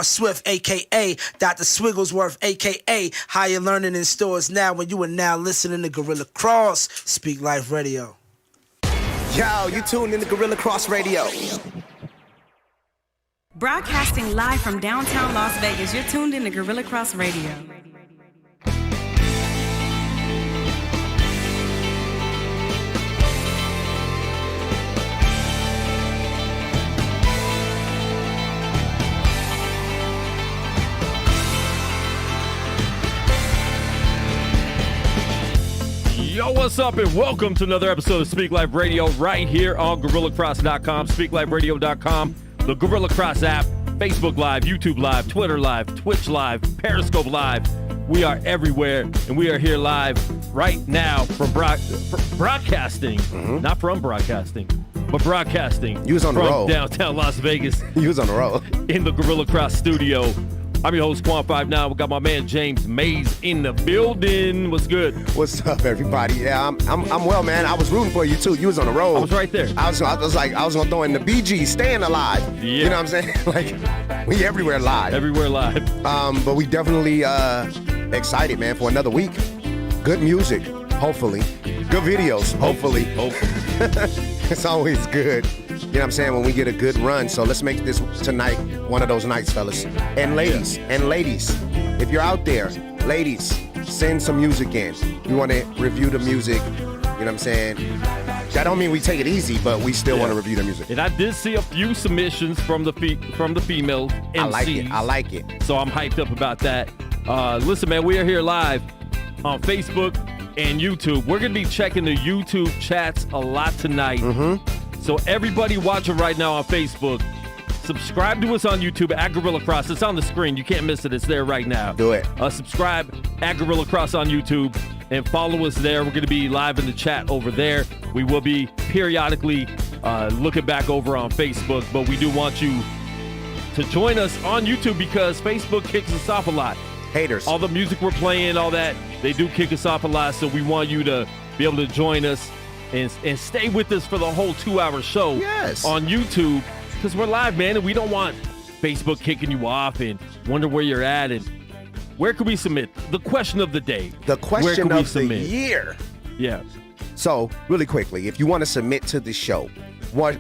Swift, a.k.a. Dr. Swigglesworth, a.k.a. Higher Learning in stores now when you are now listening to Gorilla Cross, Speak Life Radio. Yo, you tuned in to Gorilla Cross Radio. Broadcasting live from downtown Las Vegas, you're tuned in to Gorilla Cross Radio. Yo, what's up, and welcome to another episode of Speak Life Radio right here on GorillaCross.com, SpeakLifeRadio.com, the Gorilla Cross app, Facebook Live, YouTube Live, Twitter Live, Twitch Live, Periscope Live. We are everywhere, and we are here live right now from broadcasting, not from broadcasting, but broadcasting. You was on the road. Downtown Las Vegas. You was on the road. In the Gorilla Cross studio. I'm your host, Quan59. We got my man James Mays in the building. What's good? What's up, everybody? Yeah, I'm well, man. I was rooting for you too. You was on the road. I was right there. I was gonna throw in the BG, staying alive. Yeah. You know what I'm saying? Like, we everywhere live. Everywhere live. But we definitely excited, man, for another week. Good music, hopefully. Good videos, hopefully. It's always good. You know what I'm saying, when we get a good run. So let's make this tonight one of those nights, fellas. And ladies, if you're out there, ladies, send some music in. We want to review the music. You know what I'm saying? That don't mean we take it easy, but we still want to review the music. And I did see a few submissions from the female MCs. I like it. So I'm hyped up about that. Listen, man, we are here live on Facebook and YouTube. We're going to be checking the YouTube chats a lot tonight. So everybody watching right now on Facebook, subscribe to us on YouTube at Gorilla Cross. It's on the screen. You can't miss it. It's there right now. Do it. Subscribe at Gorilla Cross on YouTube and follow us there. We're going to be live in the chat over there. We will be periodically looking back over on Facebook, but we do want you to join us on YouTube because Facebook kicks us off a lot. Haters. All the music we're playing, all that, they do kick us off a lot, so we want you to be able to join us and stay with us for the whole 2-hour show on YouTube, because we're live, man, and we don't want Facebook kicking you off and wonder where you're at. And where can we submit? The question of the day. The question of the year. Yeah. So, really quickly, if you want to submit to the show,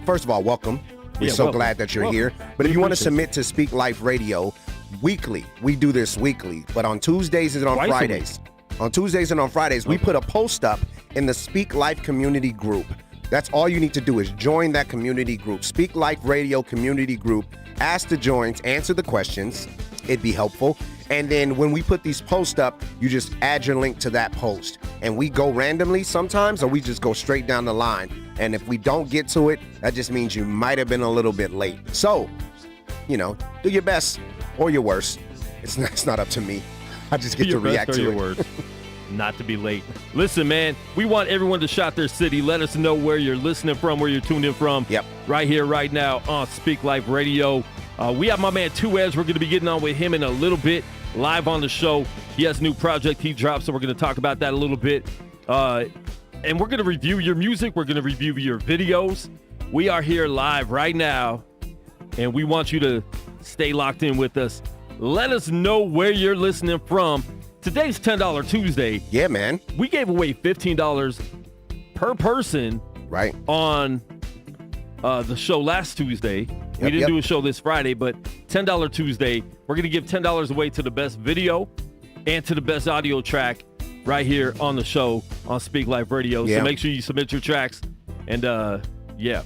first of all, welcome. We're glad that you're here. But if you want to submit to Speak Life Radio weekly, we do this weekly, but on Tuesdays and on Fridays. On Tuesdays and on Fridays, we put a post up in the Speak Life community group. That's all you need to do is join that community group. Speak Life Radio community group. Ask to join, answer the questions. It'd be helpful. And then when we put these posts up, you just add your link to that post. And we go randomly sometimes, or we just go straight down the line. And if we don't get to it, that just means you might have been a little bit late. So, do your best or your worst. It's not up to me. I just get to react to it. not to be late. Listen, man, we want everyone to shout their city. Let us know where you're listening from, where you're tuned in from. Yep. Right here, right now on Speak Life Radio. We have my man 2Ez. We're going to be getting on with him in a little bit, live on the show. He has a new project he dropped, so we're going to talk about that a little bit. And we're going to review your music. We're going to review your videos. We are here live right now, and we want you to stay locked in with us. Let us know where you're listening from. Today's $10 Tuesday. Yeah, man. We gave away $15 per person Right. on the show last Tuesday. We didn't do a show this Friday, but $10 Tuesday. We're going to give $10 away to the best video and to the best audio track right here on the show on Speak Life Radio. Yeah. So make sure you submit your tracks. And, yeah.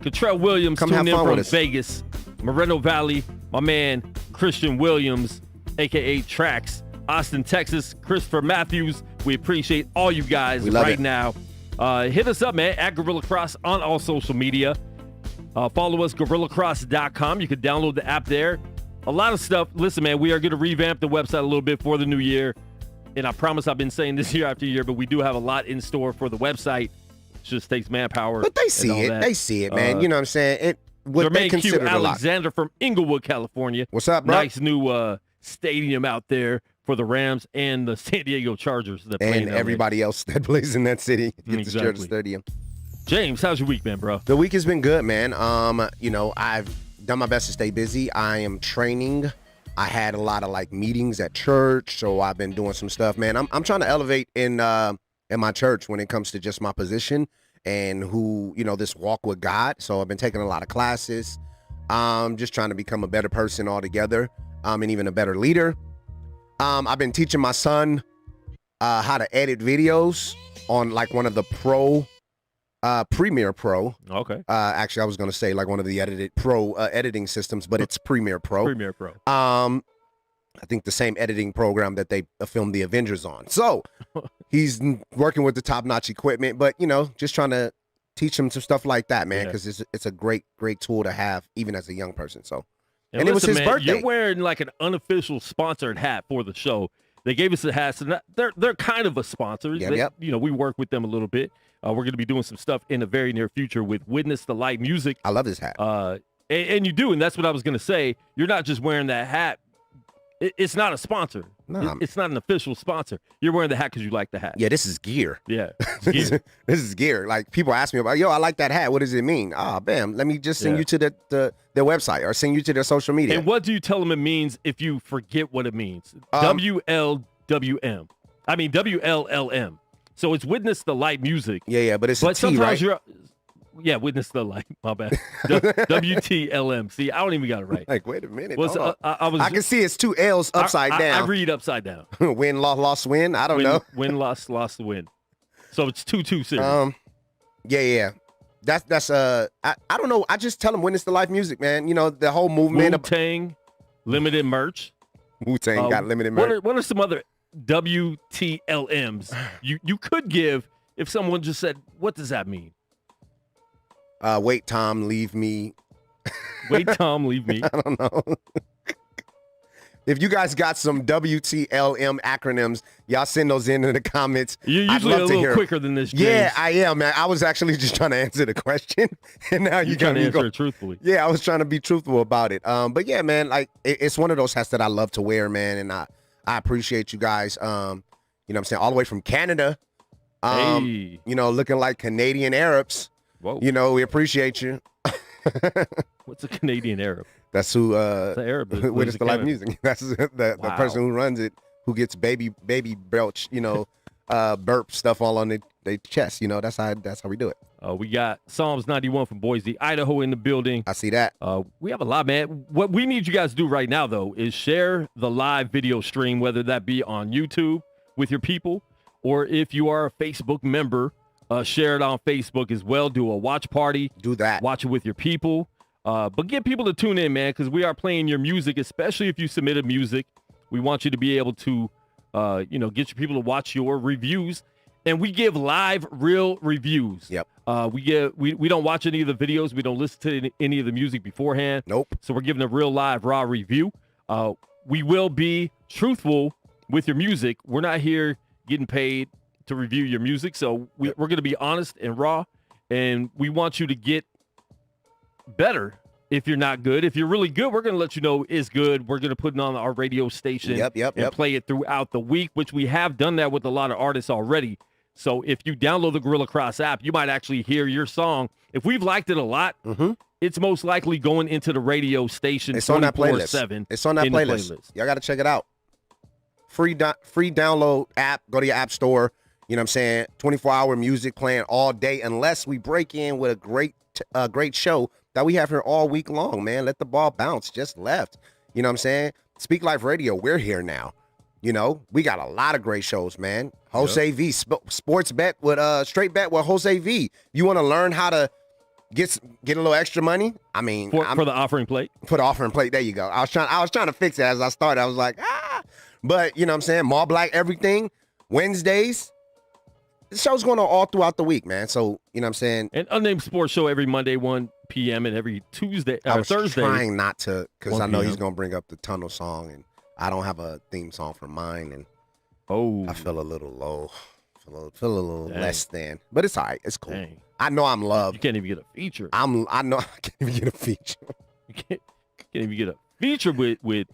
Contrell Williams Come tuned have in fun from with us. Vegas. Moreno Valley, my man Christian Williams, a.k.a. Trax. Austin, Texas, Christopher Matthews. We appreciate all you guys right now. Hit us up, man, at Gorilla Cross on all social media. Follow us, GorillaCross.com. You can download the app there. A lot of stuff. Listen, man, we are going to revamp the website a little bit for the new year. And I promise I've been saying this year after year, but we do have a lot in store for the website. It just takes manpower. But they see it. They see it, man. You know what I'm saying? What they Jermaine Q. consider a lot. Alexander from Inglewood, California. What's up, bro? Nice new stadium out there for the Rams and the San Diego Chargers. That play And everybody else that plays in that city gets to share the stadium. James, how's your week, man, bro? The week has been good, man. You know, I've done my best to stay busy. I am training. I had a lot of like meetings at church, so I've been doing some stuff, man. I'm trying to elevate in my church when it comes to just my position and who, you know, this walk with God. So I've been taking a lot of classes. Just trying to become a better person altogether, and even a better leader. I've been teaching my son how to edit videos on like one of the Premiere Pro. Okay. Actually, I was going to say like one of the editing systems, but it's Premiere Pro. Premiere Pro. I think the same editing program that they filmed the Avengers on. So he's working with the top-notch equipment, but, you know, just trying to teach him some stuff like that, man, because it's a great tool to have even as a young person. So, and it was his birthday. You're wearing like an unofficial sponsored hat for the show. They gave us the hats, and they're kind of a sponsor. Yep. You know, we work with them a little bit. We're going to be doing some stuff in the very near future with Witness the Light Music. I love this hat. And you do, and that's what I was going to say. You're not just wearing that hat. It's not a sponsor. No. It's not an official sponsor. You're wearing the hat because you like the hat. Yeah, this is gear. Yeah. This is gear. Like, people ask me about, I like that hat. What does it mean? Bam. Let me just send you to their website or send you to their social media. And what do you tell them it means if you forget what it means? WLWM. I mean, WLLM. So it's Witness the Light Music. Yeah, but it's a T, sometimes right? Yeah, Witness the Light. My bad. WTLM. See, I don't even got it right. Like, wait a minute. I can see it's two L's upside down. I read upside down. Win, loss, win. I don't know. Win, loss, win. So it's 2-2 series. Yeah. That's I don't know. I just tell them Witness the Life Music, man. You know, the whole movement. Wu-Tang, limited merch. Wu-Tang got limited merch. What are some other WTLMs you could give if someone just said, what does that mean? Wait, Tom, leave me. Wait, Tom, leave me. I don't know. If you guys got some WTLM acronyms, y'all send those in the comments. You're usually a little quicker than this, James. Yeah, I am, man. I was actually just trying to answer the question, and now you got to answer it truthfully. Yeah, I was trying to be truthful about it. But yeah, man, like it's one of those hats that I love to wear, man, and I appreciate you guys. You know what I'm saying? All the way from Canada. Hey. You know, looking like Canadian Arabs. Whoa. You know, we appreciate you. What's a Canadian Arab? That's who the Arab Witness the Life Music. That's the person who runs it, who gets baby belch, you know, burp stuff all on their chest. You know, that's how we do it. We got Psalms 91 from Boise, Idaho in the building. I see that. We have a lot, man. What we need you guys to do right now, though, is share the live video stream, whether that be on YouTube with your people, or if you are a Facebook member, share it on Facebook as well. Do a watch party. Do that. Watch it with your people. But get people to tune in, man, because we are playing your music, especially if you submitted music. We want you to be able to, get your people to watch your reviews. And we give live, real reviews. Yep. We don't watch any of the videos. We don't listen to any of the music beforehand. Nope. So we're giving a real live, raw review. We will be truthful with your music. We're not here getting paid to review your music. So we're going to be honest and raw, and we want you to get better if you're not good. If you're really good, we're going to let you know it's good. We're going to put it on our radio station and play it throughout the week, which we have done that with a lot of artists already. So if you download the Gorilla Cross app, you might actually hear your song. If we've liked it a lot, it's most likely going into the radio station. It's on that playlist. It's on that playlist. Y'all got to check it out. Free download app. Go to your app store. You know what I'm saying? 24-hour music playing all day, unless we break in with a great show that we have here all week long, man. Let the ball bounce. Just left. You know what I'm saying? Speak Life Radio, we're here now. You know, we got a lot of great shows, man. Jose V, sports bet with straight bet with Jose V. You want to learn how to get a little extra money? I mean, for the offering plate. For the offering plate. There you go. I was trying to fix it as I started. I was like, But you know what I'm saying? Mall Black everything. Wednesdays. The show's going on all throughout the week, man. So, you know what I'm saying? An Unnamed Sports Show every Monday, 1 p.m. and every Thursday. I was trying not to, because I know he's going to bring up the Tunnel song, and I don't have a theme song for mine, and I feel a little low. Feel a little less than. But it's all right. It's cool. Dang. I know I'm loved. You can't even get a feature. I know I can't even get a feature. You can't even get a feature with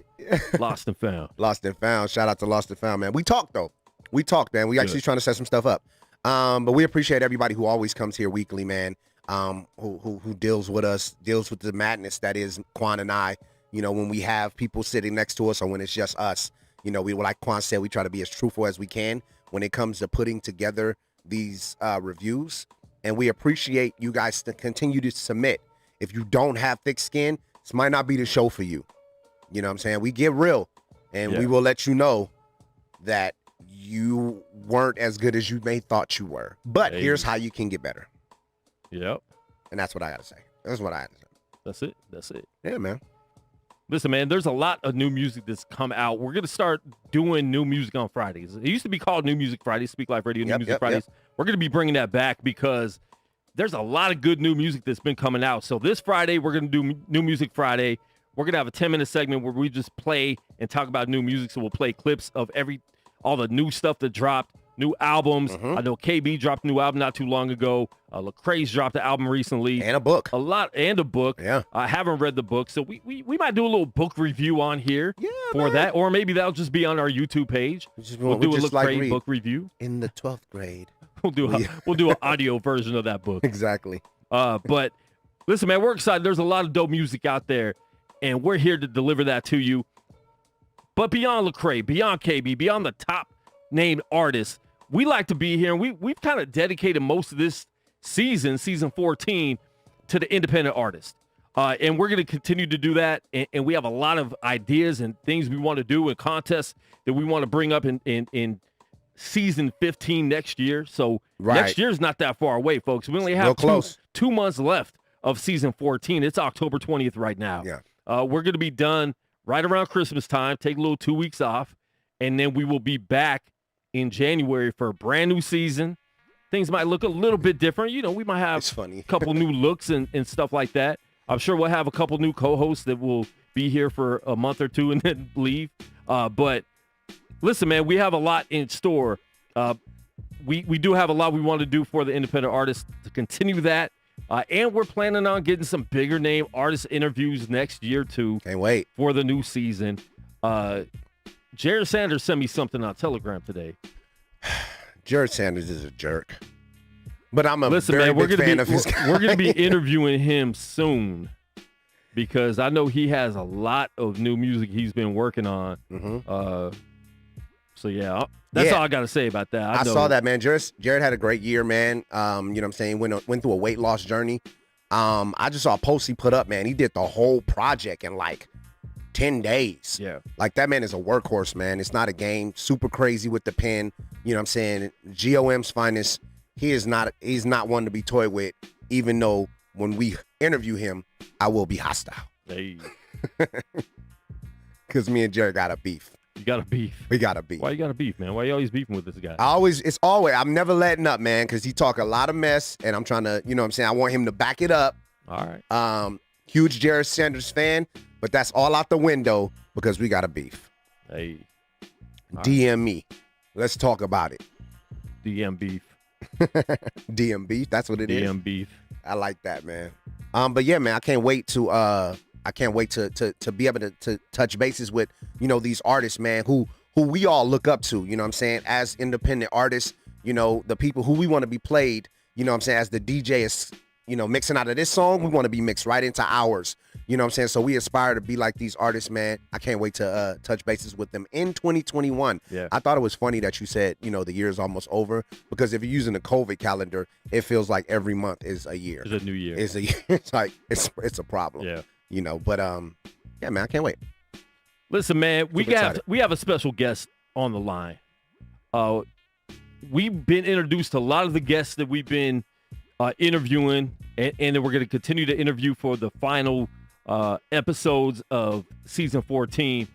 Lost and Found. Lost and Found. Shout out to Lost and Found, man. We talked, though. We talked, man. We actually trying to set some stuff up. But we appreciate everybody who always comes here weekly, man. Who deals with us, deals with the madness that is Quan and I. You know, when we have people sitting next to us or when it's just us, you know, like Quan said, we try to be as truthful as we can when it comes to putting together these reviews. And we appreciate you guys to continue to submit. If you don't have thick skin, this might not be the show for you. You know what I'm saying? We get real, and we will let you know that you weren't as good as you may thought you were. But here's how you can get better. Yep. And that's what I got to say. That's what I had to say. That's it. Yeah, man. Listen, man, there's a lot of new music that's come out. We're going to start doing new music on Fridays. It used to be called New Music Fridays, Speak Life Radio, New Music Fridays. We're going to be bringing that back because there's a lot of good new music that's been coming out. So this Friday, we're going to do New Music Friday. We're going to have a 10-minute segment where we just play and talk about new music. So we'll play clips of all the new stuff that dropped, new albums. I know KB dropped a new album not too long ago. Lecrae's dropped an album recently. And a book. And a book. Yeah. I haven't read the book, so we might do a little book review on here for that, or maybe that'll just be on our YouTube page. We'll do a Lecrae book review. In the 12th grade. We'll do an audio version of that book. Exactly. But listen, man, we're excited. There's a lot of dope music out there, and we're here to deliver that to you. But beyond Lecrae, beyond KB, beyond the top named artists, we like to be here, and we've kind of dedicated most of this season 14, to the independent artist. And we're going to continue to do that. And we have a lot of ideas and things we want to do and contests that we want to bring up in season 15 next year. So next year's not that far away, folks. We only have 2 months left of season 14. It's October 20th right now. Yeah. We're going to be done right around Christmas time, take a little 2 weeks off, and then we will be back in January for a brand new season. Things might look a little bit different. You know, we might have a couple new looks and stuff like that. I'm sure we'll have a couple new co-hosts that will be here for a month or two and then leave. But listen, man, we have a lot in store. We do have a lot we want to do for the independent artists to continue that. And we're planning on getting some bigger name artist interviews next year, too. Can't wait. For the new season. Jared Sanders sent me something on Telegram today. Jared Sanders is a jerk. But I'm a big fan of his guy. We're going to be interviewing him soon because I know he has a lot of new music he's been working on. So, yeah, that's all I got to say about that. I saw that, man. Jared had a great year, man. You know what I'm saying? Went through a weight loss journey. I just saw a post he put up, man. He did the whole project in like 10 days. Yeah. Like, that man is a workhorse, man. It's not a game. Super crazy with the pen. You know what I'm saying? GOM's finest. He's not one to be toyed with, even though when we interview him, I will be hostile. Hey. Because me and Jared got a beef. You got a beef. We got a beef. Why you got a beef, man? Why you always beefing with this guy? I'm never letting up, man, because he talk a lot of mess, and I'm trying to, you know what I'm saying? I want him to back it up. All right. Huge Jared Sanders fan, but that's all out the window because we got a beef. Hey. DM me. Let's talk about it. DM beef. DM beef. That's what it is. DM beef. I like that, man. But yeah, man, I can't wait to be able to touch bases with, these artists, man, who we all look up to, you know what I'm saying, as independent artists, the people who we want to be played, you know what I'm saying, as the DJ is, mixing out of this song, we want to be mixed right into ours, you know what I'm saying? So we aspire to be like these artists, man. I can't wait to touch bases with them in 2021. Yeah. I thought it was funny that you said, the year is almost over, because if you're using the COVID calendar, it feels like every month is a year. It's a new year. It's a year. It's like, it's a problem. Yeah. But yeah, man, I can't wait. Listen, man, we have a special guest on the line. We've been introduced to a lot of the guests that we've been interviewing, and then we're going to continue to interview for the final episodes of season 14,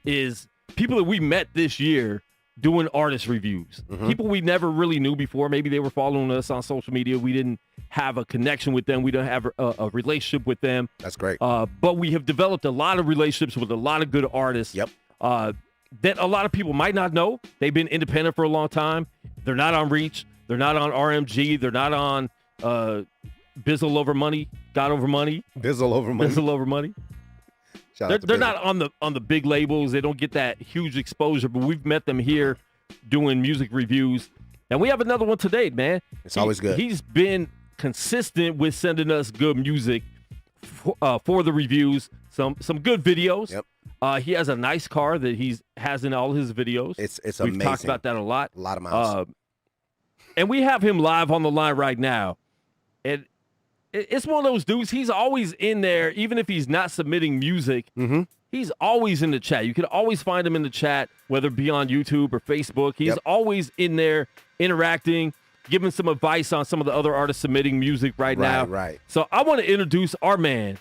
is people that we met this year doing artist reviews. People we never really knew before. Maybe they were following us on social media. We didn't have a connection with them. We don't have a relationship with them. That's great. But we have developed a lot of relationships with a lot of good artists. Yep. That a lot of people might not know. They've been independent for a long time. They're not on Reach. They're not on RMG. They're not on Bizzle Over Money. God Over Money. Bizzle Over Money. Bizzle Over Money. They're not on the big labels. They don't get that huge exposure, but we've met them here doing music reviews. And we have another one today, man. It's always good. He's been consistent with sending us good music for the reviews. Some good videos. Yep. He has a nice car that he has in all his videos. It's We've amazing. talked about that a lot. A lot of miles. And we have him live on the line right now. And it's one of those dudes, he's always in there, even if he's not submitting music. He's always in the chat. You can always find him in the chat, whether it be on YouTube or Facebook. He's always in there interacting, giving some advice on some of the other artists submitting music right now. Right. So I want to introduce our man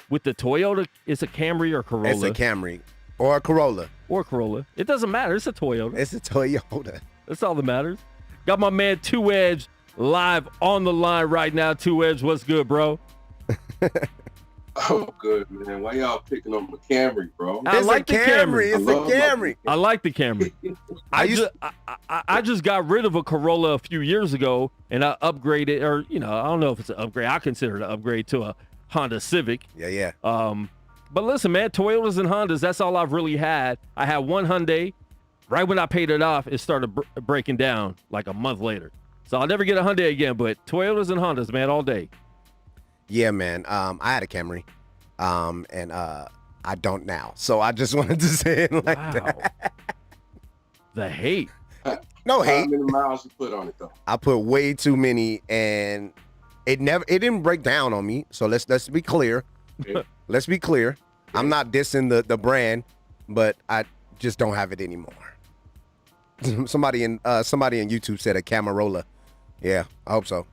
with the Toyota. It's a Camry or Corolla. It's a Camry or a Corolla. Or Corolla. It doesn't matter. It's a Toyota. It's a Toyota. That's all that matters. Got my man 2 Edge live on the line right now. 2 Edge, what's good, bro? Oh, good, man. Why y'all picking on the Camry, bro? I like the Camry. It's a Camry. I like the Camry. I just got rid of a Corolla a few years ago, and I upgraded, or, I don't know if it's an upgrade. I consider it an upgrade to a Honda Civic. Yeah. But listen, man, Toyotas and Hondas, that's all I've really had. I had one Hyundai. Right when I paid it off, it started breaking down like a month later. So I'll never get a Hyundai again, but Toyotas and Hondas, man, all day. Yeah, man. I had a Camry, and I don't now. So I just wanted to say it like that. The hate. No hate. How many miles you put on it, though? I put way too many, and it didn't break down on me. So let's be clear. Okay. Let's be clear. I'm not dissing the brand, but I just don't have it anymore. Somebody in YouTube said a Camarola. Yeah, I hope so.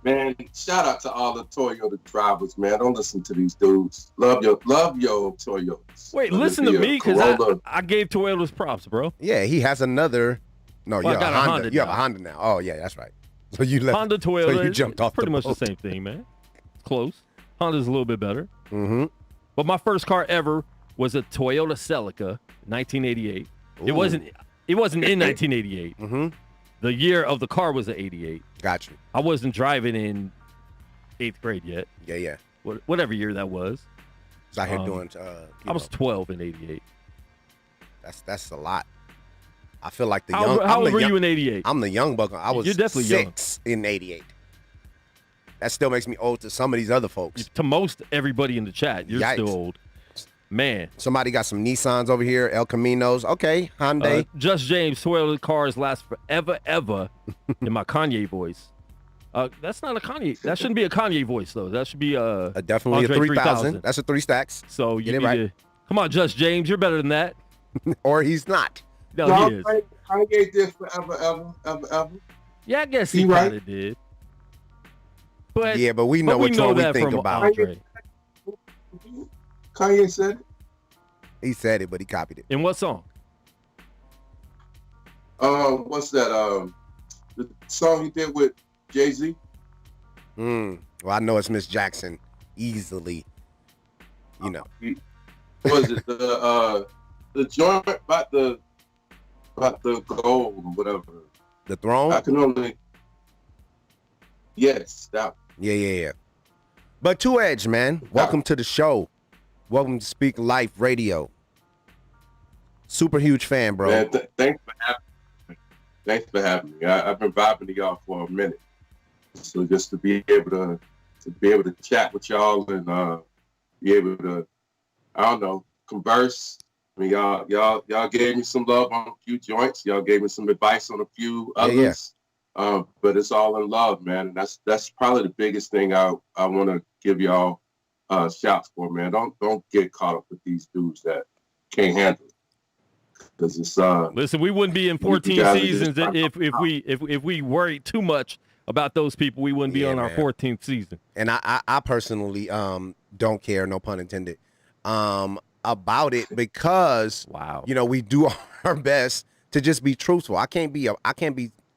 Man, shout out to all the Toyota drivers, man. Don't listen to these dudes. Love your Toyotas. Wait, listen to me, because I gave Toyotas props, bro. Yeah, he has another. No, Well, you I have got a a Honda. Honda You have now. a Honda now. Oh yeah, that's right. So you left. Honda, Toyota. So you jumped off pretty the much boat. the same thing, man. It's close. Honda's a little bit better. Mm-hmm. But my first car ever was a Toyota Celica, 1988. It wasn't in 1988. Mm-hmm. The year of the car was an 88. Got you. I wasn't driving in 8th grade yet. Yeah. Whatever year that was. So I here doing. I was 12 in 88. That's a lot. I feel like the How young. old were you in 88? I'm the young buck. I was You're definitely 6 in 88. That still makes me old to some of these other folks. To most everybody in the chat, you're Yikes. still old. Man. Somebody got some Nissans over here, El Caminos. Okay, Hyundai. Just James, Toyota cars last forever, ever, in my Kanye voice. That's not a Kanye. That shouldn't be a Kanye voice, though. That should be Definitely Andre a 3,000. That's a 3 stacks. So you Get it need right. to come on, Just James. You're better than that. Or he's not. No, he is. Kanye did forever. Yeah, I guess he He right. kind of did. But Yeah, but we know which one we that think from about. Andre. Kanye said it. He said it, but he copied it. In what song? What's that? The song he did with Jay-Z. Well, I know it's Miss Jackson easily. You know. Was it the joint about the about the goal or whatever. The Throne? I can only. Yes, that. Yeah. But 2 Edge, man, welcome to the show. Welcome to Speak Life Radio. Super huge fan, bro. Man, thanks for having me. Thanks for having me. I've been vibing to y'all for a minute. So just to be able to chat with y'all and be able to, I don't know, converse. I mean, y'all gave me some love on a few joints. Y'all gave me some advice on a few others. But it's all in love, man. And that's probably the biggest thing I want to give y'all shouts for, man. Don't get caught up with these dudes that can't handle it. Because it's listen, we wouldn't be in 14 seasons if we worried too much about those people. We wouldn't be on our 14th season. And I personally don't care, no pun intended, about it because you know, we do our best to just be truthful. I can't be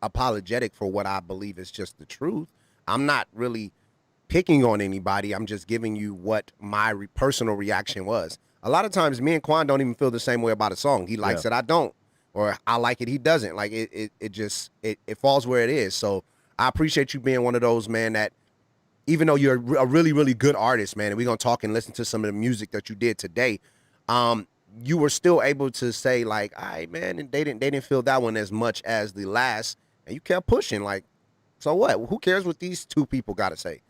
apologetic for what I believe is just the truth. I'm not really picking on anybody. I'm just giving you what my personal reaction was. A lot of times me and Quan don't even feel the same way about a song. He likes it, I don't. Or I like it, he doesn't. Like it falls where it is. So I appreciate you being one of those, man, that even though you're a really, really good artist, man, and we're gonna talk and listen to some of the music that you did today, you were still able to say, like, all right, man, and they didn't feel that one as much as the last, and you kept pushing. Like, so what? Who cares what these two people gotta say?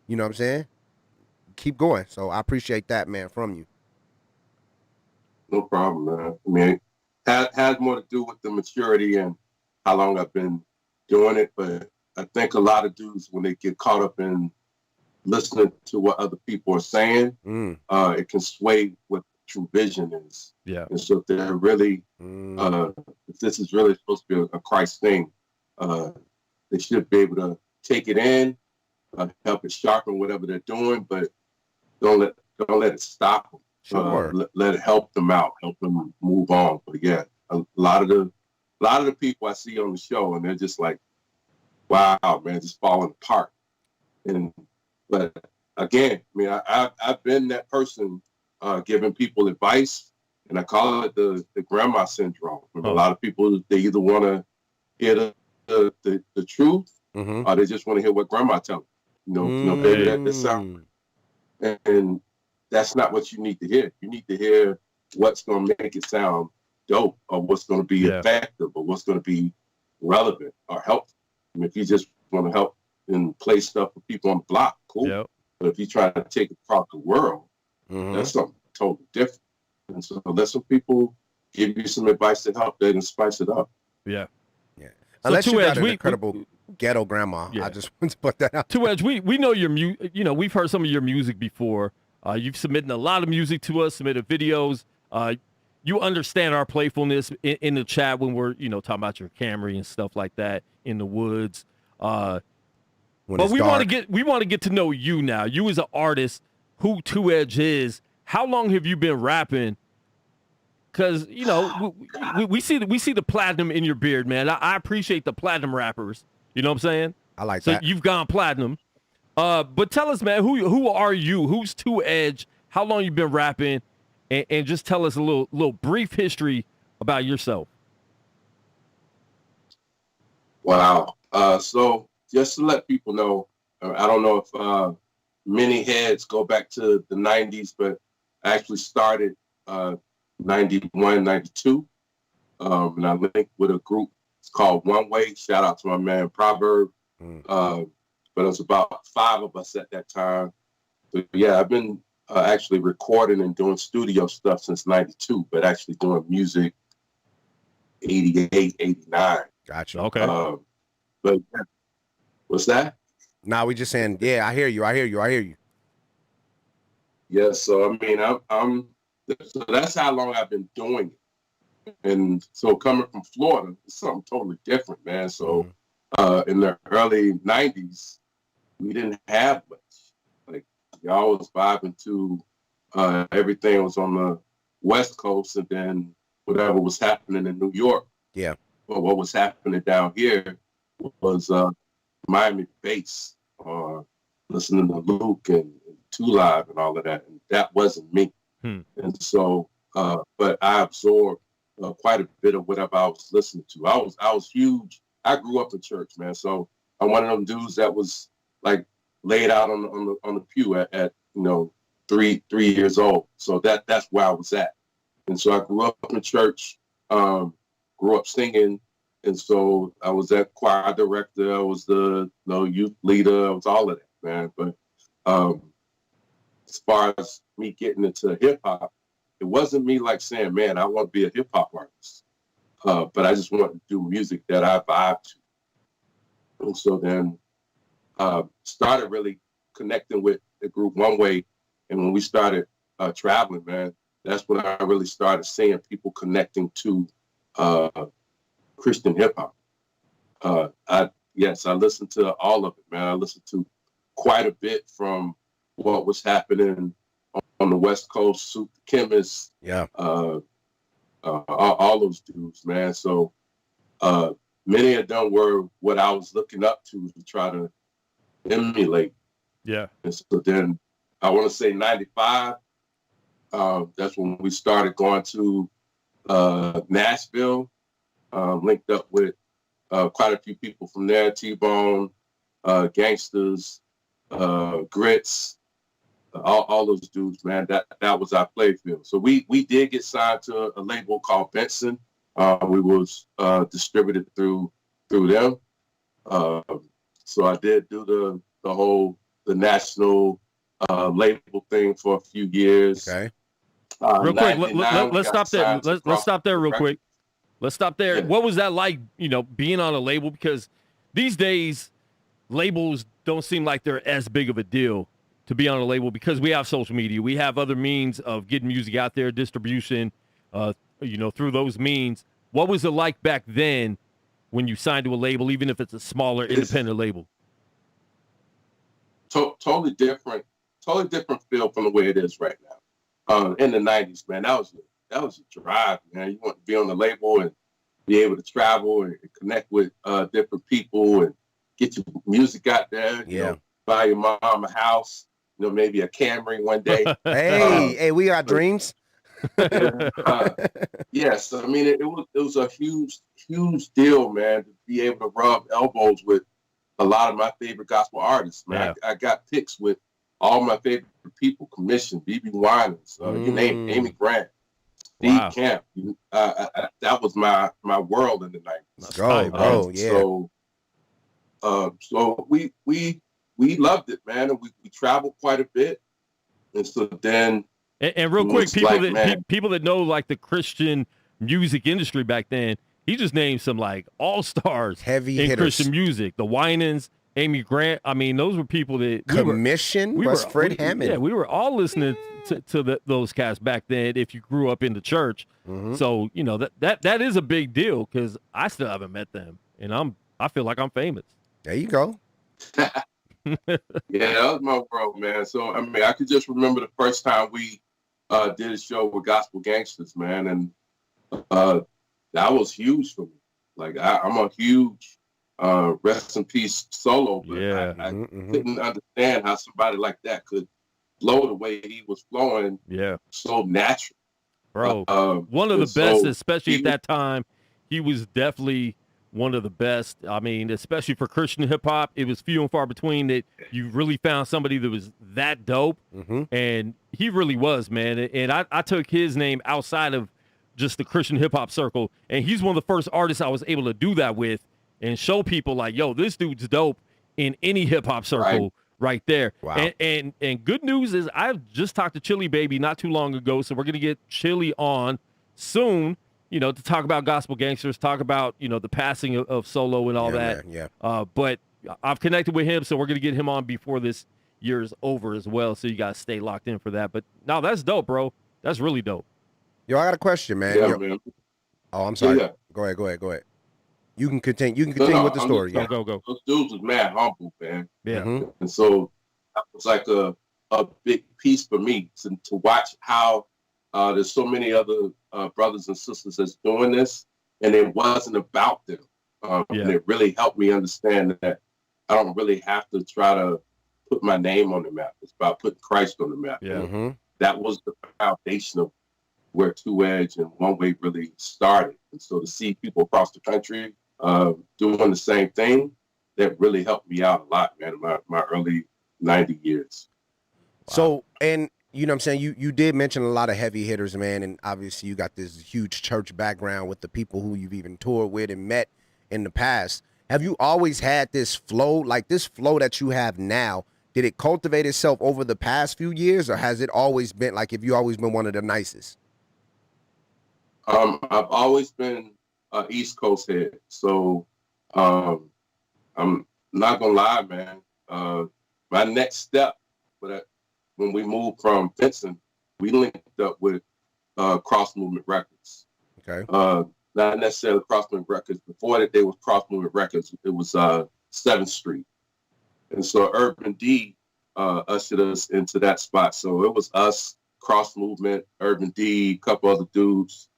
You know what I'm saying? Keep going. So I appreciate that, man, from you. No problem, man. I mean, it has more to do with the maturity and how long I've been doing it. But I think a lot of dudes, when they get caught up in listening to what other people are saying, it can sway what true vision is. Yeah. And so if they're really, if this is really supposed to be a Christ thing, they should be able to take it in, help it sharpen whatever they're doing, but don't let it stop them. Sure. Let it help them out, help them move on. But yeah, a lot of the people I see on the show, and they're just like, wow, man, just falling apart. But again, I mean, I've been that person giving people advice, and I call it the grandma syndrome. A lot of people, they either want to hear the truth, or they just want to hear what grandma tells them. You know, baby, that sound. And that's not what you need to hear. You need to hear what's going to make it sound dope, or what's going to be effective, or what's going to be relevant or helpful. I mean, if you just want to help and play stuff for people on the block, cool. Yep. But if you try to take it across the world, that's something totally different. And so let some people give you some advice to help that and spice it up. Yeah. Unless you got an incredible ghetto grandma. I just want to put that out. 2 Edge, we know your music. You know, we've heard some of your music before. You've submitted a lot of music to us, submitted videos. You understand our playfulness in the chat when we're, you know, talking about your Camry and stuff like that in the woods. But we want to get to know you now. You as an artist, who 2 Edge is. How long have you been rapping? Because, you know, we see the platinum in your beard, man. I appreciate the platinum rappers. You know what I'm saying? I like that. So you've gone platinum. But tell us, man, who are you? Who's 2 Edge? How long you been rapping? And just tell us a little brief history about yourself. Wow. So just to let people know, I don't know if many heads go back to the 90s, but I actually started 91, 92. And I linked with a group. It's called One Way. Shout out to my man Proverb. But it was about 5 of us at that time. So yeah, I've been actually recording and doing studio stuff since 92, but actually doing music 88, 89. Gotcha. Okay. But what's that? Now we just saying, yeah, I hear you. Yeah, so I mean, so that's how long I've been doing it. And so coming from Florida, it's something totally different, man. So in the early 90s, we didn't have much. Like, y'all was vibing to everything was on the West Coast, and then whatever was happening in New York. Yeah. But what was happening down here was Miami bass, listening to Luke and 2 Live and all of that. And that wasn't me. And so, but I absorbed quite a bit of whatever I was listening to. I was huge. I grew up in church, man. So I'm one of them dudes that was like laid out on the pew at 3 years old. So that's where I was at. And so I grew up in church, grew up singing. And so I was that choir director. I was the youth leader. I was all of that, man. But as far as me getting into hip hop, it wasn't me like saying, man, I want to be a hip hop artist. But I just wanted to do music that I vibe to. And so then started really connecting with the group one way. And when we started traveling, man, that's when I really started seeing people connecting to Christian hip hop. I listened to all of it, man. I listened to quite a bit from what was happening on the West Coast, Soup the Chemist, all those dudes, man. So many of them were what I was looking up to try to emulate. Yeah. And so then I want to say 95, that's when we started going to Nashville, linked up with quite a few people from there, T-Bone, Gangsters, Grits, all those dudes, man. That was our playfield. So we did get signed to a label called Benson. We was distributed through them. So I did do the national label thing for a few years. Okay. Real quick, let's stop there. Let's stop there real quick. Let's stop there. Yeah. What was that like, being on a label? Because these days, labels don't seem like they're as big of a deal to be on a label because we have social media. We have other means of getting music out there, distribution, through those means. What was it like back then when you signed to a label, even if it's a smaller independent label? Totally different feel from the way it is right now. In the 90s, man, that was a drive, man. You want to be on the label and be able to travel and connect with different people and get your music out there. Buy your mom a house, maybe a Camry one day. Hey, we got dreams. Yes, I mean it was a huge deal, man, to be able to rub elbows with a lot of my favorite gospel artists, man. I got picks with all my favorite people, Commission, BB Winans, you name it, Amy Grant, Steve Camp. That was my world in the 90s. Let's go, bro. Yeah. So we loved it, man, and we traveled quite a bit, and so then. And real quick, people that know like the Christian music industry back then, he just named some like all-stars heavy in hitters. Christian music. The Winans, Amy Grant. I mean, those were people that Commission was Fred Hammond. Yeah, we were all listening to those cats back then. If you grew up in the church, so that is a big deal because I still haven't met them, and I feel like I'm famous. There you go. Yeah, that was my world, man. So I mean, I could just remember the first time we did a show with Gospel Gangsters, man, and that was huge for me. Like I'm a huge rest in peace Solo, but I couldn't understand how somebody like that could flow the way he was flowing. Yeah, so natural, bro. One of the best, especially at that time. He was definitely one of the best. I mean, especially for Christian hip hop, it was few and far between that you really found somebody that was that dope. And he really was, man. And I took his name outside of just the Christian hip hop circle. And he's one of the first artists I was able to do that with and show people like, yo, this dude's dope in any hip hop circle right there. Wow. And good news is I just talked to Chili Baby not too long ago. So we're going to get Chili on soon, to talk about Gospel Gangsters, talk about, the passing of Solo and all that. Man, but I've connected with him, so we're going to get him on before this year's over as well. So you guys stay locked in for that. But no, that's dope, bro. That's really dope. Yo, I got a question, man. Yeah, man. Oh, I'm sorry. Yeah. Go ahead. You can continue with the story. Go. Those dudes was mad humble, man. Yeah. And so that was like a big piece for me to watch how there's so many other brothers and sisters that's doing this, and it wasn't about them. And it really helped me understand that I don't really have to try to put my name on the map. It's about putting Christ on the map. Yeah. That was the foundation of where Two Edge and One Way really started. And so to see people across the country doing the same thing, that really helped me out a lot, man, in my early 90 years. Wow. So, and you know what I'm saying, you did mention a lot of heavy hitters, man, and obviously you got this huge church background with the people who you've even toured with and met in the past. Have you always had this flow, like this flow that you have now? Did it cultivate itself over the past few years, or has it always been, like, have you always been one of the nicest? I've always been East Coast head. So I'm not going to lie, man. My next step, when we moved from Vincent, we linked up with Cross Movement Records. Okay. Not necessarily Cross Movement Records. Before that, they was Cross Movement Records. It was 7th Street. And so Urban D ushered us into that spot. So it was us, Cross Movement, Urban D, a couple other dudes.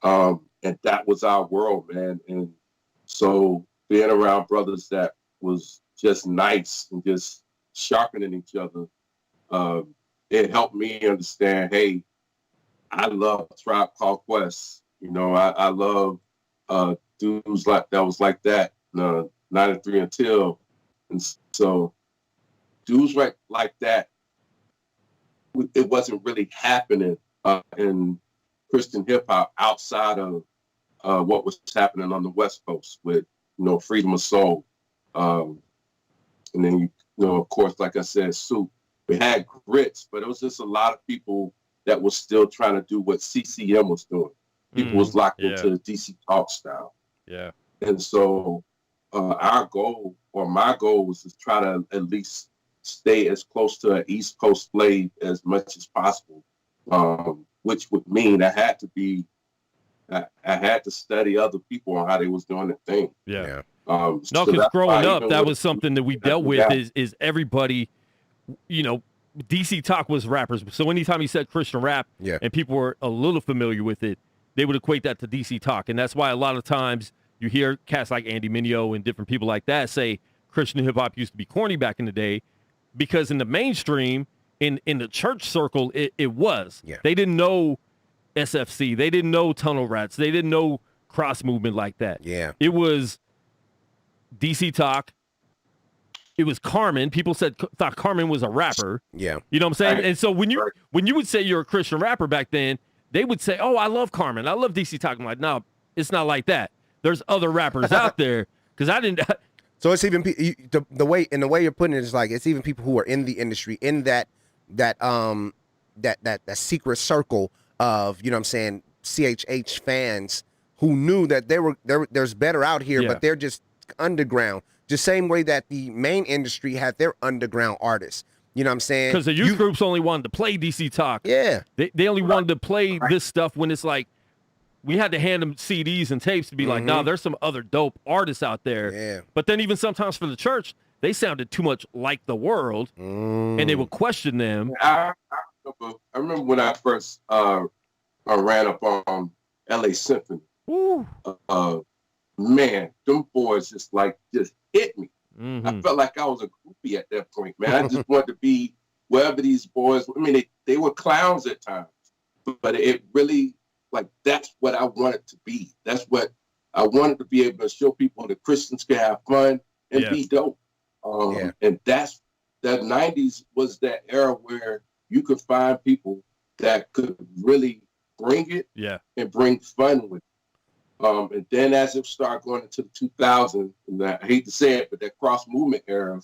And that was our world, man. And so being around brothers that was just nice and just sharpening each other, it helped me understand, hey, I love Tribe Called Quest. You know, I love dudes like that was like that, 93 Until. And so dudes like that, it wasn't really happening in Christian hip hop outside of what was happening on the West Coast with, you know, Freedom of Soul. And then, you know, of course, like I said, Soup. We had Grits, but it was just a lot of people that was still trying to do what CCM was doing. People was locked into DC Talk style. Yeah. And so our goal, or my goal, was to try to at least stay as close to an East Coast flavor as much as possible, which would mean I had to study other people on how they was doing the thing. Yeah. No, because growing up, that was something that we dealt with. Is everybody, you know, DC Talk was rappers. So anytime you said Christian rap, and people were a little familiar with it, they would equate that to DC Talk, and that's why a lot of times you hear cats like Andy Mineo and different people like that say Christian hip hop used to be corny back in the day, because in the mainstream, in the church circle, it was. Yeah. They didn't know SFC, they didn't know Tunnel Rats, they didn't know Cross Movement like that. Yeah, it was DC Talk. It was Carmen. People thought Carmen was a rapper. Yeah, you know what I'm saying. And so when you would say you're a Christian rapper back then, they would say, "Oh, I love Carmen. I love DC Talk." I'm like, no, it's not like that. There's other rappers out there, because I didn't. So it's even the way you're putting it is like it's even people who are in the industry in that secret circle of, you know what I'm saying, CHH fans who knew that there's better out here, but they're just underground. Just same way that the main industry had their underground artists. You know what I'm saying? Because the youth groups only wanted to play DC Talk. Yeah. They only wanted to play this stuff when it's like, we had to hand them CDs and tapes to be like, nah, there's some other dope artists out there. Yeah. But then even sometimes for the church, they sounded too much like the world, and they would question them. I remember when I first ran up on LA Symphony. Man, them boys just hit me. I felt like I was a groupie at that point, man. I just wanted to be wherever these boys. I mean, they were clowns at times, but it really, like, that's what I wanted to be. That's what I wanted to be able to show people that Christians can have fun and be dope. And that's that 90s was that era where you could find people that could really bring it and bring fun with it. And then as it started going into the 2000s, and I hate to say it, but that cross movement era,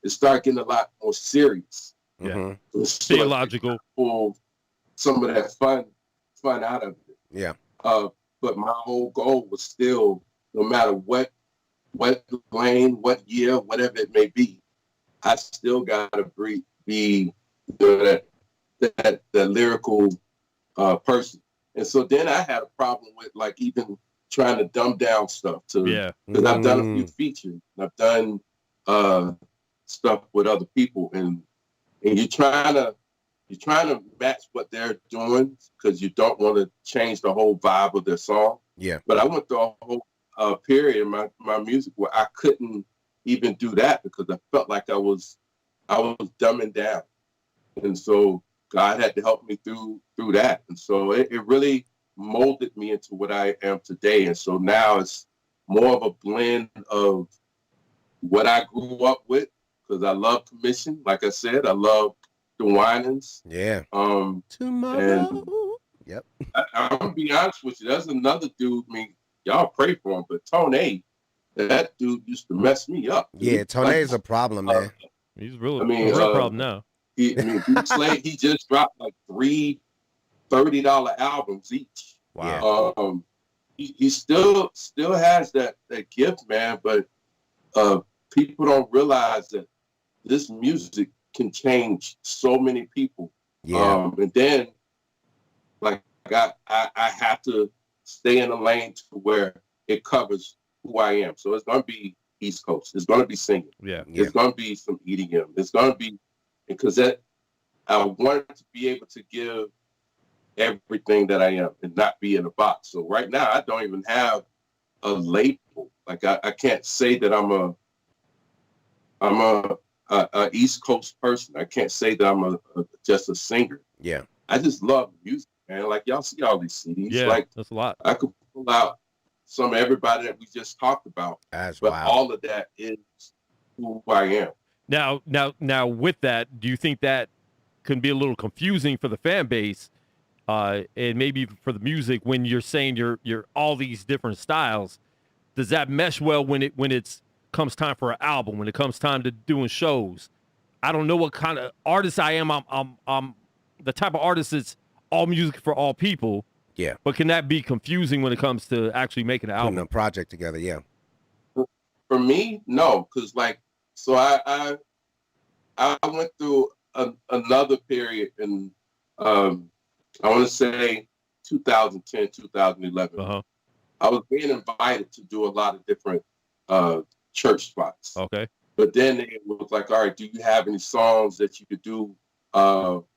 it started getting a lot more serious. Yeah. Theological. Pull some of that fun out of it. Yeah. But my whole goal was still, no matter what lane, what year, whatever it may be, I still gotta be that lyrical person. And so then I had a problem with, like, even trying to dumb down stuff because I've done a few features, and I've done stuff with other people, and you're trying to match what they're doing because you don't want to change the whole vibe of their song. Yeah. But I went through a whole period in my music where I couldn't even do that because I felt like I was dumbing down. And so God had to help me through that. And so it really molded me into what I am today. And so now it's more of a blend of what I grew up with, because I love commission. Like I said, I love the Winans. Yeah. Tomorrow. And yep. I'm gonna be honest with you. There's another dude. I mean, y'all pray for him, but Tone, that dude used to mess me up. Yeah, Tone is a problem, man. He's really a real problem now. He just dropped like 3 $30 albums each. Wow. He still has that gift, man. But people don't realize that this music can change so many people. Yeah. And then, like, I have to stay in a lane to where it covers who I am. So it's gonna be East Coast. It's gonna be singing. Yeah. It's gonna be some EDM. It's gonna be, because I wanted to be able to give everything that I am and not be in a box. So right now I don't even have a label. Like I can't say that I'm a East Coast person. I can't say that I'm just a singer. Yeah. I just love music, man. Like y'all see all these CDs. Yeah, like that's a lot. I could pull out some of everybody that we just talked about. That's but wild. all of that is who I am. Now, with that, do you think that can be a little confusing for the fan base, and maybe for the music when you're saying you're all these different styles? Does that mesh well when it's comes time for an album, when it comes time to doing shows? I don't know what kind of artist I am. I'm the type of artist that's all music for all people. Yeah. But can that be confusing when it comes to actually making an album? Putting a project together, yeah. For me, no, because so I went through another period in I want to say 2010, 2011. Uh-huh. I was being invited to do a lot of different church spots. Okay. But then it was like, all right, do you have any songs that you could do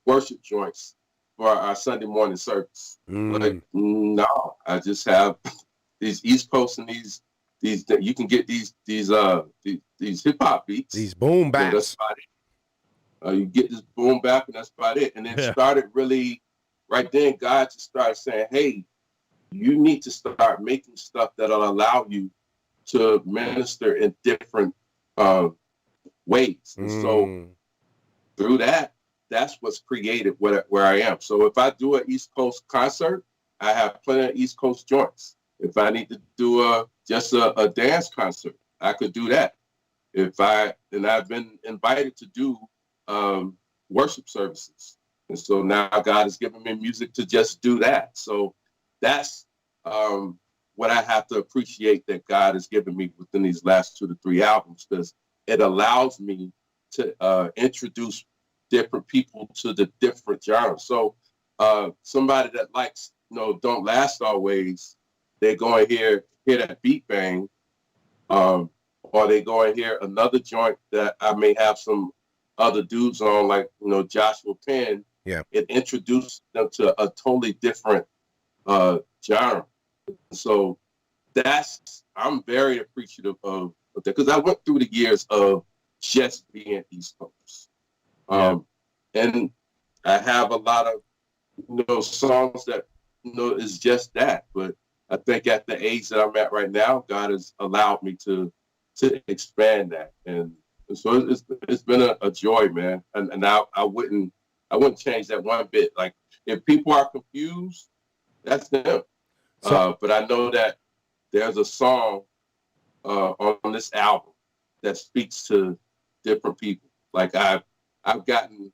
worship joints for our Sunday morning service? Like, no, I just have these East Coast and these you can get these hip hop beats, these boom baps. That's about it. You get this boom bap, and that's about it. And then it started really right then. God just started saying, "Hey, you need to start making stuff that'll allow you to minister in different ways." And so through that, that's what's created where I am. So if I do an East Coast concert, I have plenty of East Coast joints. If I need to do just a dance concert, I could do that. And I've been invited to do worship services. And so now God has given me music to just do that. So that's what I have to appreciate that God has given me within these last 2 to 3 albums, because it allows me to introduce different people to the different genres. So somebody that likes, Don't Last Always, they go and hear that beat bang, or they go and hear another joint that I may have some other dudes on, like, Joshua Penn. Yeah. It introduced them to a totally different genre. So I'm very appreciative of that, because I went through the years of just being East Coast. And I have a lot of, songs that, is just that. But I think at the age that I'm at right now, God has allowed me to expand that. And so it's been a joy, man. And I wouldn't change that one bit. Like, if people are confused, that's them. But I know that there's a song on this album that speaks to different people. Like, I've gotten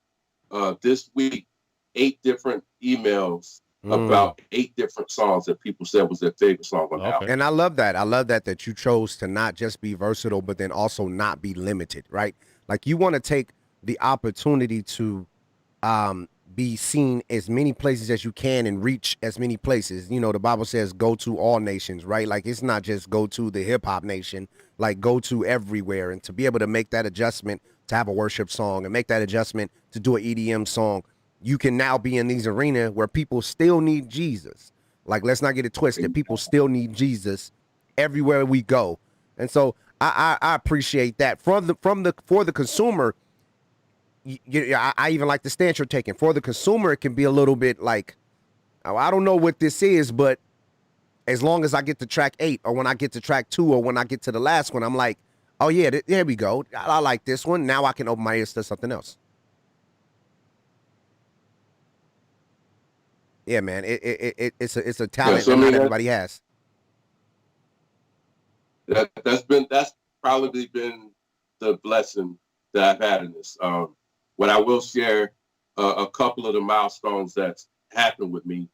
this week 8 different emails about 8 different songs that people said was their favorite song on the album. And I love that. I love that you chose to not just be versatile, but then also not be limited, right? Like, you want to take the opportunity to be seen as many places as you can and reach as many places. The Bible says go to all nations, right? Like, it's not just go to the hip hop nation, like go to everywhere. And to be able to make that adjustment to have a worship song and make that adjustment to do an EDM song, you can now be in these arenas where people still need Jesus. Like, let's not get it twisted. People still need Jesus everywhere we go. And so I appreciate that. For the consumer, I even like the stance you're taking. For the consumer, it can be a little bit like, oh, I don't know what this is, but as long as I get to track 8 or when I get to track 2 or when I get to the last one, I'm like, oh, yeah, there we go. I like this one. Now I can open my ears to something else. Yeah, man, it's a talent that not everybody has. That's probably been the blessing that I've had in this. What I will share a couple of the milestones that's happened with me.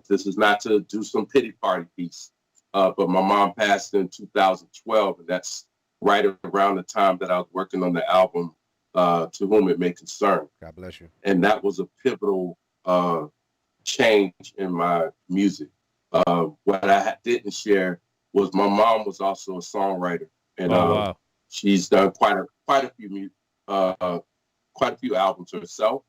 This is not to do some pity party piece, but my mom passed in 2012, and that's right around the time that I was working on the album To Whom It May Concern. God bless you. And that was a pivotal change in my music. What I didn't share was my mom was also a songwriter, and wow. she's done quite a few albums herself.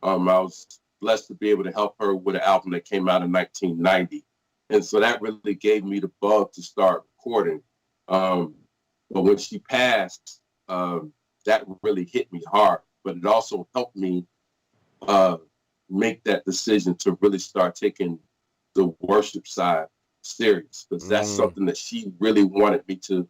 I was blessed to be able to help her with an album that came out in 1990, and so that really gave me the bug to start recording. But when she passed, that really hit me hard. But it also helped me make that decision to really start taking the worship side serious, because that's something that she really wanted me to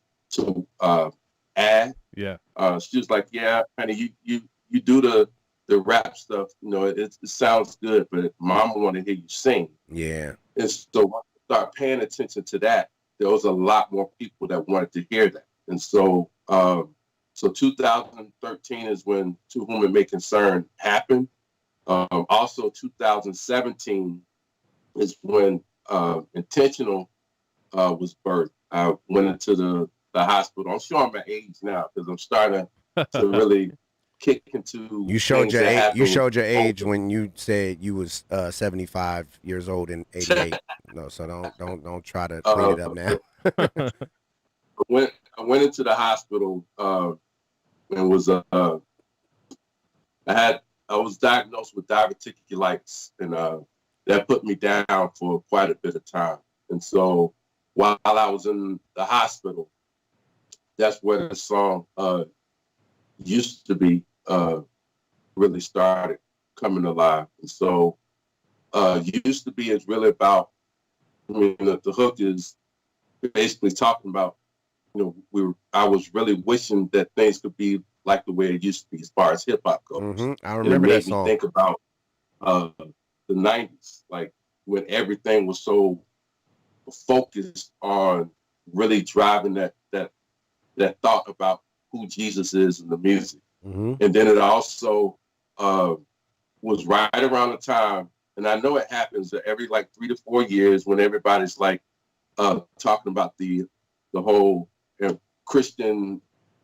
add. Yeah. She was like, yeah, honey, you do the rap stuff, it sounds good, but mama want to hear you sing. Yeah. And so when I started paying attention to that, there was a lot more people that wanted to hear that. And so 2013 is when To Whom It May Concern happened. Also 2017 is when Intentional was birthed. I went into the hospital. I'm showing my age now because I'm starting to really kick into. You showed your age. You showed your age when you said you was 75 years old in '88. No, so don't try to clean it up now. I went into the hospital and was I was diagnosed with diverticulitis, and that put me down for quite a bit of time. And so while I was in the hospital, that's where the song Used to Be really started coming alive. And so Used to Be is really about, the hook is basically talking about, I was really wishing that things could be like the way it used to be as far as hip hop goes. Mm-hmm. I remember that song. It made me think about the 90s, like when everything was so focused on really driving that thought about who Jesus is in the music. Mm-hmm. And then it also was right around the time, and I know it happens every like 3 to 4 years when everybody's like talking about the whole Christian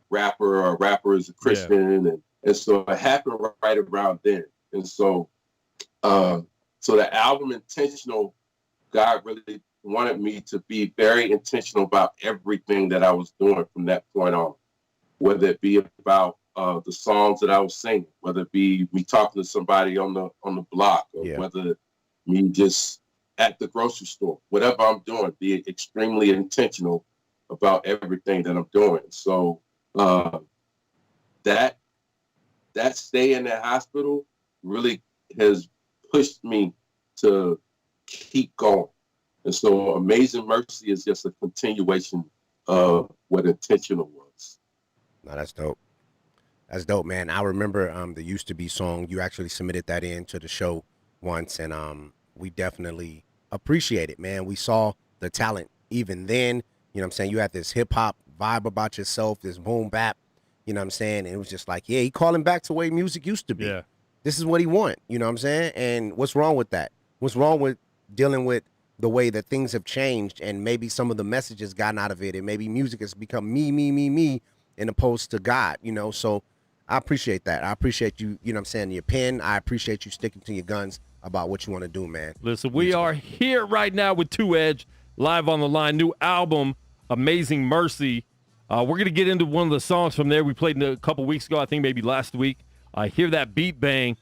rapper or rapper is a Christian. Yeah. And so it happened right around then. And so the album Intentional, God really wanted me to be very intentional about everything that I was doing from that point on, whether it be about the songs that I was singing, whether it be me talking to somebody on the block, or whether me just at the grocery store, whatever I'm doing, be extremely intentional about everything that I'm doing. So that stay in that hospital really has pushed me to keep going. And so Amazing Mercy is just a continuation of what Intentional was. No, that's dope. That's dope, man. I remember the Used to Be song. You actually submitted that in to the show once, and we definitely appreciate it, man. We saw the talent even then. You know what I'm saying? You had this hip-hop vibe about yourself, this boom bap, you know what I'm saying? And it was just like, yeah, he calling back to the way music used to be. Yeah. This is what he want, you know what I'm saying? And what's wrong with that? What's wrong with dealing with the way that things have changed and maybe some of the messages gotten out of it, and maybe music has become me, in opposed to God, you know? So I appreciate that. I appreciate you, you know what I'm saying, your pen. I appreciate you sticking to your guns about what you want to do, man. Listen, we are here right now with 2 Edge, live on the line. New album, Amazing Mercy. We're going to get into one of the songs from there. We played a couple weeks ago, I think maybe last week. Hear that beat bang.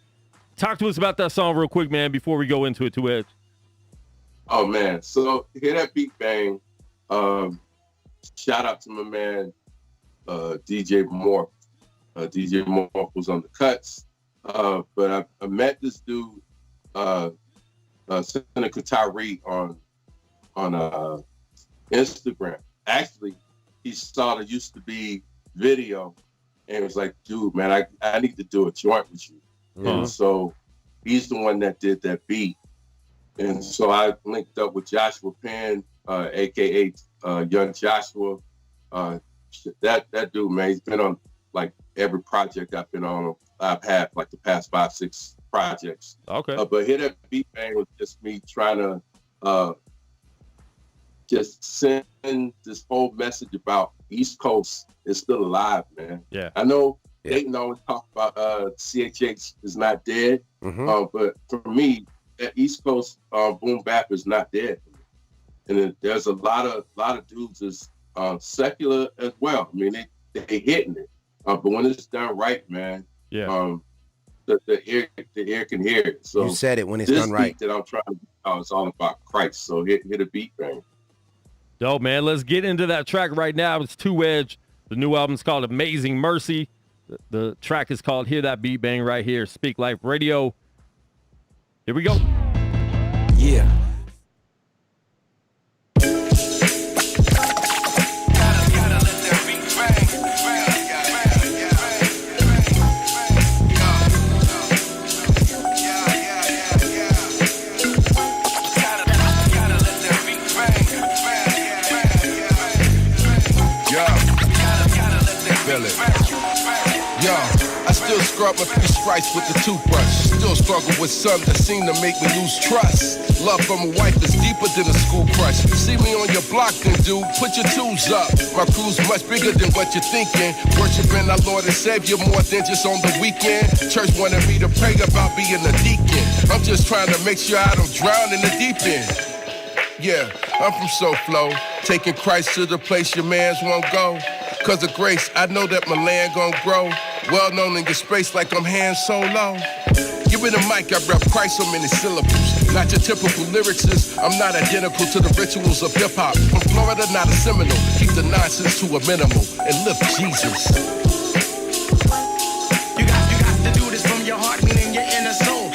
Talk to us about that song real quick, man, before we go into it, 2 Edge. Oh, man. So Hear That Beat Bang. Shout out to my man, DJ Moore. DJ Morph was on the cuts. But I met this dude, Seneca Tyree, on Instagram. Actually, he saw the Used to Be video and was like, dude, man, I need to do a joint with you. And so he's the one that did that beat. And so I linked up with Joshua Penn, aka Young Joshua. That dude, man, he's been on like every project I've been on. I've had like the past 5-6 projects. Okay. But Hit That Beat Bang was just me trying to just send this whole message about East Coast is still alive, man. Yeah. I know Dayton always talk about CHH is not dead, but for me, that East Coast boom bap is not dead. And there's a lot of dudes is secular as well. I mean, they hitting it, but when it's done right, man, the ear can hear it. So you said it, when it's done right. That I'm trying to do now is all about Christ. So hit a beat, bang. Dope, man. Let's get into that track right now. It's Two Edge. The new album's called Amazing Mercy. The track is called Hear That Beat Bang right here. Speak Life Radio. Here we go. Yeah. Yo, I still scrub my face rice with the toothbrush. Still struggle with some that seem to make me lose trust. Love from a wife is deeper than a school crush. See me on your block, then dude, put your tools up. My crew's much bigger than what you're thinking. Worshiping our Lord and Savior more than just on the weekend. Church wanted me to pray about being a deacon. I'm just trying to make sure I don't drown in the deep end. Yeah, I'm from SoFlo, taking Christ to the place your mans won't go. Cause of grace, I know that my land gon' grow. Well known in your space like I'm Han Solo. Give me the mic, I rap Christ so many syllables. Not your typical lyricist, I'm not identical to the rituals of hip-hop. From Florida, not a Seminole. Keep the nonsense to a minimal and lift Jesus. You got to do this from your heart, meaning your inner soul.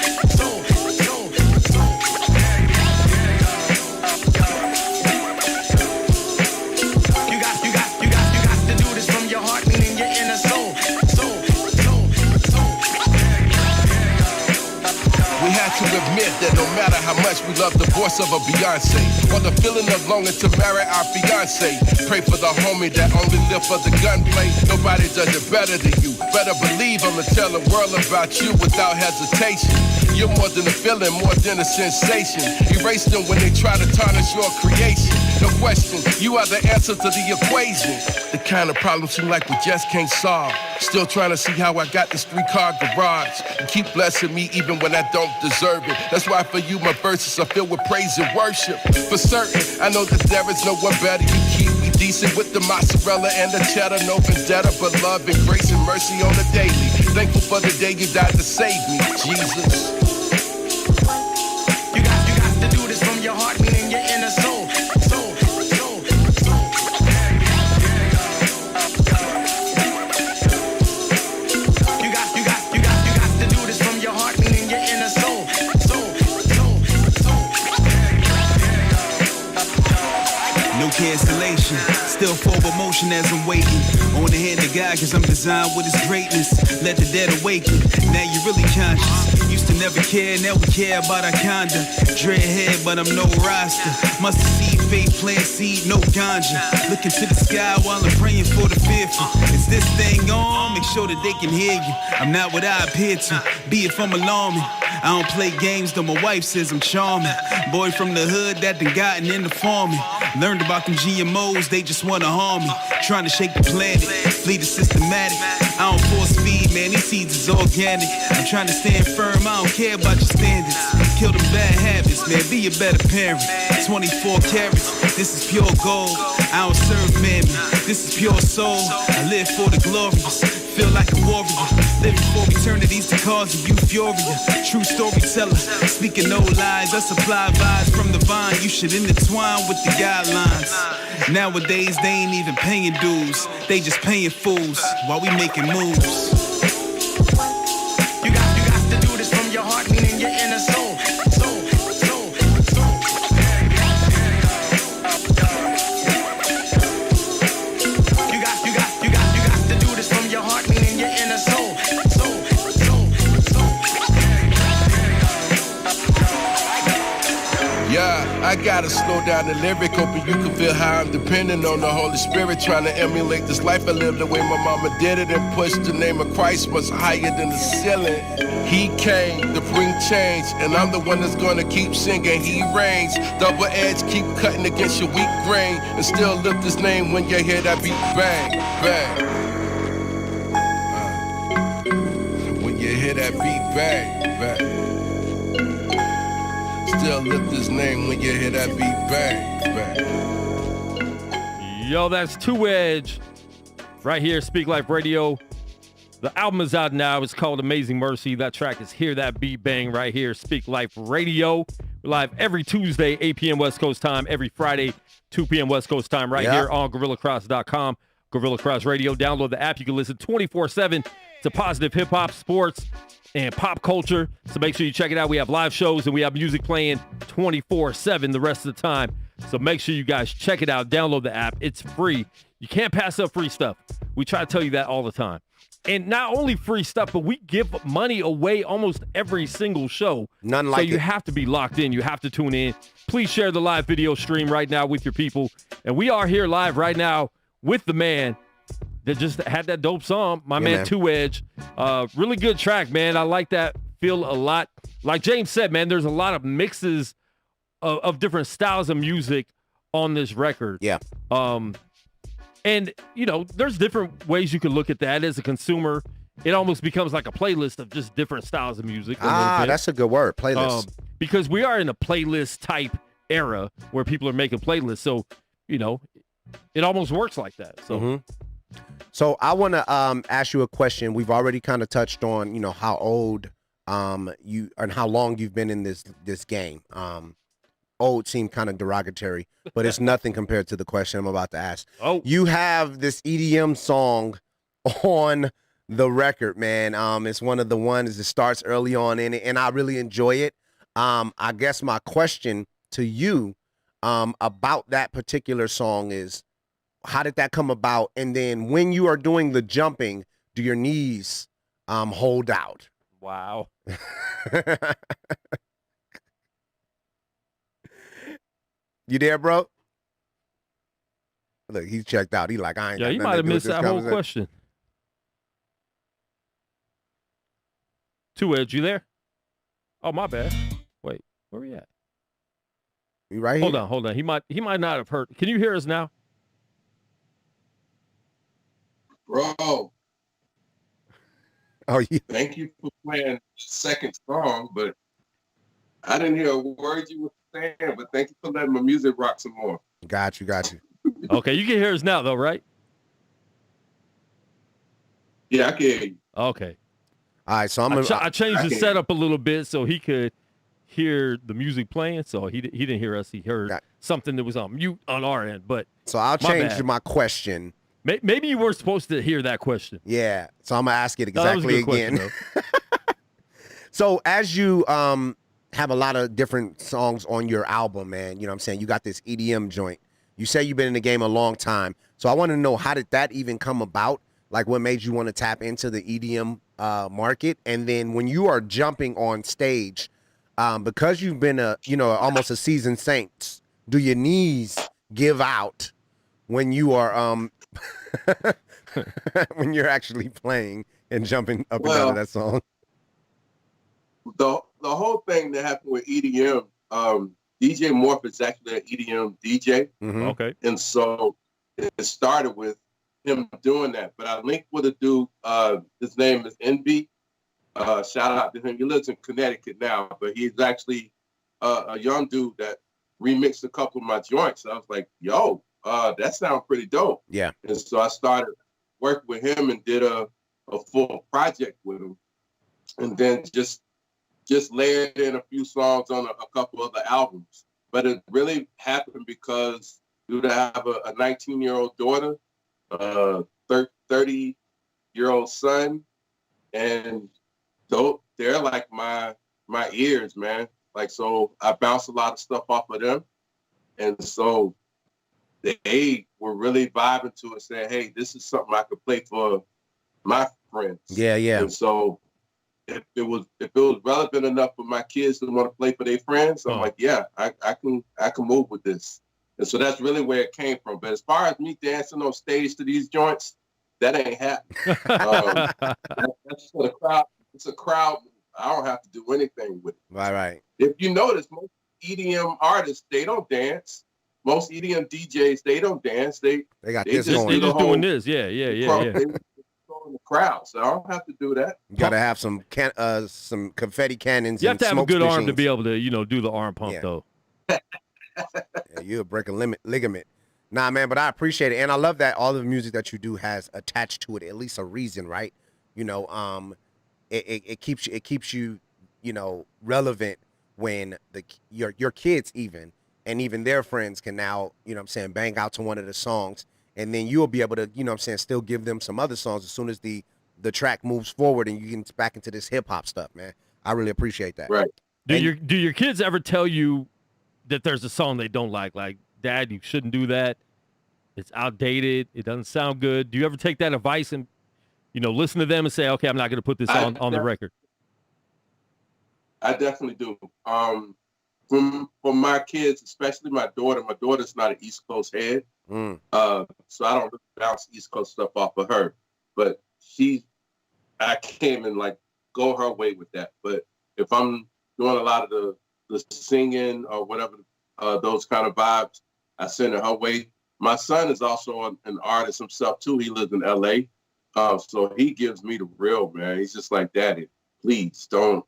To admit that no matter how much we love the voice of a Beyonce, or the feeling of longing to marry our fiance, pray for the homie that only live for the gunplay. Nobody does it better than you. Better believe I'ma tell the world about you without hesitation. You're more than a feeling, more than a sensation. Erase them when they try to tarnish your creation. No question, you are the answer to the equation. The kind of problem seem like we just can't solve. Still trying to see how I got this 3-car garage. You keep blessing me even when I don't deserve it. That's why for you my verses are filled with praise and worship. For certain, I know that there is no one better. You keep me decent with the mozzarella and the cheddar. No vendetta, but love and grace and mercy on the daily. Thankful for the day you died to save me, Jesus. You got to do this from your heart, meaning your inner soul. Cancellation, still forward motion as I'm waiting on the hand of God, cause I'm designed with his greatness. Let the dead awaken, now you're really conscious. Used to never care, now we care about our conduct. Dreadhead, but I'm no roster. Mustard seed, faith, plant seed, no ganja. Looking to the sky while I'm praying for the fearful. Is this thing on? Make sure that they can hear you. I'm not what I appear to be if I'm alarming. I don't play games, though my wife says I'm charming. Boy from the hood that done gotten into farming. Learned about them GMOs, they just wanna harm me. Trying to shake the planet, fleet is systematic. I don't force feed, man, these seeds is organic. I'm trying to stand firm, I don't care about your standards. Kill them bad habits, man, be a better parent. 24 carats, this is pure gold. I don't serve mammon, this is pure soul. I live for the glorious, feel like a warrior. Living for eternity's the cause of euphoria. True storyteller, speaking no lies. I supply vibes from the vine. You should intertwine with the guidelines. Nowadays they ain't even paying dues. They just paying fools while we making moves. slow down the lyric, hoping you can feel how I'm depending on the Holy Spirit, trying to emulate this life I live the way my mama did it and push the name of Christ much higher than the ceiling. He came to bring change, and I'm the one that's gonna keep singing. He reigns, double edge, keep cutting against your weak grain, and still lift his name when you hear that beat bang, bang. When you hear that beat bang, bang. Still lift his name when you hear that beat bang, bang. Yo, that's Two Edge right here, Speak Life Radio. The album is out now. It's called Amazing Mercy. That track is Hear That Beat Bang right here, Speak Life Radio. We're live every Tuesday, 8 p.m. West Coast time, every Friday, 2 p.m. West Coast time, right here on GorillaCross.com, Gorilla Cross Radio. Download the app. You can listen 24/7 to positive hip-hop, sports, and pop culture. So make sure you check it out. We have live shows and we have music playing 24/7 the rest of the time. So make sure you guys check it out. Download the app. It's free. You can't pass up free stuff. We try to tell you that all the time. And not only free stuff, but we give money away almost every single show. None like it. So you have to be locked in. You have to tune in. Please share the live video stream right now with your people. And we are here live right now with the man that just had that dope song, my man, Two Edge. Really good track, man. I like that feel a lot. Like James said, man, there's a lot of mixes of different styles of music on this record. Yeah. And, you know, there's different ways you can look at that. As a consumer, it almost becomes like a playlist of just different styles of music. That's a good word, playlist. Because we are in a playlist type era where people are making playlists. So, you know, it almost works like that. So. So I want to ask you a question. We've already kind of touched on, you know, how old you and how long you've been in this game. Old seemed kind of derogatory, but it's nothing compared to the question I'm about to ask. Oh, you have this EDM song on the record, man. It's one of the ones that starts early on in it, and I really enjoy it. I guess my question to you about that particular song is, how did that come about? And then when you are doing the jumping, do your knees hold out? Wow. You there, bro? Look, he's checked out. He like, I ain't got he nothing might have to do with missed this that whole conversation. question. Two Edge, you there? Oh, my bad. Wait, where we at? We right here. Hold on. He might not have heard. Can you hear us now? Bro, Oh, yeah. thank you for playing the second song, but I didn't hear a word you were saying, but thank you for letting my music rock some more. Got you. Okay, you can hear us now, though, right? Yeah, I can hear you. Okay. All right, so I changed the setup a little bit so he could hear the music playing. So he didn't hear us. He heard something that was on mute on our end. But so I'll change my question. Maybe you weren't supposed to hear that question. Yeah, so I'm gonna ask it exactly again. Question, So as you have a lot of different songs on your album, man, you know what I'm saying? You got this EDM joint. You say you've been in the game a long time. So I want to know, how did that even come about? Like, what made you want to tap into the EDM market? And then when you are jumping on stage, because you've been almost a seasoned saint, do your knees give out when you are when you're actually playing and jumping up and down to that song? The whole thing that happened with EDM, DJ Morph is actually an EDM DJ. Mm-hmm. Okay. And so it started with him doing that. But I linked with a dude, his name is NB. Shout out to him. He lives in Connecticut now, but he's actually a young dude that remixed a couple of my joints. So I was like, yo, that sounds pretty dope. Yeah. And so I started working with him and did a full project with him. And then just layered in a few songs on a couple of the albums. But it really happened because dude, I have a 19-year-old daughter, a 30-year-old son, and they're like my ears, man. Like, so I bounce a lot of stuff off of them. And so they were really vibing to it, saying, hey, this is something I could play for my friends. Yeah. And so if it was relevant enough for my kids to want to play for their friends, I'm like, yeah, I can move with this. And so that's really where it came from. But as far as me dancing on stage to these joints, that ain't happening. That's for the crowd. It's a crowd. I don't have to do anything with it. Right. If you notice, most EDM artists, they don't dance. Most EDM DJs, they don't dance. They got this going. They just doing this. Yeah. They control the crowd, so I don't have to do that. You got to have some confetti cannons. You have to have a good machines. arm to be able to, do the arm pump, though. You'll break a ligament. Nah, man, but I appreciate it. And I love that all of the music that you do has attached to it at least a reason, right? It keeps you, relevant when your kids even their friends can now, bang out to one of the songs. And then you'll be able to, still give them some other songs as soon as the track moves forward and you get back into this hip hop stuff, man. I really appreciate that. Right. Do your kids ever tell you that there's a song they don't like? Like, Dad, you shouldn't do that. It's outdated. It doesn't sound good. Do you ever take that advice and, listen to them and say, okay, I'm not going to put this on the record? I definitely do. For my kids, especially my daughter's not an East Coast head. So I don't bounce East Coast stuff off of her. But I came and go her way with that. But if I'm doing a lot of the singing or whatever, those kind of vibes, I send it her way. My son is also an artist himself too. He lives in LA. So he gives me the real, man. He's just like, Daddy, please don't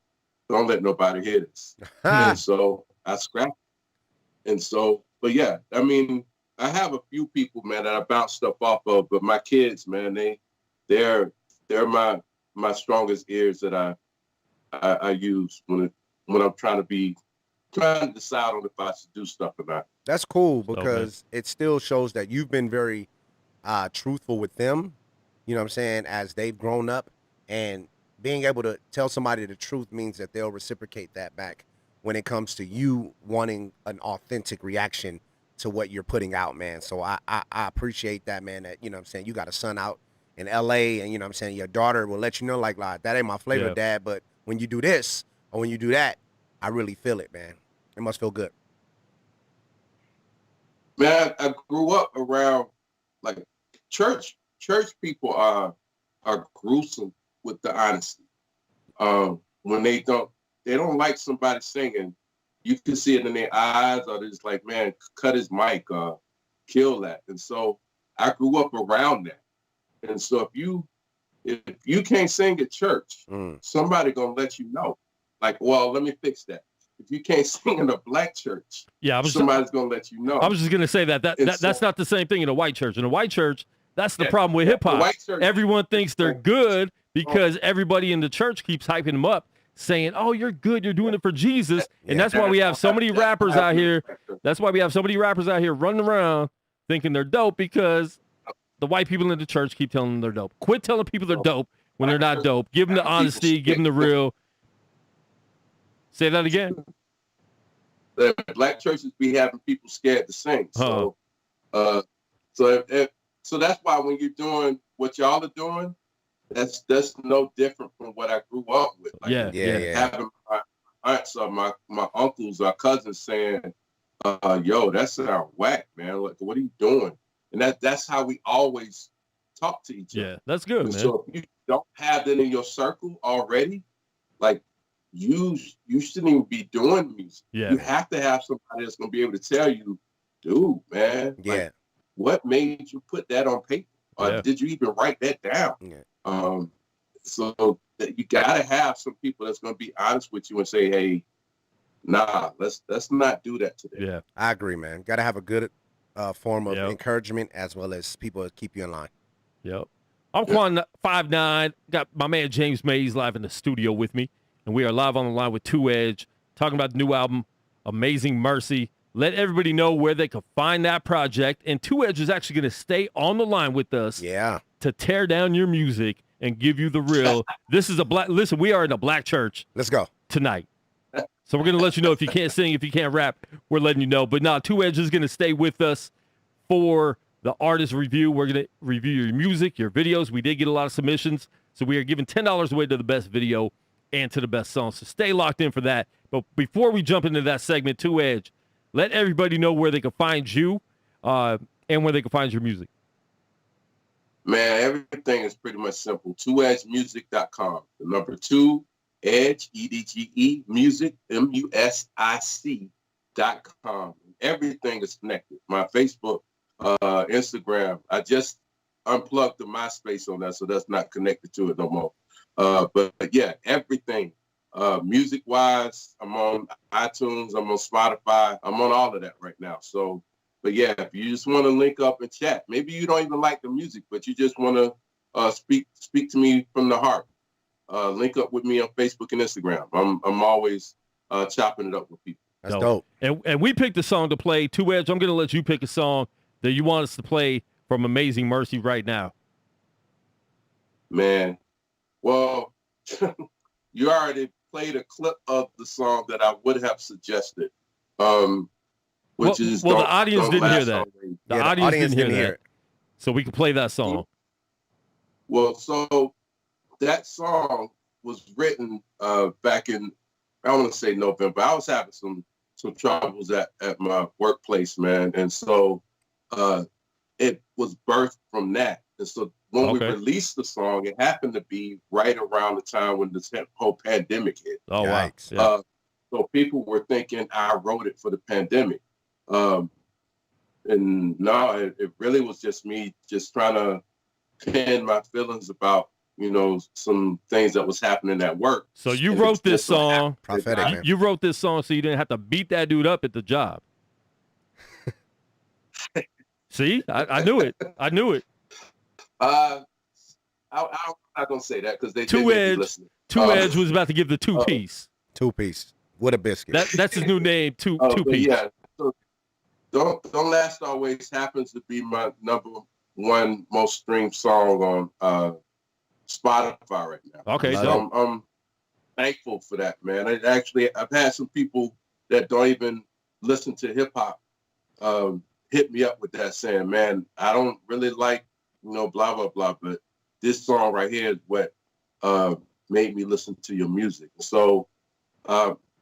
let nobody hear this. And so I scrap it. And so, but yeah, I mean, I have a few people, man, that I bounce stuff off of, but my kids, man, they're my strongest ears that I use when I'm trying to decide on if I should do stuff or not. That's cool because it still shows that you've been very truthful with them, as they've grown up, and being able to tell somebody the truth means that they'll reciprocate that back when it comes to you wanting an authentic reaction to what you're putting out, man. So I appreciate that, man, that, you got a son out in LA and, your daughter will let you know, like, that ain't my flavor, Dad, but when you do this or when you do that, I really feel it, man. It must feel good. Man, I grew up around church people are gruesome with the honesty. When they don't like somebody singing, you can see it in their eyes, or they're just like, man, cut his mic, kill that. And so I grew up around that. And so if you can't sing at church, somebody gonna let you know. Like, well, let me fix that. If you can't sing in a black church, somebody's gonna let you know. I was just gonna say that's not the same thing in a white church. In a white church, that's the problem with hip hop. Everyone thinks they're good because everybody in the church keeps hyping them up, saying, "Oh, you're good. You're doing it for Jesus." And that's why we have so many rappers out here. That's why we have so many rappers out here running around thinking they're dope because the white people in the church keep telling them they're dope. Quit telling people they're dope when they're not dope. Give them the honesty. Give them the real. Say that again. The black churches be having people scared to sing. So, so that's why when you're doing what y'all are doing, that's no different from what I grew up with. Having my aunts or my uncles or cousins saying, "Yo, that sound whack, man. Like, what are you doing?" And that's how we always talk to each other. Yeah, that's good, man. So if you don't have that in your circle already, you shouldn't even be doing music. Yeah. You have to have somebody that's gonna be able to tell you, dude, man, what made you put that on paper? Or did you even write that down? Yeah. So you gotta have some people that's gonna be honest with you and say, hey, nah, let's not do that today. Yeah. I agree, man. Gotta have a good form of encouragement as well as people that keep you in line. Yep. I'm Quan 5'9". Got my man James Mays live in the studio with me. And we are live on the line with 2 Edge, talking about the new album, Amazing Mercy. Let everybody know where they can find that project. And 2 Edge is actually going to stay on the line with us to tear down your music and give you the real. Listen, we are in a black church. Let's go. Tonight. So we're going to let you know if you can't sing, if you can't rap, we're letting you know. But now 2 Edge is going to stay with us for the artist review. We're going to review your music, your videos. We did get a lot of submissions. So we are giving $10 away to the best video and to the best songs. So stay locked in for that. But before we jump into that segment, 2 Edge, let everybody know where they can find you and where they can find your music. Man, everything is pretty much simple. 2edgemusic.com. The number 2, Edge, EDGE, music, MUSIC.com. Everything is connected. My Facebook, Instagram. I just unplugged the MySpace on that, so that's not connected to it no more. But yeah, everything. Music-wise, I'm on iTunes, I'm on Spotify, I'm on all of that right now. So, but yeah, if you just want to link up and chat, maybe you don't even like the music, but you just want to speak to me from the heart. Link up with me on Facebook and Instagram. I'm always chopping it up with people. That's dope. And we picked a song to play. 2 Edge, I'm going to let you pick a song that you want us to play from Amazing Mercy right now. Man, well, you already played a clip of the song that I would have suggested, which is the audience didn't hear that. The audience didn't hear that. So we can play that song. Well, so that song was written back in, I don't want to say November. I was having some troubles at my workplace, man. And so it was birthed from that. And so when we released the song, it happened to be right around the time when the whole pandemic hit. Oh, wow. Yeah. So people were thinking I wrote it for the pandemic. And no, it really was just me just trying to pen my feelings about, some things that was happening at work. So you wrote this song. Prophetic, man. You wrote this song so you didn't have to beat that dude up at the job. See, I knew it. I knew it. I'm not gonna say that because they 2 Edge. 2 Edge was about to give the two-piece. 2-piece. What a biscuit. That's his new name. Two-piece. Yeah. So Don't Last Always happens to be my number 1 most streamed song on Spotify right now. Okay, so I'm thankful for that, man. I've had some people that don't even listen to hip hop hit me up with that, saying, "Man, I don't really like, blah blah blah, but this song right here is what made me listen to your music." So,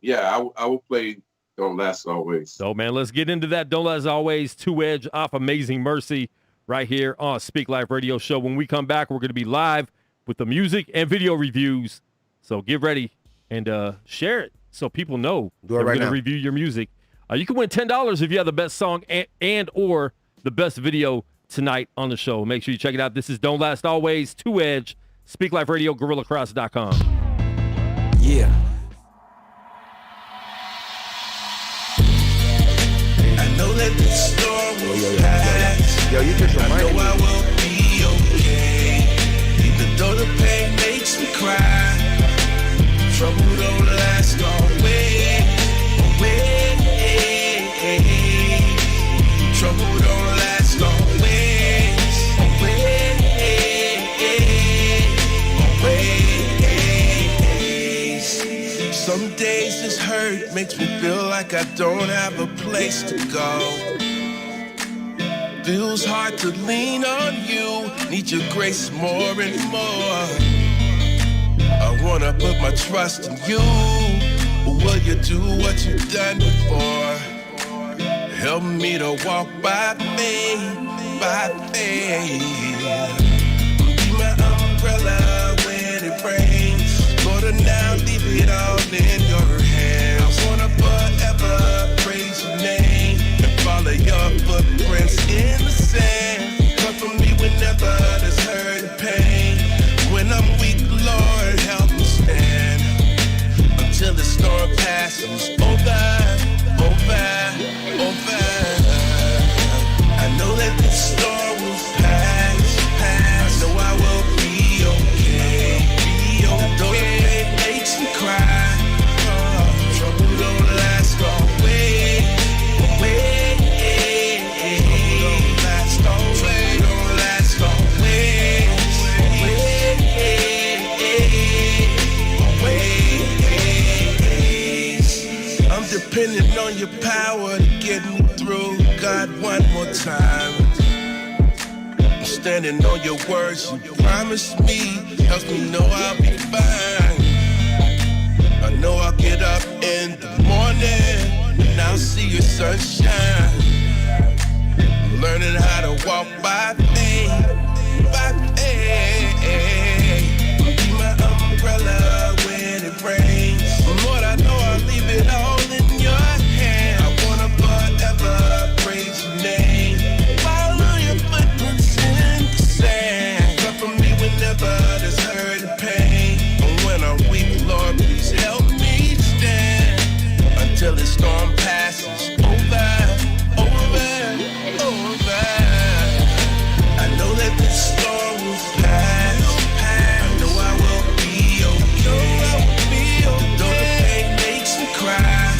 yeah, I will play Don't Last Always. So, man, let's get into that. Don't Last Always, 2 Edge off Amazing Mercy right here on Speak Life Radio Show. When we come back, we're going to be live with the music and video reviews. So get ready and share it so people know we're going to review your music. You can win $10 if you have the best song and or the best video tonight on the show. Make sure you check it out. This is Don't Last Always, 2 Edge, Speak Life Radio, GorillaCross.com. Yeah. I know that the storm will pass. Yo, you just reminded me. I know I will be okay. Even though the pain makes me cry, trouble don't last always. Trouble don't last always. Some days this hurt makes me feel like I don't have a place to go. Feels hard to lean on you, need your grace more and more. I wanna put my trust in you, but will you do what you've done before? Help me to walk by faith, by faith. Be my umbrella when it rains. Lord, now leave it all in your hands. I wanna forever praise your name and follow your footprints in the sand. Comfort me whenever there's hurt and pain. When I'm weak, Lord, help me stand until the storm passes over. I know that the storm will pass. I know I will be okay. Though the pain makes me cry, trouble don't last always. Don't last always. Don't last always. I'm depending on your power to get me through. God, one more time. I'm standing on your words. You promised me, helps me know I'll be fine. know I'll get up in the morning and I'll see your sunshine. Learning how to walk by faith, by faith. Be my umbrella when it rains. Lord, I know I'll leave it all in your hands. I wanna forever praise your name. Follow your footprints in the sand. Cover me whenever there's hurt and pain. And when I'm weak, Lord, please help me stand until the storm passes over. I know that this storm will pass. I know I will be okay. Though the pain makes me cry,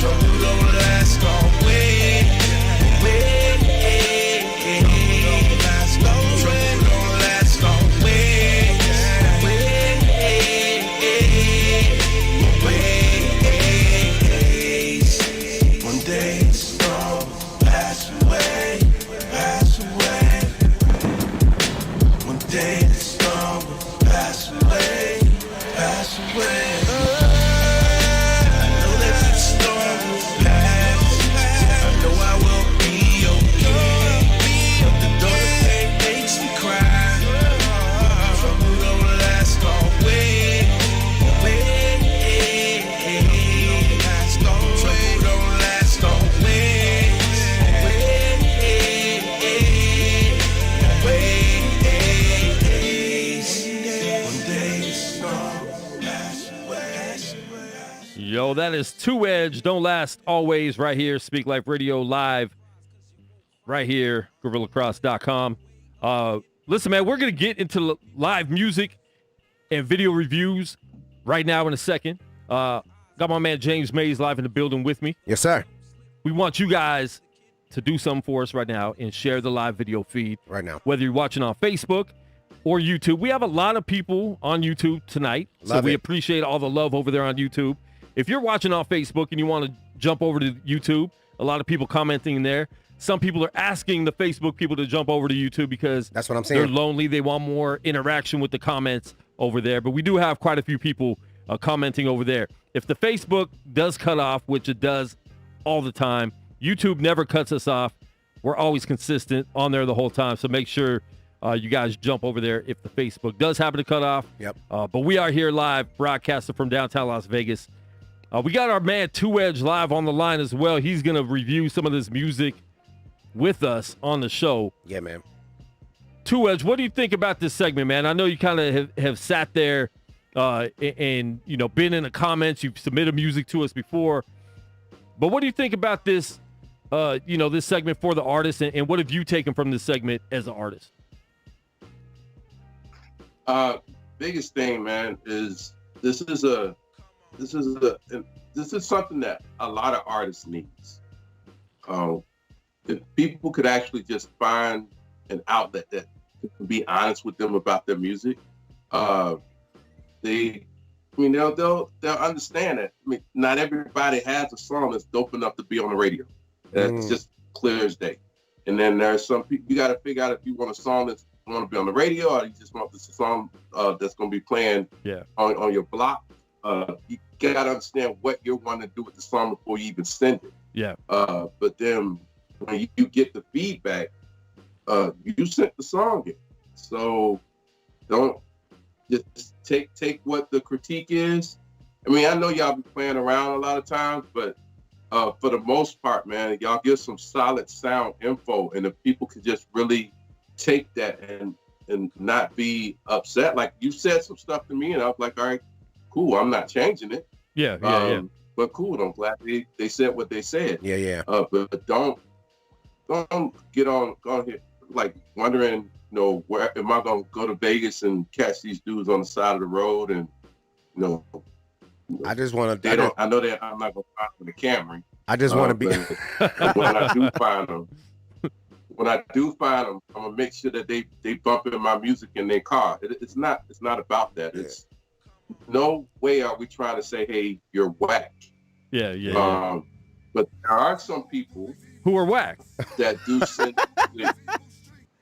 trouble don't last always. Trouble don't last always. One day the storm will pass away. Pass away. One day the storm will pass away. Pass away. I know that the storm will pass. I know I will be okay. Though the pain makes me cry, trouble don't last always. Trouble don't last always. Yo, that is Two Edge. Don't last always right here. Speak Life Radio live right here. GorillaCross.com. Listen, man, we're going to get into live music and video reviews right now in a second. Got my man James Mays live in the building with me. Yes, sir. We want you guys to do something for us right now and share the live video feed. Right now. Whether you're watching on Facebook or YouTube. We have a lot of people on YouTube tonight. Love so we it. appreciate all the love over there on YouTube. If you're watching on Facebook and you want to jump over to YouTube, a lot of people commenting there. Some people are asking the Facebook people to jump over to YouTube because That's what I'm saying. they're lonely. They want more interaction with the comments over there. But we do have quite a few people commenting over there. If the Facebook does cut off, which it does all the time, YouTube never cuts us off. We're always consistent on there the whole time. So make sure you guys jump over there if the Facebook does happen to cut off. Yep. But we are here live, broadcasting from downtown Las Vegas. We got our man Two Edge live on the line as well. He's going to review some of this music with us on the show. Yeah, man. Two Edge, what do you think about this segment, man? I know you kind of have sat there and you know, been in the comments. You've submitted music to us before. But what do you think about this, this segment for the artist, and what have you taken from this segment as an artist? Biggest thing, man, is this is something that a lot of artists needs. If people could actually just find an outlet that can be honest with them about their music, they'll understand that. I mean, not everybody has a song that's dope enough to be on the radio. That's just clear as day. And then there's some people, you got to figure out if you want a song that's going to be on the radio, or you just want this song that's going to be playing on your block. You got to understand what you're wanting to do with the song before you even send it. Yeah. But then when you get the feedback, you sent the song in. So don't just take what the critique is. I mean, I know y'all be playing around a lot of times, but for the most part, man, y'all give some solid sound info, and if people could just really take that and not be upset. Like, you said some stuff to me, and I was like, all right, cool, I'm not changing it. Yeah. But cool, I'm glad they said what they said. Yeah. But don't get on here like wondering, where am I gonna go to Vegas and catch these dudes on the side of the road, and I just want to. I know that I'm not gonna find them in the Camry. I just want to be. When I do find them, I'm gonna make sure that they bump in my music in their car. It's not about that. Yeah. It's no way are we trying to say, hey, you're whack. Yeah. But there are some people who are whack that do send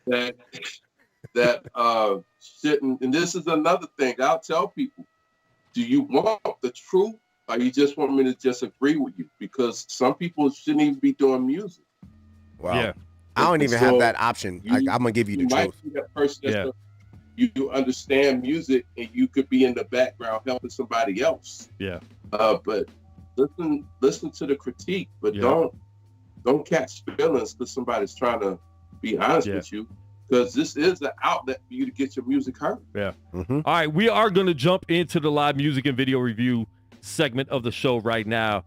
that shouldn't. And this is another thing I'll tell people. do you want the truth, or you just want me to just agree with you? Because some people shouldn't even be doing music. Wow. Yeah. I don't even have that option. I'm gonna give you the truth. Might be that person that's you understand music and you could be in the background helping somebody else. Yeah. But listen to the critique, but don't catch feelings because somebody's trying to be honest with you. Because this is an outlet for you to get your music heard. Yeah. All right, we are going to jump into the live music and video review segment of the show right now.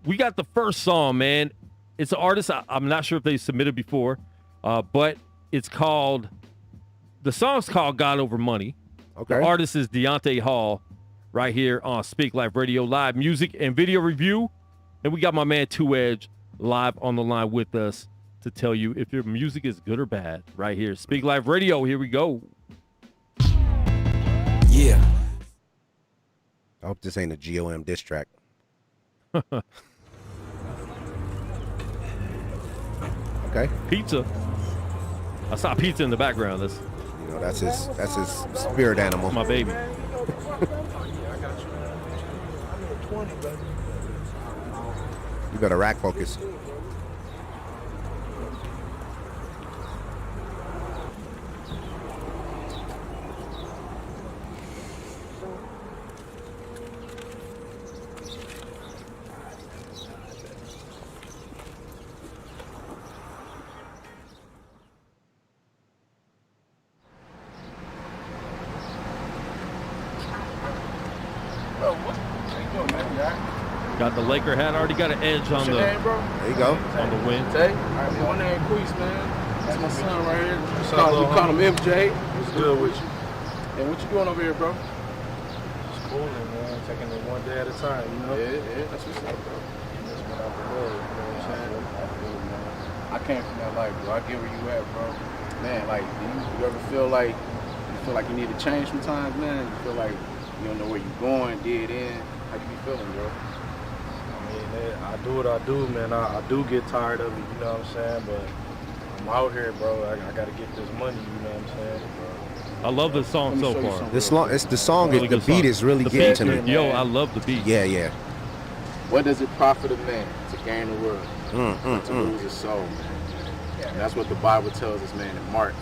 We got the first song, man. It's an artist. I'm not sure if they submitted before, but the song's called God Over Money. Okay. The artist is Deontay Hall right here on Speak Life Radio, live music and video review. And we got my man 2 Edge live on the line with us to tell you if your music is good or bad right here. Speak Live Radio, here we go. Yeah. I hope this ain't a GOM diss track. Okay. Pizza. I saw pizza in the background. That's his spirit animal. My baby. You better rack focus. Got the Laker hat. Already got an edge on the. Name, bro? There you go. On the win. Tay. My name Queese, man. That's my son right here. You call him MJ. What's good with you? And what you doing over here, bro? Schooling, man. Taking it one day at a time, you know? Yeah. That's what's up, bro. That's what I believe, you know what I'm saying? I came from that life, bro. I get where you at, bro. Man, like, do you ever feel like you need to change sometimes, man? You feel like you don't know where you're going, dead end. How you be feeling, bro? I mean, I do what I do, man. I do get tired of it, you know what I'm saying? But I'm out here, bro. I got to get this money, you know what I'm saying? I love this song so far. The beat is really getting to me. Yo, I love the beat. Yeah. What does it profit a man to gain the world, to lose his soul, man? And that's what the Bible tells us, man, in Mark.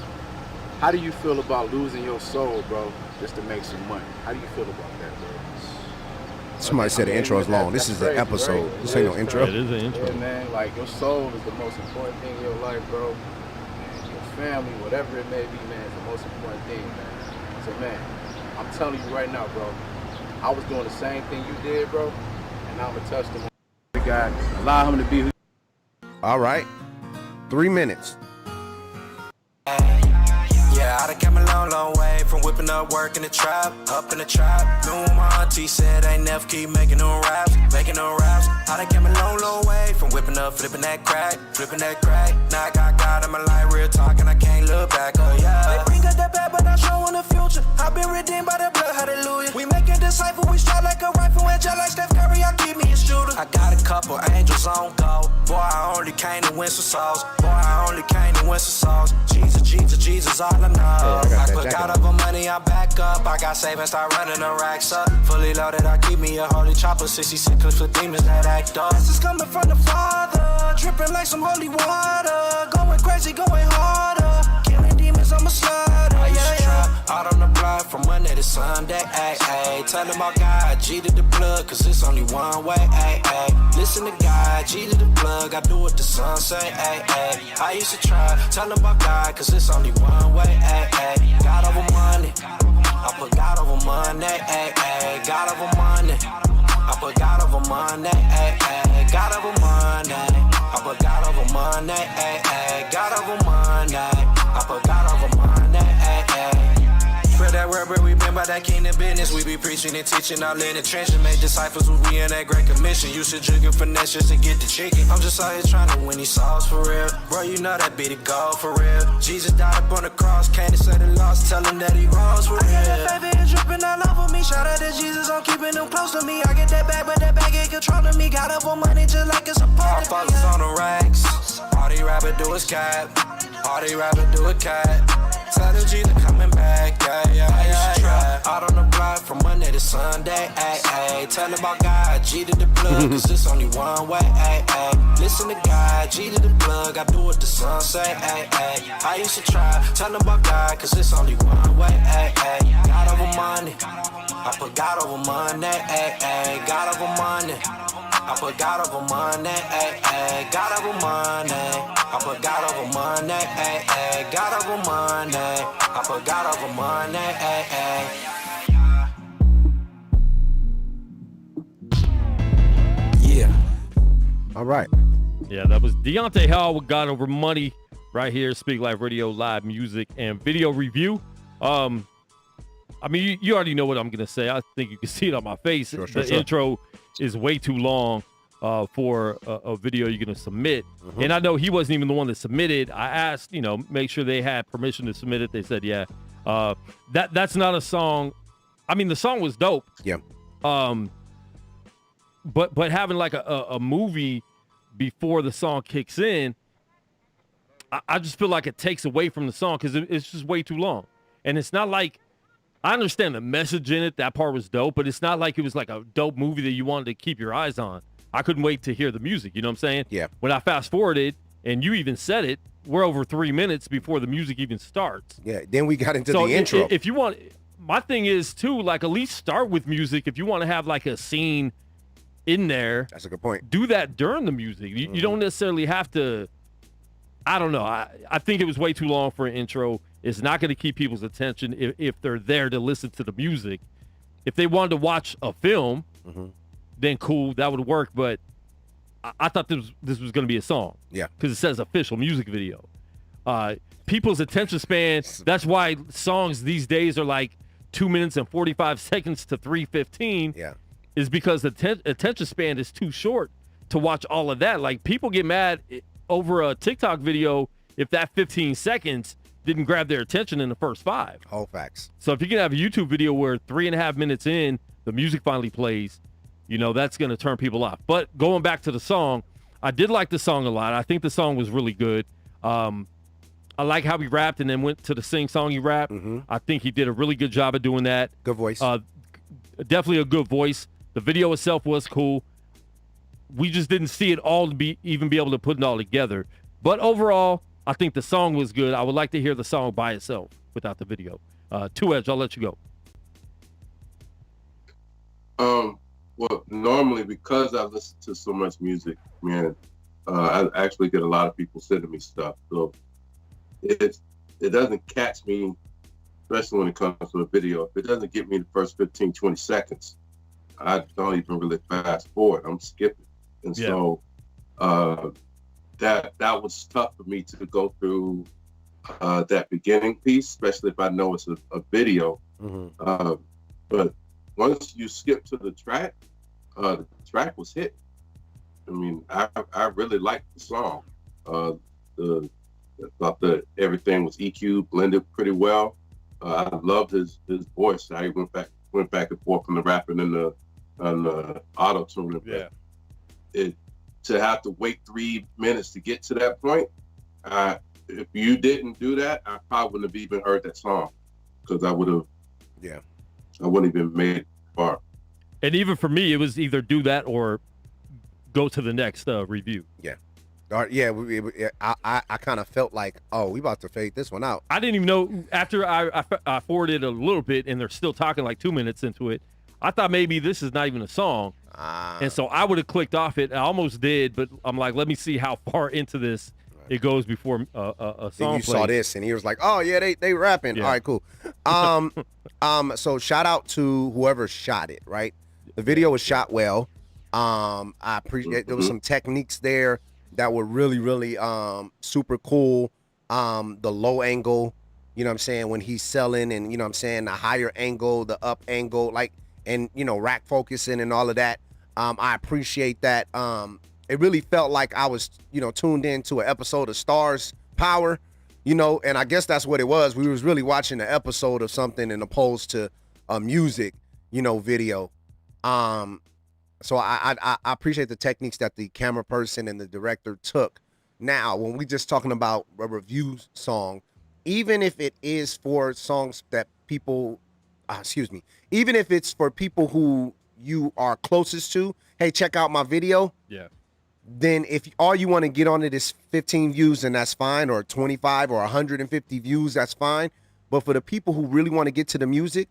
How do you feel about losing your soul, bro, just to make some money? How do you feel about that, bro? Somebody said the intro is long. This is an episode. Right? This ain't no intro. It is an intro. Yeah, man. Like, your soul is the most important thing in your life, bro. And your family, whatever it may be, man, is the most important thing, man. So, man, I'm telling you right now, bro, I was doing the same thing you did, bro, and I'm a testimony. God, allow him to be who. All right. 3 minutes. Yeah, I done came a long, long way from whipping up work in the trap, up in the trap. Knew my auntie said I ain't never keep making no raps. I done came a long, long way from whipping up, flipping that crack. Now I got God in my life, real talk, and I can't look back, oh yeah. They bring us that back, but I'm showing the future. I've been redeemed by the blood, hallelujah. We make a disciple, we strike like a rifle, and just like Steph Curry, I keep me a shooter. I got a couple angels on go. Boy, I only came to win some souls. Jesus, all I know. I put God over money, I back up. I got savings, start running the racks up. Fully loaded, I keep me a holy chopper. 66 clips for demons that act up. This is coming from the Father, dripping like some holy water. Going crazy, going harder. Killing demons, I'm a slaughter. Out on the block from Monday to Sunday, ayy. Tell them about God, G to the plug, cause it's only one way, ayy. Listen to God, G to the plug, I do what the sun say, ayy. I used to try, tell them about God, cause it's only one way, ayy. God over money, I put God over money, ayy. God over money, I put God over money, ayy. God over money, I put God over money, ayy. God over money, I put God over money, ayy. Spread that word, but we been by that kingdom business. We be preaching and teaching all in the trenches. Make disciples when we in that great commission. You should jig and finesse just to get the chicken. I'm just out here trying to win these souls for real. Bro, you know that be the goal for real. Jesus died up on the cross, came to say the lost, tell him that he rose for real. I get that favor and dripping all over me. Shout out to Jesus on keeping them close to me. I get that bag, but that bag ain't controlling me. Got up on money just like it's a part of me. Our fathers on the racks. All they rapper do is cap. All they rapper do is cat. Tell them Jesus coming back, yeah. Out on the block from Monday to Sunday, tell about God, G to the plug, cause it's only one way, ay, ay. Listen to God, G to the plug, I do what the sun say, ay, ay. I used to try, tell about God, cause it's only one way, ay, ay. God over money, I put God over money, ay, ay. God over money, I put God over money, ay, ay. God over money, I put God over money, ay, ay. God over money, I put God over money, ay, ay. Yeah. All right. Yeah, that was Deontay Hall with God Over Money right here, Speak Life Radio, live music and video review. I mean, you already know what I'm going to say. I think you can see it on my face. Sure. Intro is way too long for a video you're going to submit. Mm-hmm. And I know he wasn't even the one that submitted. I asked, make sure they had permission to submit it. They said, yeah. That's not a song. I mean, the song was dope. Yeah. But having like a movie before the song kicks in, I just feel like it takes away from the song because it's just way too long. And it's not like, I understand the message in it, that part was dope, but it's not like it was like a dope movie that you wanted to keep your eyes on. I couldn't wait to hear the music, you know what I'm saying? Yeah. When I fast forwarded, and you even said it, we're over 3 minutes before the music even starts. Yeah, then we got into the intro. If you want, my thing is too, like at least start with music. If you want to have like a scene in there, that's a good point. Do that during the music. You don't necessarily have to. I don't know. I think it was way too long for an intro. It's not going to keep people's attention if they're there to listen to the music. If they wanted to watch a film, then cool, that would work. But I thought this was going to be a song. Yeah, because it says official music video. People's attention span. That's why songs these days are like 2 minutes and 45 seconds to 3:15. Yeah. Is because the attention span is too short to watch all of that. Like, people get mad over a TikTok video if that 15 seconds didn't grab their attention in the first 5. All facts. So if you can have a YouTube video where 3.5 minutes in, the music finally plays, that's going to turn people off. But going back to the song, I did like the song a lot. I think the song was really good. I like how he rapped and then went to the sing song he rapped. I think he did a really good job of doing that. Good voice. Definitely a good voice. The video itself was cool. We just didn't see it all to even be able to put it all together. But overall, I think the song was good. I would like to hear the song by itself without the video. 2Edge, I'll let you go. Well, normally because I listen to so much music, man, I actually get a lot of people sending me stuff. So it doesn't catch me, especially when it comes to a video. If it doesn't get me the first 15, 20 seconds, I don't even really fast forward. I'm skipping. And so that was tough for me to go through that beginning piece, especially if I know it's a video. But once you skip to the track was hit. I mean, I really liked the song. I thought that everything was EQ blended pretty well. I loved his voice. How he went back and forth from the rapping and the auto tune. Yeah. To have to wait 3 minutes to get to that point. If you didn't do that, I probably wouldn't have even heard that song because I would have. Yeah. I wouldn't even made it far. And even for me, it was either do that or go to the next review. Yeah. I kind of felt like, we about to fade this one out. I didn't even know after I forwarded a little bit and they're still talking like 2 minutes into it. I thought maybe this is not even a song. And so I would have clicked off it. I almost did, but I'm like, let me see how far into this it goes before a song then you plays. saw this, and he was like, oh, yeah, they rapping. Yeah. All right, cool. So shout out to whoever shot it, right? The video was shot well. I appreciate there was some techniques there that were really, really super cool. The low angle, you know what I'm saying, when he's selling, and you know what I'm saying, the higher angle, the up angle, like, and rack focusing and all of that. I appreciate that. It really felt like I was, tuned into an episode of Stars Power, and I guess that's what it was. We was really watching an episode of something as opposed to a music, video. So I appreciate the techniques that the camera person and the director took. Now, when we just talking about a review song, even if it is for songs that people, even if it's for people who you are closest to, hey, check out my video. Yeah. Then if all you want to get on it is 15 views, and that's fine, or 25 or 150 views, that's fine. But for the people who really want to get to the music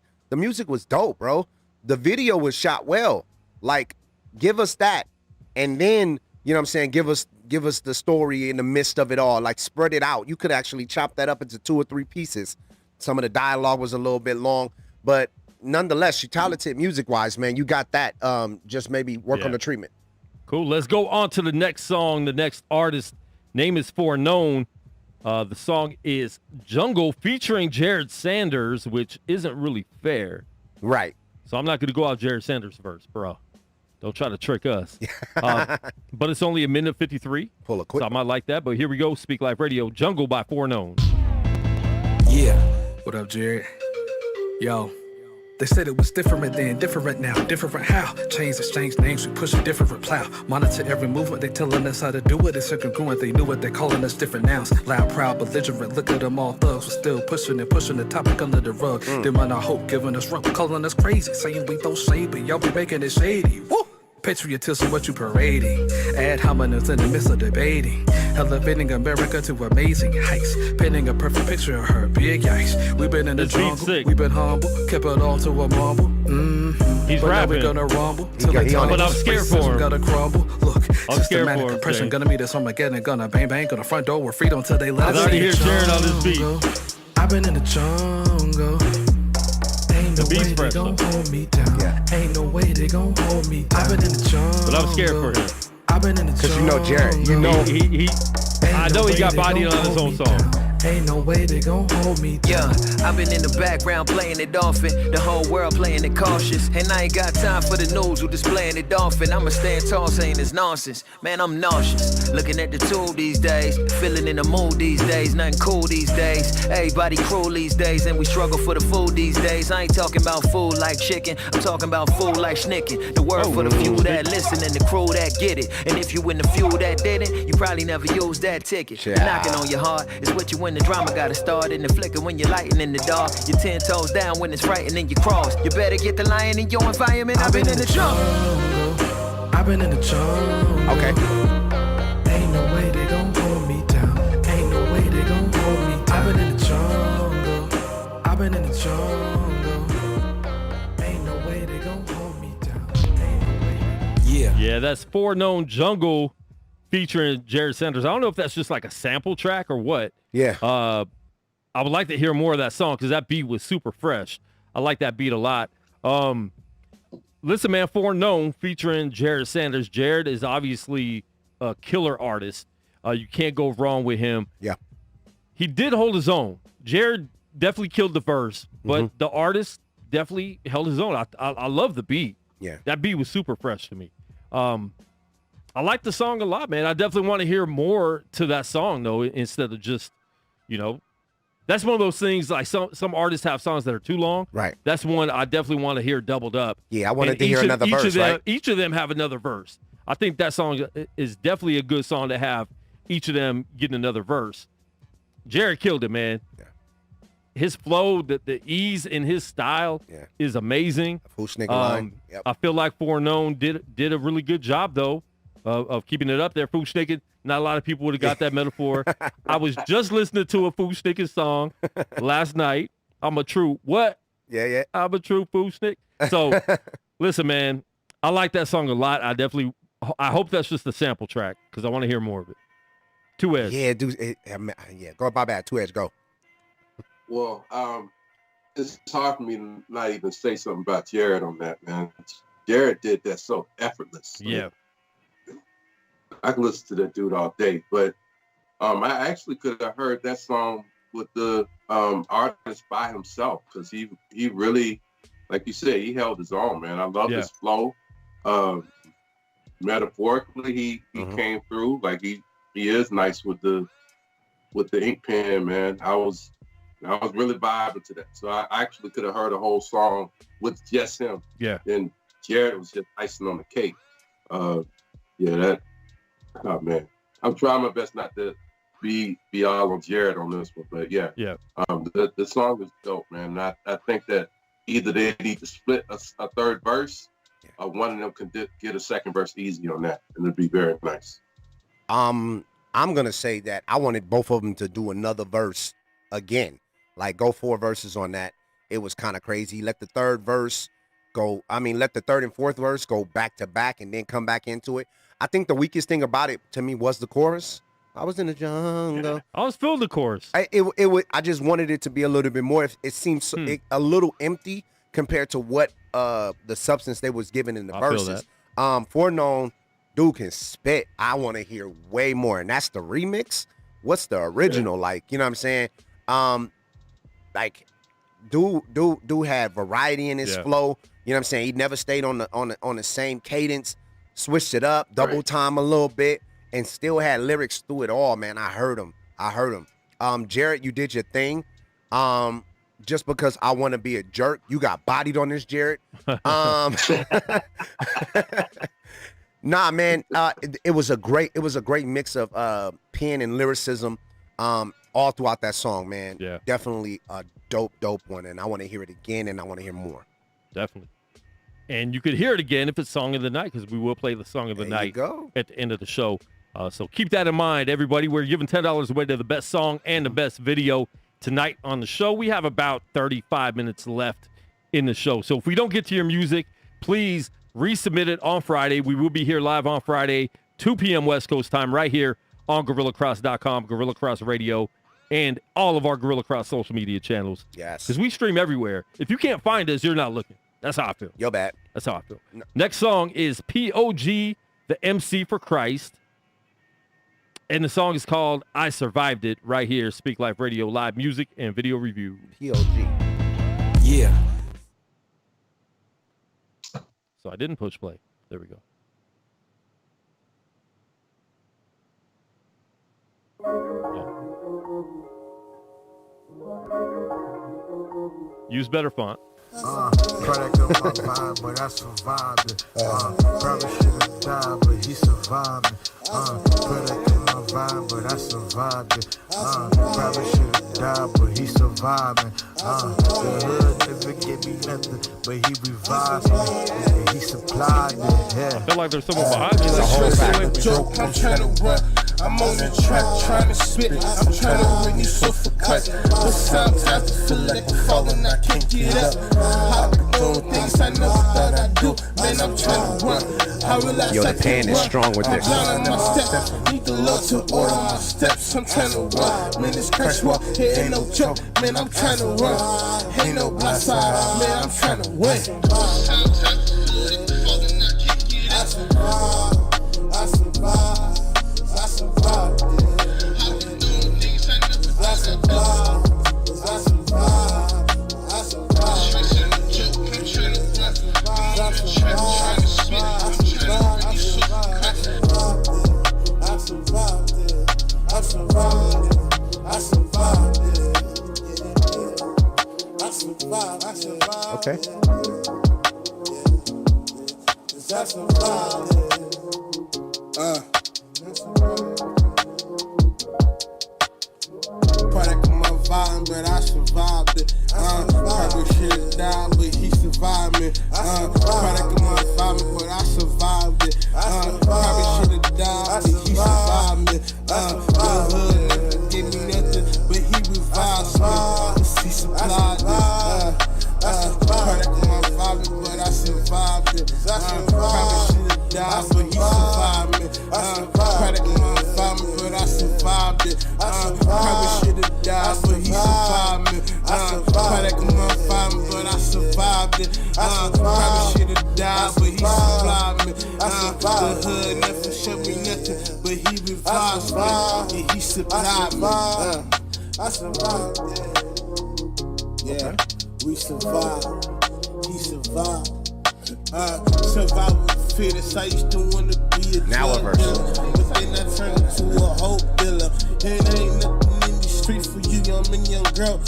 was dope, bro. The video was shot well. Like, give us that. And then, you know what I'm saying, give us the story in the midst of it all. Like, spread it out. You could actually chop that up into 2 or 3 pieces. Some of the dialogue was a little bit long, but nonetheless, you're talented music-wise, man. You got that. Just maybe work on the treatment. Cool. Let's go on to the next song. The next artist name is Foreknown. The song is Jungle featuring Jared Sanders, which isn't really fair. Right. So I'm not going to go out Jared Sanders first, bro. Don't try to trick us. But it's only 1:53. Pull a quick. So I might like that. But here we go. Speak Life Radio. Jungle by Foreknown. Yeah. What up, Jared? Yo. They said it was different then, different now, different how. Chains exchange names, we push a different plow. Monitor every movement, they telling us how to do it. It's incongruent, they knew it, they calling us different nouns. Loud, proud, belligerent, look at them all thugs. We're still pushing the topic under the rug. Them on our hope, giving us rope, calling us crazy. Saying we throw shade, but y'all be making it shady. Woo! Patriotism, what you parading? Ad hominems in the midst of debating. Elevating America to amazing heights. Painting a perfect picture of her big yikes. We've been in the jungle, we've been humble. Kept it all to a marble. He's but rapping. Now we're gonna rumble. Till they but I'm scared for him. Gotta crumble. Look, I'm scared for him. Compression gonna meet us Armageddon. Gonna bang bang on the front door with freedom till they let us. I already hear Jared on this beat. I've been in the jungle. Ain't no way they gon' hold me down. Ain't no way they gon' hold me down. I've been in the jungle. But I'm scared for him. I've been in the jungle. Because you know Jared. You know I know he got bodied on his own song. Ain't no way they gon' hold me down. Yeah, I've been in the background playing it dolphin. The whole world playing it cautious. And I ain't got time for the news who displaying it dolphin. I'ma stand tall saying it's nonsense. Man, I'm nauseous. Looking at the tool these days. Feeling in the mood these days. Nothing cool these days. Everybody cruel these days. And we struggle for the food these days. I ain't talking about food like chicken. I'm talking about food like schnicking. The word for the few that listen and the crew that get it. And if you in the few that didn't, you probably never used that ticket. Knocking on your heart is what you in the drama gotta start in the flicker when you're lighting in the dark. You're 10 toes down when it's frightening you cross. You better get the lion in your environment. I've been in the jungle. I've been in the jungle. Okay. Ain't no way they gon' hold me down. Ain't no way they gon' hold me down. I've been in the jungle. I've been in the jungle. Ain't no way they gon' hold me down. Ain't no way. Yeah, that's Foreknown Jungle featuring Jared Sanders. I don't know if that's just like a sample track or what. Yeah. I would like to hear more of that song because that beat was super fresh. I like that beat a lot. Listen, man, Foreknown featuring Jared Sanders. Jared is obviously a killer artist. You can't go wrong with him. Yeah. He did hold his own. Jared definitely killed the verse, but the artist definitely held his own. I love the beat. Yeah. That beat was super fresh to me. I like the song a lot, man. I definitely want to hear more to that song, though, instead of just, that's one of those things, like some artists have songs that are too long. Right. That's one I definitely want to hear doubled up. Yeah, I wanted to hear another verse, right? Each of them have another verse. I think that song is definitely a good song to have each of them getting another verse. Jared killed it, man. Yeah. His flow, the ease in his style is amazing. Fushnik line. Yep. I feel like Foreknown did a really good job, though, of keeping it up there. Fushnik, not a lot of people would have got that metaphor. I was just listening to a Fushnik song last night. I'm a true what? Yeah. I'm a true Fushnik. So, listen, man, I like that song a lot. I hope that's just a sample track because I want to hear more of it. 2 Edge. Yeah, dude. Go, my bad. 2 Edge, go. Well, it's hard for me to not even say something about Jared on that, man. Jared did that so effortless. Yeah. I can listen to that dude all day, but I actually could have heard that song with the artist by himself because he really, like you said, he held his own, man. I love his flow. Metaphorically, he came through like he is nice with the ink pen, man. I was really vibing to that. So I actually could have heard a whole song with just him. Yeah. And Jared was just icing on the cake. Oh man, I'm trying my best not to be all on Jared on this one, but yeah. The song is dope, man. I think that either they need to split a third verse one of them can get a second verse easy on that, and it'd be very nice. I'm gonna say that I wanted both of them to do another verse again, like go 4 verses on that. It was kind of crazy. Let the third and fourth verse go back to back and then come back into it. I think the weakest thing about it to me was the chorus. I was in the jungle. Yeah, I was feeling the chorus. I just wanted it to be a little bit more. It seems a little empty compared to what the substance they was given in the verses. Foreknown, dude can spit. I want to hear way more, and that's the remix. What's the original like? You know what I'm saying? Like, dude had variety in his flow. You know what I'm saying? He never stayed on the same cadence. Switched it up, double time a little bit, and still had lyrics through it all, man. I heard him. Jared, you did your thing. Just because I want to be a jerk, you got bodied on this, Jared. Nah, man. It was a great mix of pen and lyricism all throughout that song, man. Yeah. Definitely a dope one, and I want to hear it again, and I want to hear more. Definitely. And you could hear it again if it's Song of the Night, because we will play the Song of the Night at the end of the show. So keep that in mind, everybody. We're giving $10 away to the best song and the best video tonight on the show. We have about 35 minutes left in the show. So if we don't get to your music, please resubmit it on Friday. We will be here live on Friday, 2 p.m. West Coast time, right here on GorillaCross.com, Gorilla Cross Radio, and all of our Gorilla Cross social media channels. Yes. Because we stream everywhere. If you can't find us, you're not looking. That's how I feel. Yo, bad. That's how I feel. No. Next song is POG, the MC for Christ. And the song is called I Survived It, right here, Speak Life Radio, live music and video review. POG. Yeah. So I didn't push play. There we go. Oh. Use better font. Product of my mind, but I survived it. Probably should have died, but he survived it. Product of my mind, but I survived it. Probably should have died, but he survived it. The hood never gave me nothing, but he revived me. And he supplied it. Yeah. I feel like there's someone behind me. Like, joke, I'm trying to run. I'm on the track trying to spit. I'm trying to bring you for cut. But sometimes I feel like I'm falling, I can't get up. How doing things I never thought I'd do. Man, I'm trying to run. I realize Yo, the pan is strong with this. I'm my steps. Need the Lord to order my steps. I'm trying to run. Man, this crash walk here ain't no joke. Man, I'm trying to run. Ain't no black side. Man, I'm trying to win. Sometimes I feel like I'm falling, I can't get up. I survived. I survived it. I survived. I survived. I survived. Okay. Product of my vibe, but I survived it. Probably should have died, but he survived me. Product of my vibe, but I survived it. Probably should have died, but he survived me. The hood never gave me nothing, but he revives me. He supplied it. Product of my vibe, but I survived it. Probably should have died, but he survived me. Product of my vibe, but I survived it. Probably should have died, but he survived me. Product of my vibe, but I survived it. Probably should have died, but he supplied me. The hood never showed me nothing, but he revives me. Yeah, he supplied me. I survived it. Yeah, we survived. He survived. Survival with the fittest. I used to want to be a drug dealer, but then I turned into a hope dealer. And ain't nothing in the streets for you, young girl.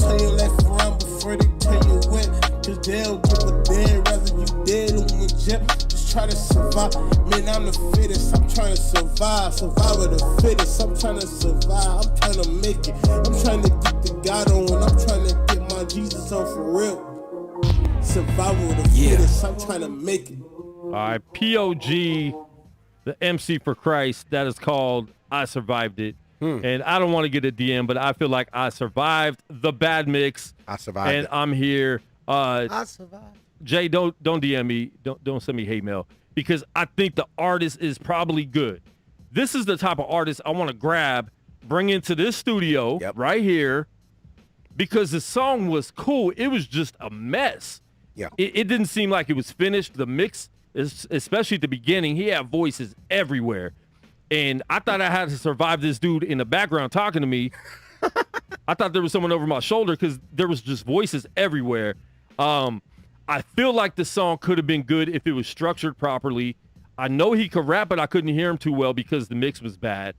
Turn your life around before they turn you in. Cause they'll give a damn rather you dead or in jail. Just try to survive. Man, I'm the fittest. I'm trying to survive. Survive with the fittest. I'm trying to survive. I'm trying to make it. I'm trying to get the God on. I'm trying to get my Jesus on for real. survival of the fittest. I'm trying to make it. All right, POG, the MC for Christ, that is called I Survived It. And I don't want to get a DM, but I feel like I survived the bad mix. I survived and it. I'm here. I survived. Jay, don't DM me. Don't send me hate mail, because I think the artist is probably good. This is the type of artist I want to grab, bring into this studio right here, because the song was cool. It was just a mess. Yeah. It didn't seem like it was finished. The mix, especially at the beginning, he had voices everywhere. And I thought I had to survive this dude in the background talking to me. I thought there was someone over my shoulder because there was just voices everywhere. I feel like the song could have been good if it was structured properly. I know he could rap, but I couldn't hear him too well because the mix was bad.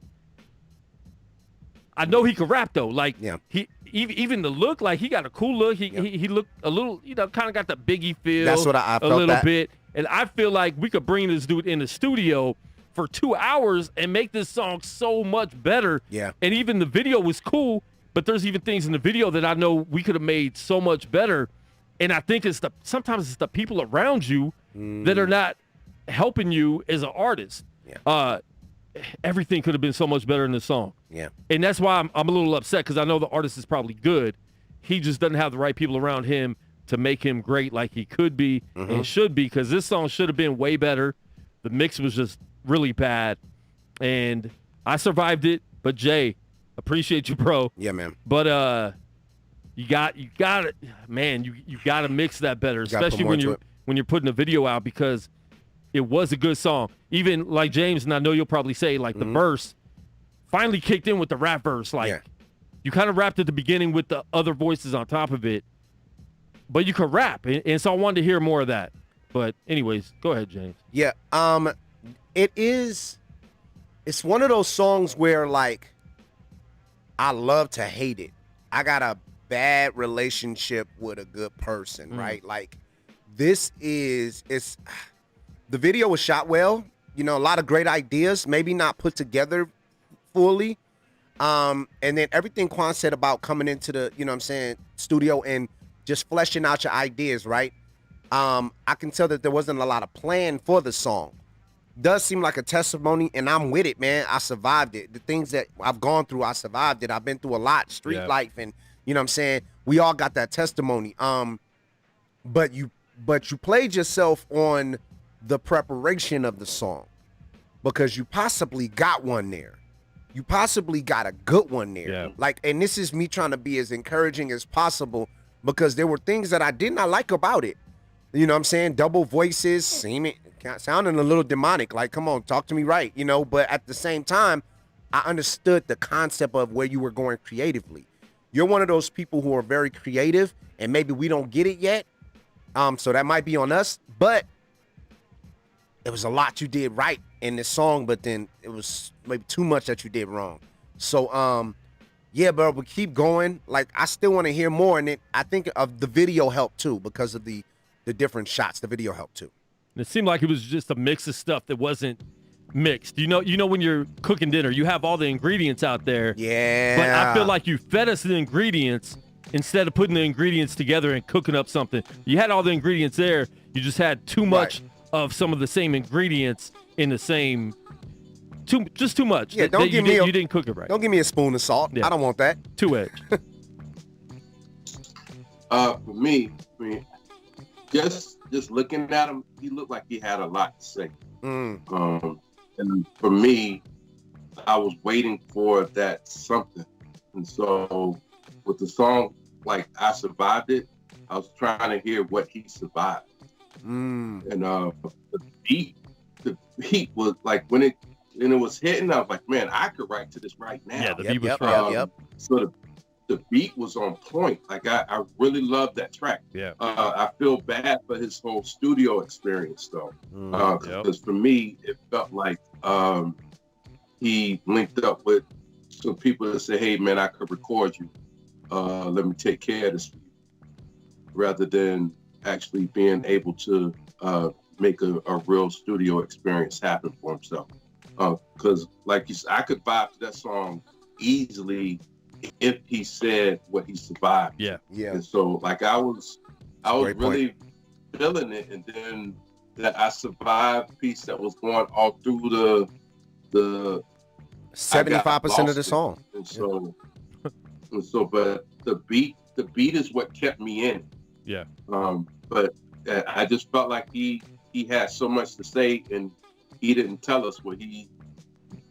I know he could rap though. Like he even the look, like he got a cool look. He looked a little, kind of got the Biggie feel. That's what I felt a little that. bit. And I feel like we could bring this dude in the studio for 2 hours and make this song so much better. Yeah. And even the video was cool, but there's even things in the video that I know we could have made so much better. And I think sometimes it's the people around you that are not helping you as an artist. Yeah. Everything could have been so much better in the song. Yeah. And that's why I'm a little upset, because I know the artist is probably good. He just doesn't have the right people around him to make him great like he could be and should be, because this song should have been way better. The mix was just really bad. And I survived it. But Jay, appreciate you, bro. Yeah, man. But you got it, man. You got to mix that better, especially when you're putting a video out, because it was a good song. Even like James, and I know you'll probably say, like the verse finally kicked in with the rap verse. Like you kind of rapped at the beginning with the other voices on top of it, but you could rap, and so I wanted to hear more of that. But anyways, go ahead, James. Yeah. It's one of those songs where, like, I love to hate it. I got a bad relationship with a good person, right? Like, it's the video was shot well, a lot of great ideas, maybe not put together fully. And then everything Quan said about coming into the, studio and just fleshing out your ideas, right? I can tell that there wasn't a lot of plan for the song. Does seem like a testimony, and I'm with it, man. I survived it. The things that I've gone through, I survived it. I've been through a lot, street life, and we all got that testimony. But you played yourself on the preparation of the song, because you possibly got one there. You possibly got a good one there. Yeah. Like, and this is me trying to be as encouraging as possible, because there were things that I did not like about it. Double voices, sounding a little demonic. Like, come on, talk to me right, But at the same time, I understood the concept of where you were going creatively. You're one of those people who are very creative, and maybe we don't get it yet. So that might be on us. But it was a lot you did right in this song, but then it was maybe too much that you did wrong. So, yeah, bro, but keep going. Like, I still want to hear more, and I think of the video helped too, because of the different shots. The video helped too. It seemed like it was just a mix of stuff that wasn't mixed. You know when you're cooking dinner, you have all the ingredients out there. Yeah. But I feel like you fed us the ingredients instead of putting the ingredients together and cooking up something. You had all the ingredients there. You just had too much of some of the same ingredients in the same. Just too much. Yeah, you didn't cook it right. Don't give me a spoon of salt. Yeah. I don't want that. Two-edged. For me, just looking at him, he looked like he had a lot to say. And for me, I was waiting for that something. And so with the song, like, I Survived It, I was trying to hear what he survived. And the beat was like, when it was hitting, I was like, man, I could write to this right now. Yeah, the beat was right. So the beat was on point. Like, I really love that track. Yeah. I feel bad for his whole studio experience though. Because for me, it felt like he linked up with some people that say, hey man, I could record you. Let me take care of this for you. Rather than actually being able to make a real studio experience happen for himself. Because like you said, I could vibe to that song easily if he said what he survived. Yeah. And so like I was really feeling it, and then that I survived piece that was going all through the 75% of the song. And so, but the beat is what kept me in. Yeah. But I just felt like he had so much to say, and he didn't tell us what he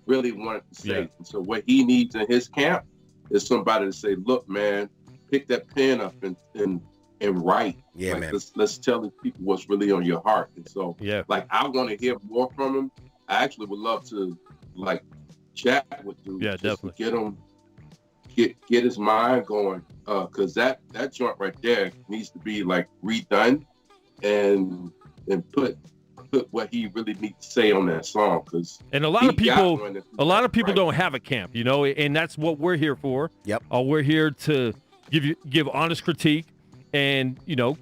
really wanted to say. Yeah. And so what he needs in his camp is somebody to say, look, man, pick that pen up and write. Yeah, like, man. Let's tell the people what's really on your heart. And so, like, I want to hear more from him. I actually would love to, like, chat with him. Yeah, definitely. Get his mind going. Because that joint right there needs to be, like, redone and put what he really needs to say on that song. And a lot of people don't have a camp, you know, and that's what we're here for. Yep. We're here to give honest critique and, you know,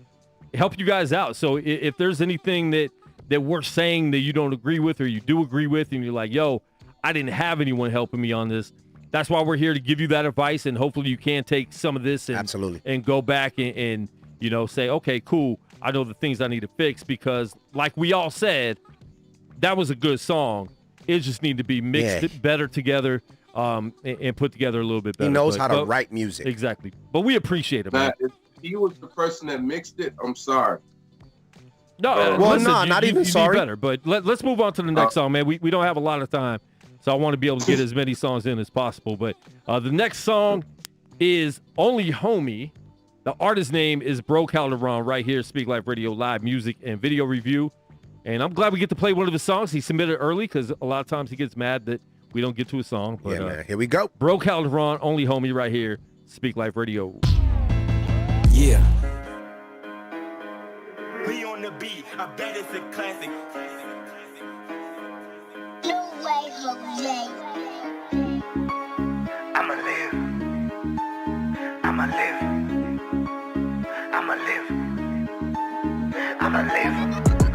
help you guys out. So if there's anything that we're saying that you don't agree with or you do agree with, and you're like, yo, I didn't have anyone helping me on this, that's why we're here to give you that advice, and hopefully you can take some of this and go back and you know, say, okay, cool, I know the things I need to fix, because like we all said, that was a good song. It just needed to be mixed better together and put together a little bit better. He knows how to write music. Exactly. But we appreciate it, man. If he was the person that mixed it, I'm sorry. No, not even sorry. Better, but let's move on to the next song, man. We don't have a lot of time, so I want to be able to get as many songs in as possible. But the next song is Only Homie. The artist's name is Bro Calderon, right here, Speak Life Radio live music and video review. And I'm glad we get to play one of his songs. He submitted early because a lot of times he gets mad that we don't get to his song. But, man. Here we go. Bro Calderon, Only Homie, right here, Speak Life Radio. Yeah. We on the beat. I bet it's a classic. No way, Jose. I'ma live. I'ma live. I'ma live. I'ma live.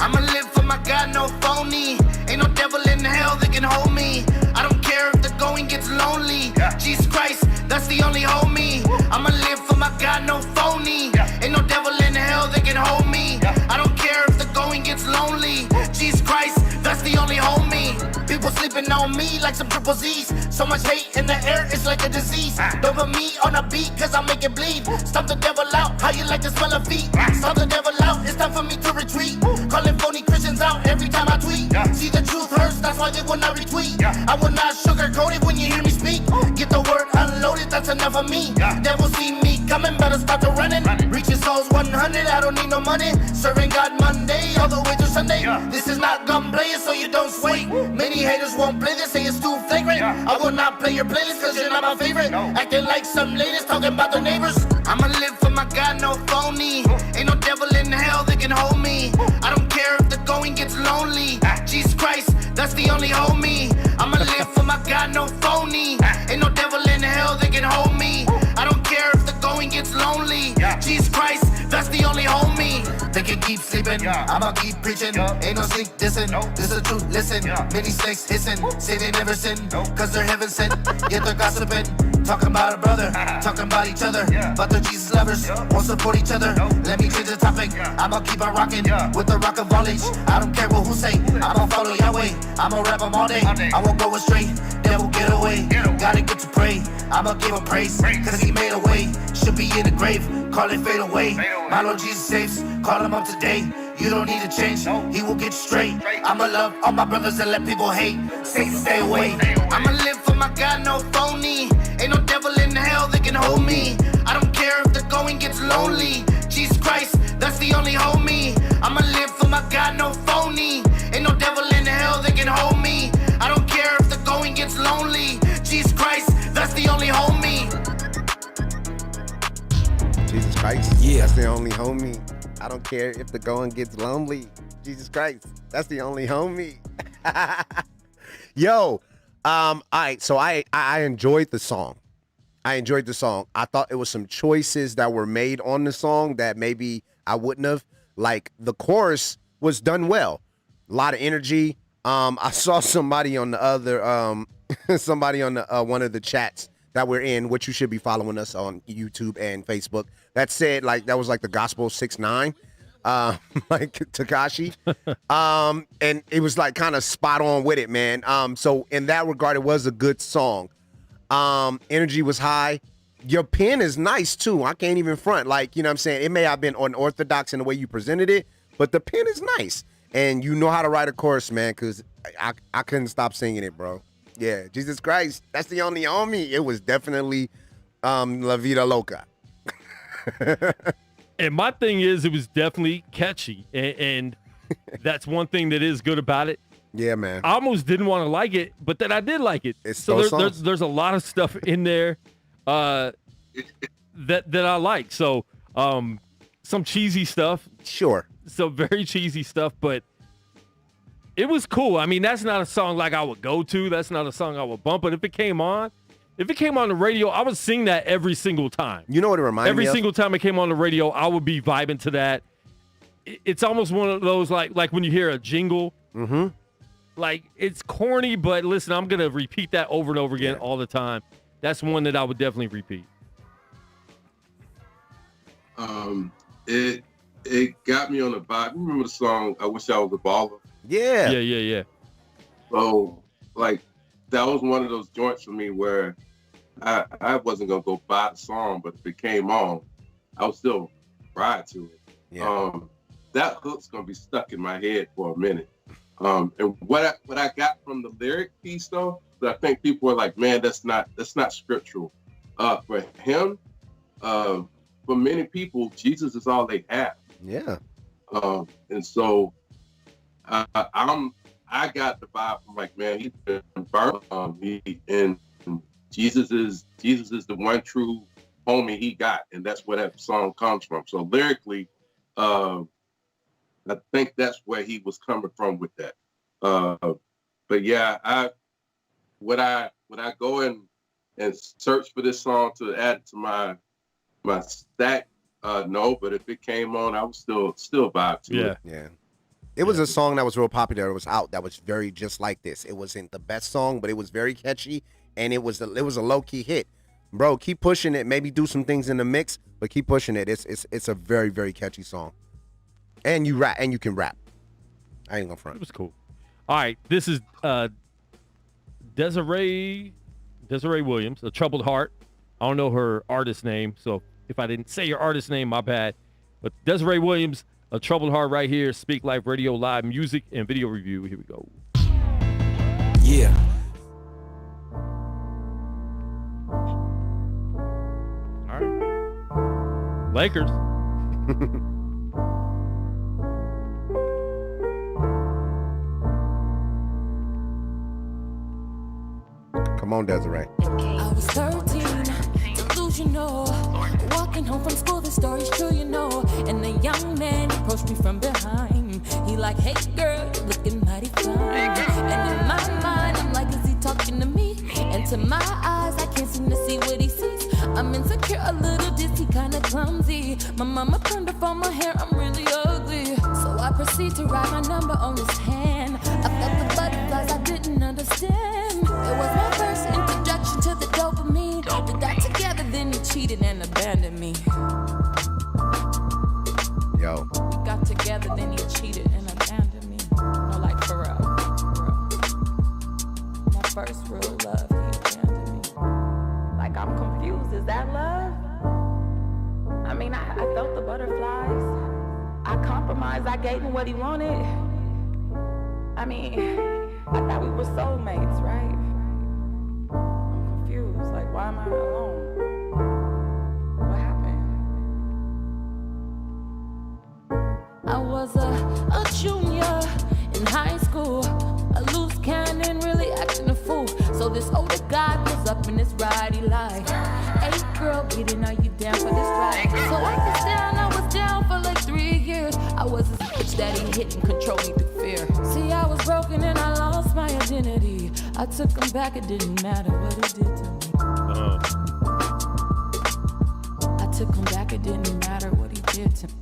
I'ma live for my God, no phony. Ain't no devil in hell that can hold me. I don't care if the going gets lonely. Jesus Christ, that's the only homie. I'ma live for my God, no phony. Ain't no devil in hell that can hold me. I don't care if the going gets lonely. Jesus Christ, that's the only homie. People sleeping on me like some triple Z's. So much hate in the air, it's like a disease. Don't put me on a beat, cause I make it bleed. Stop the devil out, how you like to smell a feet? Stop the devil out, it's time for me to retreat. Calling phony Christians out every time I tweet. See, the truth hurts, that's why they will not retweet. I will not sugarcoat it when you hear me speak. Get the word unloaded, that's enough of me. Devil see me coming, better start to running. Reaching souls 100, I don't need no money. Serving God Monday, all the way to Sunday. This is not gun playing, so you don't sway. Many haters won't play this, say it's too flagrant. I will not play your playlist, cause you're not my favorite. Acting like some ladies talking about their neighbors. I'ma live for my God, no phony. Ain't no devil in hell that can hold me. I don't care if the going gets lonely. Jesus Christ, that's the only homie. I'ma live for my God, no phony. Ain't no devil in hell that can hold me. I don't care if the going gets lonely. Jesus Christ, that's the only homie. They can keep sleeping, I'ma keep preaching. Ain't no sleep dissing, this is the truth, listen. Many snakes hissing, say they never sin, cause they're heaven sent, yet they're gossiping. Talking about a brother, talking about each other, but they're Jesus lovers, won't support each other. Let me change the topic, I'ma keep on rocking with the rock of knowledge. I don't care what who say, I'ma follow Yahweh, I'ma rap them all day. I won't go astray, devil get away. Gotta get to pray, I'ma give him praise, cause he made a way. Should be in the grave, call it fade away. My Lord Jesus saves, call him up today. You don't need to change, he will get you straight. I'ma love all my brothers and let people hate. Satan, stay away. I'ma live for my God, no phony. Ain't no devil in hell that can hold me. I don't care if the going gets lonely. Jesus Christ, that's the only homie. I'ma live for my God, no phony. Ain't no devil in hell that can hold me. I don't care if the going gets lonely. Jesus Christ, that's the only homie. Jesus Christ, that's the only homie. I don't care if the going gets lonely. Jesus Christ, that's the only homie. Yo, all right, so I enjoyed the song. I thought it was some choices that were made on the song that maybe I wouldn't have. Like, the chorus was done well. A lot of energy. I saw somebody on the other, one of the chats that we're in, which you should be following us on YouTube and Facebook, that said, like, that was like the Gospel 6ix9ine. like Tekashi. And it was like kind of spot on with it, man. So in that regard, it was a good song. Energy was high. Your pen is nice too. I can't even front. Like, you know what I'm saying? It may have been unorthodox in the way you presented it, but the pen is nice. And you know how to write a chorus, man, because I couldn't stop singing it, bro. Yeah, Jesus Christ. That's the only on me. It was definitely La Vida Loca. And my thing is, it was definitely catchy. And that's one thing that is good about it. Yeah, man. I almost didn't want to like it, but then I did like it. So there's a lot of stuff in there that I like. So some cheesy stuff. Sure. So very cheesy stuff, but it was cool. I mean, that's not a song like I would go to. That's not a song I would bump. But if it came on the radio, I would sing that every single time. You know what it reminds me of? Every single time it came on the radio, I would be vibing to that. It's almost one of those like when you hear a jingle. Mm-hmm. Like, it's corny, but listen, I'm going to repeat that over and over again all the time. That's one that I would definitely repeat. It got me on the vibe. You remember the song, I Wish I Was a Baller? Yeah. Yeah. So, like, that was one of those joints for me where I wasn't going to go buy the song, but if it came on, I would still ride to it. Yeah. That hook's going to be stuck in my head for a minute. And what I got from the lyric piece, though, that I think people are like, man, that's not scriptural. For him, for many people, Jesus is all they have. Yeah. And so I got the vibe from like, man, he's been burnt. And Jesus is the one true homie he got, and that's where that song comes from. So lyrically, I think that's where he was coming from with that. But yeah, would I go and search for this song to add it to my stack? No, but if it came on, I would still vibe to it. Yeah. It was a song that was real popular. It was out. That was very just like this. It wasn't the best song, but it was very catchy, and it was a low key hit. Bro, keep pushing it. Maybe do some things in the mix, but keep pushing it. It's a very, very catchy song. And you rap, and you can rap. I ain't gonna front. It was cool. All right, this is Desiree Williams, A Troubled Heart. I don't know her artist name, so if I didn't say your artist name, my bad. But Desiree Williams, A Troubled Heart right here. Speak Life Radio Live music and video review. Here we go. Yeah. All right. Lakers. Come on, Desiree. I was 13, delusional, walking home from school, the story's true, you know. And a young man approached me from behind. He like, hey girl, you're looking mighty fine. And in my mind, I'm like, is he talking to me? And to my eyes, I can't seem to see what he sees. I'm insecure, a little dizzy, kinda clumsy. My mama turned up on my hair, I'm really ugly. So I proceed to write my number on his hand. I felt the butterflies, I didn't understand. It was my first introduction to the dopamine. We got together, then he cheated and abandoned me. Yo. We got together, then he cheated and abandoned me. No, like for real. My first real love, he abandoned me. Like, I'm confused. Is that love? I mean, I felt the butterflies. I compromised. I gave him what he wanted. I mean, I thought we were soulmates, right? I'm confused. Like, why am I alone? What happened? I was a junior in high school, a loose cannon, really acting a fool. So this older guy pulls up in his ride, he like, hey girl, get in, are you down for this ride? So I was down for like 3 years. I was his bitch that he hit and controlled me through fear. See, I was broken and I lost my identity. I took him back, it didn't matter what he did to me. I took him back, it didn't matter what he did to me.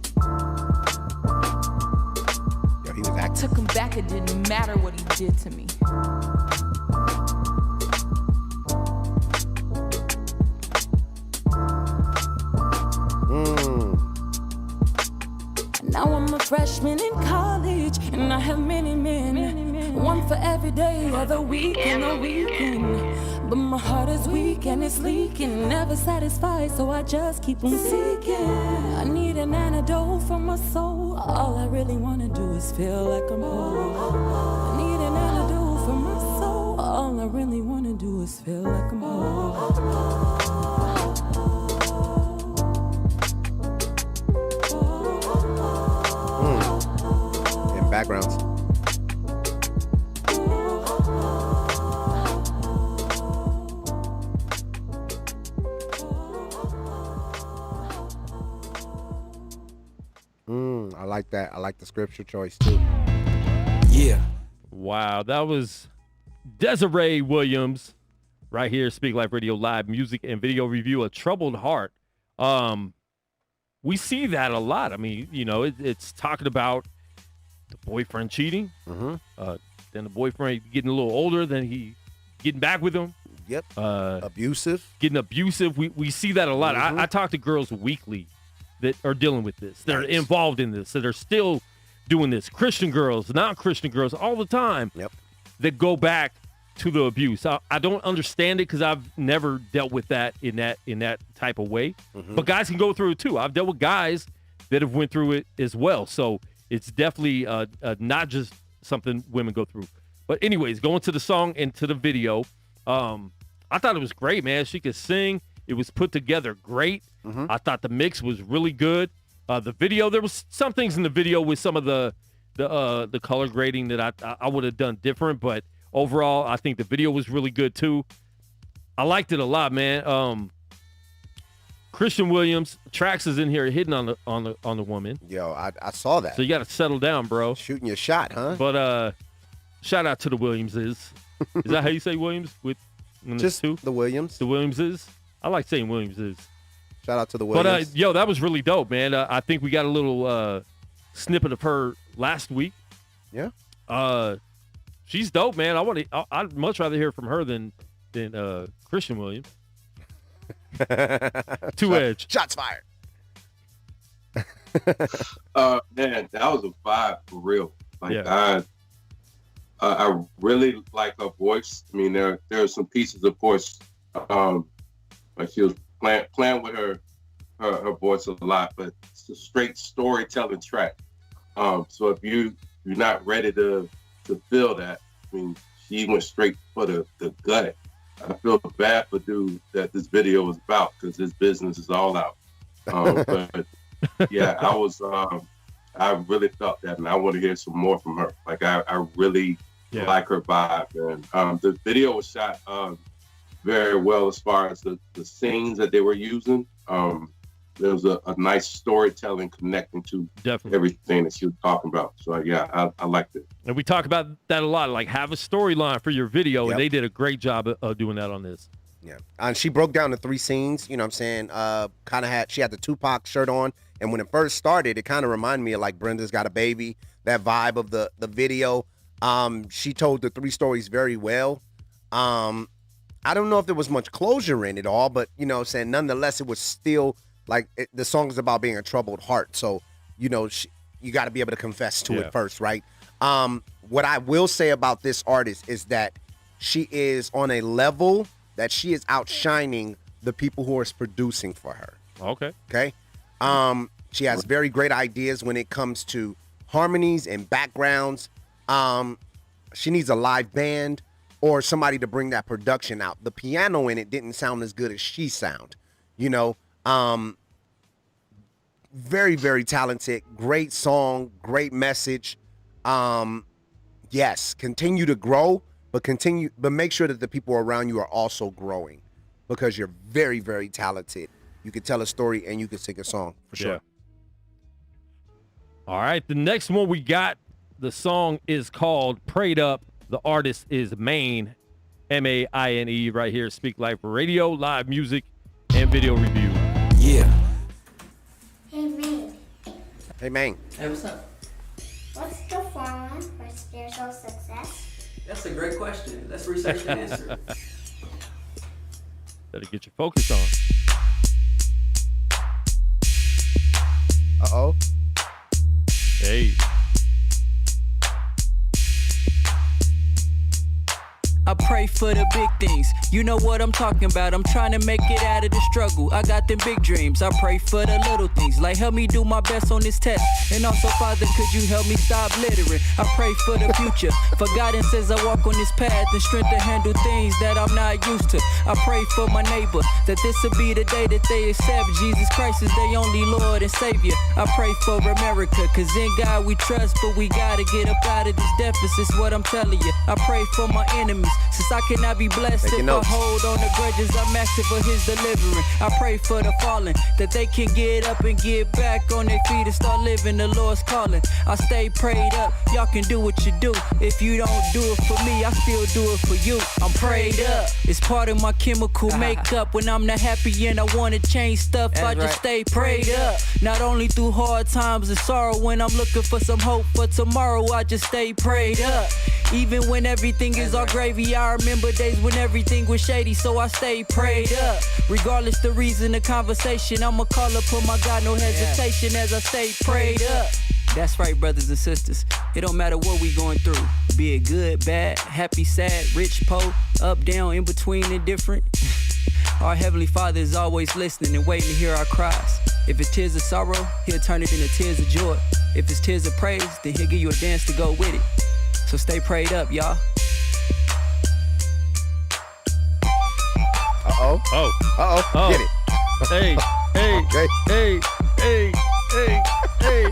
Yo, he was acting. I took him back, it didn't matter what he did to me. Now I'm a freshman in college, and I have many men. One for every day of the week and the weekend. But my heart is weak and it's leaking, never satisfied, so I just keep on seeking. I need an antidote for my soul. All I really wanna do is feel like I'm whole. I need an antidote for my soul. All I really wanna do is feel like I'm whole. Backgrounds. I like that. I like the scripture choice too. Yeah. Wow, that was Desiree Williams right here, Speak Life Radio Live music and video review, A Troubled Heart. We see that a lot. I mean, you know, it's talking about the boyfriend cheating. Then the boyfriend getting a little older, then he getting back with him. Yep. Abusive. Getting abusive. We see that a lot. I talk to girls weekly that are dealing with this. They're involved in this. So they're still doing this. Christian girls, non-Christian girls, all the time. Yep. That go back to the abuse. I don't understand it because I've never dealt with that in that type of way. But guys can go through it too. I've dealt with guys that have went through it as well. So it's definitely not just something women go through. But anyways, going to the song and to the video, I thought it was great, man. She could sing. It was put together great. I thought the mix was really good. The video, there was some things in the video with some of the color grading that I would have done different, but overall, I think the video was really good too. I liked it a lot, man. Christian Williams, Trax is in here hitting on the woman. Yo, I saw that. So you got to settle down, bro. Shooting your shot, huh? But shout out to the Williamses. Is that how you say Williams? Just the Williams. The Williamses. I like saying Williamses. Shout out to the Williams. But yo, that was really dope, man. I think we got a little snippet of her last week. Yeah. She's dope, man. I'd much rather hear from her than Christian Williams. Two edge. Shots fired. Man, that was a vibe for real. Like I really like her voice. I mean, there are some pieces, of course, like she was playing with her voice a lot, but it's a straight storytelling track. So if you're not ready to feel that, I mean, she went straight for the gut. I feel bad for dude that this video was about because his business is all out. But yeah, I really felt that, and I want to hear some more from her. Like I really like her vibe, and the video was shot very well as far as the scenes that they were using. There was a nice storytelling connecting to everything that she was talking about. So yeah, I liked it. And we talk about that a lot, like have a storyline for your video, and they did a great job of doing that on this. Yeah, and she broke down the 3 scenes, you know what I'm saying? She had the Tupac shirt on, and when it first started, it kind of reminded me of like Brenda's Got a Baby, that vibe of the video. She told the 3 stories very well. I don't know if there was much closure in it all, but, you know what I'm saying, nonetheless, it was still, like, the song is about being a troubled heart, so, you know, you got to be able to confess to it first, right? What I will say about this artist is that she is on a level that she is outshining the people who are producing for her. Okay? She has very great ideas when it comes to harmonies and backgrounds. She needs a live band or somebody to bring that production out. The piano in it didn't sound as good as she sound, you know? Very, very talented, great song, great message. Yes, continue to grow, but make sure that the people around you are also growing because you're very, very talented. You can tell a story and you can sing a song for sure. All right, the next one we got, the song is called Prayed Up. The artist is Maine, M-A-I-N-E, right here, Speak Life Radio, live music and video review. Yeah. Hey, Maine. Hey, Maine. Hey, what's up? What's the formula for spiritual success? That's a great question. Let's research and answer. Better get your focus on. Hey. I pray for the big things. You know what I'm talking about. I'm trying to make it out of the struggle. I got them big dreams. I pray for the little things. Like help me do my best on this test. And also, Father, could you help me stop littering? I pray for the future. For guidance as I walk on this path and strength to handle things that I'm not used to. I pray for my neighbor that this will be the day that they accept Jesus Christ as their only Lord and Savior. I pray for America, cause in God we trust, but we gotta get up out of this deficit, what I'm telling you. I pray for my enemies, since I cannot be blessed if I hold on the grudges, I'm asking for his deliverance. I pray for the fallen, that they can get up and get back on their feet and start living the Lord's calling. I stay prayed up, y'all can do what you do. If you don't do it for me, I still do it for you. I'm prayed up, it's part of my chemical makeup. When I'm not happy and I wanna change stuff, I just stay prayed up. Not only through hard times and sorrow, when I'm looking for some hope for tomorrow, I just stay prayed up. Even when everything is all gravy, I remember days when everything was shady, so I stay prayed up. Regardless the reason, the conversation, I'ma call upon my God, no hesitation as I stay prayed up. That's right, brothers and sisters. It don't matter what we going through. Be it good, bad, happy, sad, rich, poor, up, down, in between, indifferent. Our Heavenly Father is always listening and waiting to hear our cries. If it's tears of sorrow, he'll turn it into tears of joy. If it's tears of praise, then he'll give you a dance to go with it. So stay prayed up, y'all. Uh-oh. Oh. Uh-oh. Oh. Get it. Hey, hey, okay. Hey, hey, hey, hey.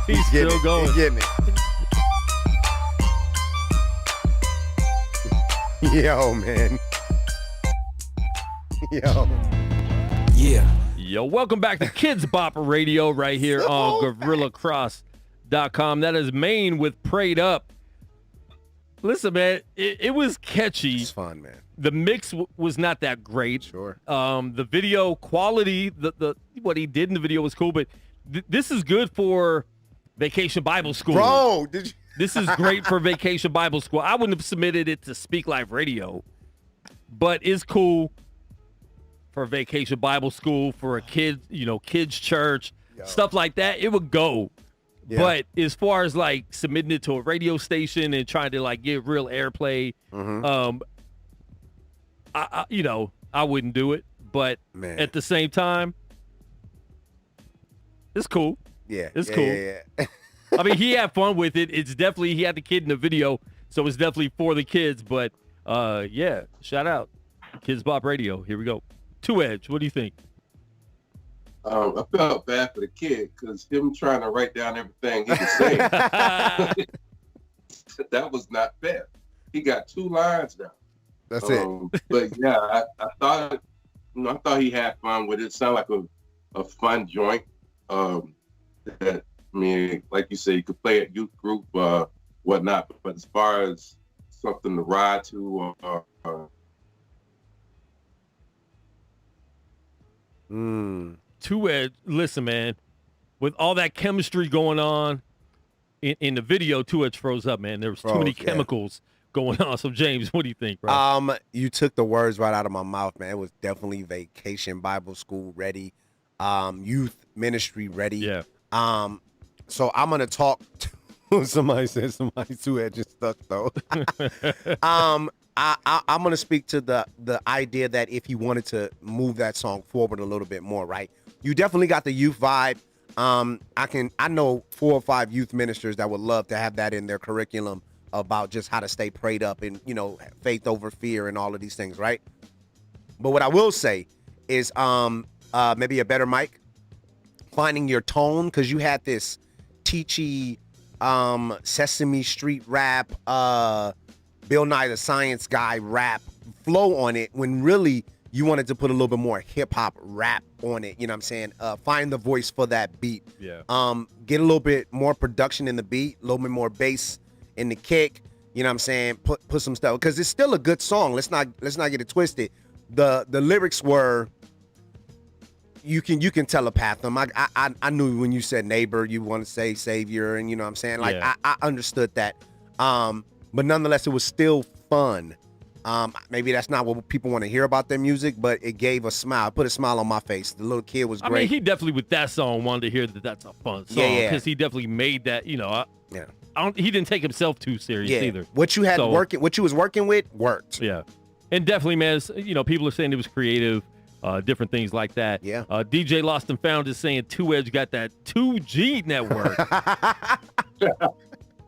He's still going. He's getting it. Yo, man. Yo. Yeah. Yo, welcome back to Kids Bop Radio right here on GorillaCross.com. That is Maine with Prayed Up. Listen, man, it was catchy. It's fun, man. The mix was not that great. Sure. The video quality, the what he did in the video was cool, but this is good for Vacation Bible School. Bro, did you? This is great for Vacation Bible School. I wouldn't have submitted it to Speak Life Radio, but it's cool for Vacation Bible School, for a kids church, stuff like that. It would go. Yeah. But as far as like submitting it to a radio station and trying to like get real airplay, I wouldn't do it. But at the same time, it's cool. Yeah, it's cool. Yeah. I mean, he had fun with it. It's definitely, he had the kid in the video, so it's definitely for the kids. But yeah, shout out Kids Bop Radio. Here we go. Two Edge, what do you think? I felt bad for the kid because him trying to write down everything he was saying. That was not fair. He got 2 lines down. That's it. But yeah, I thought he had fun with it. It sounded like a fun joint. That, I mean, like you say, you could play at youth group, whatnot. But as far as something to ride to, Two Edge, listen, man, with all that chemistry going on in the video, Two Edge froze up, man. There was too many chemicals going on. So, James, what do you think, bro? You took the words right out of my mouth, man. It was definitely Vacation Bible School ready, youth ministry ready. Yeah. So I'm gonna talk to somebody said somebody Two Edge stuck though. I'm gonna speak to the idea that if you wanted to move that song forward a little bit more, right? You definitely got the youth vibe. I know 4 or 5 youth ministers that would love to have that in their curriculum about just how to stay prayed up and, faith over fear and all of these things, right? But what I will say is maybe a better mic, finding your tone, because you had this teachy Sesame Street rap, Bill Nye the Science Guy rap flow on it, when really you wanted to put a little bit more hip hop rap on it. You know what I'm saying? Find the voice for that beat. Yeah. Get a little bit more production in the beat, a little bit more bass in the kick. You know what I'm saying? Put some stuff, because it's still a good song. Let's not get it twisted. The lyrics were, you can telepath them. I knew when you said neighbor, you want to say savior, and you know what I'm saying? Like, yeah. I understood that. But nonetheless, it was still fun. Maybe that's not what people want to hear about their music, but it gave a smile, put a smile on my face. The little kid was great. I mean, he definitely with that song wanted to hear that that's a fun song because he definitely made that. He didn't take himself too serious either. What you was working with worked. Yeah, and definitely, man. People are saying it was creative, different things like that. Yeah. DJ Lost and Found is saying 2Edge got that 2G network.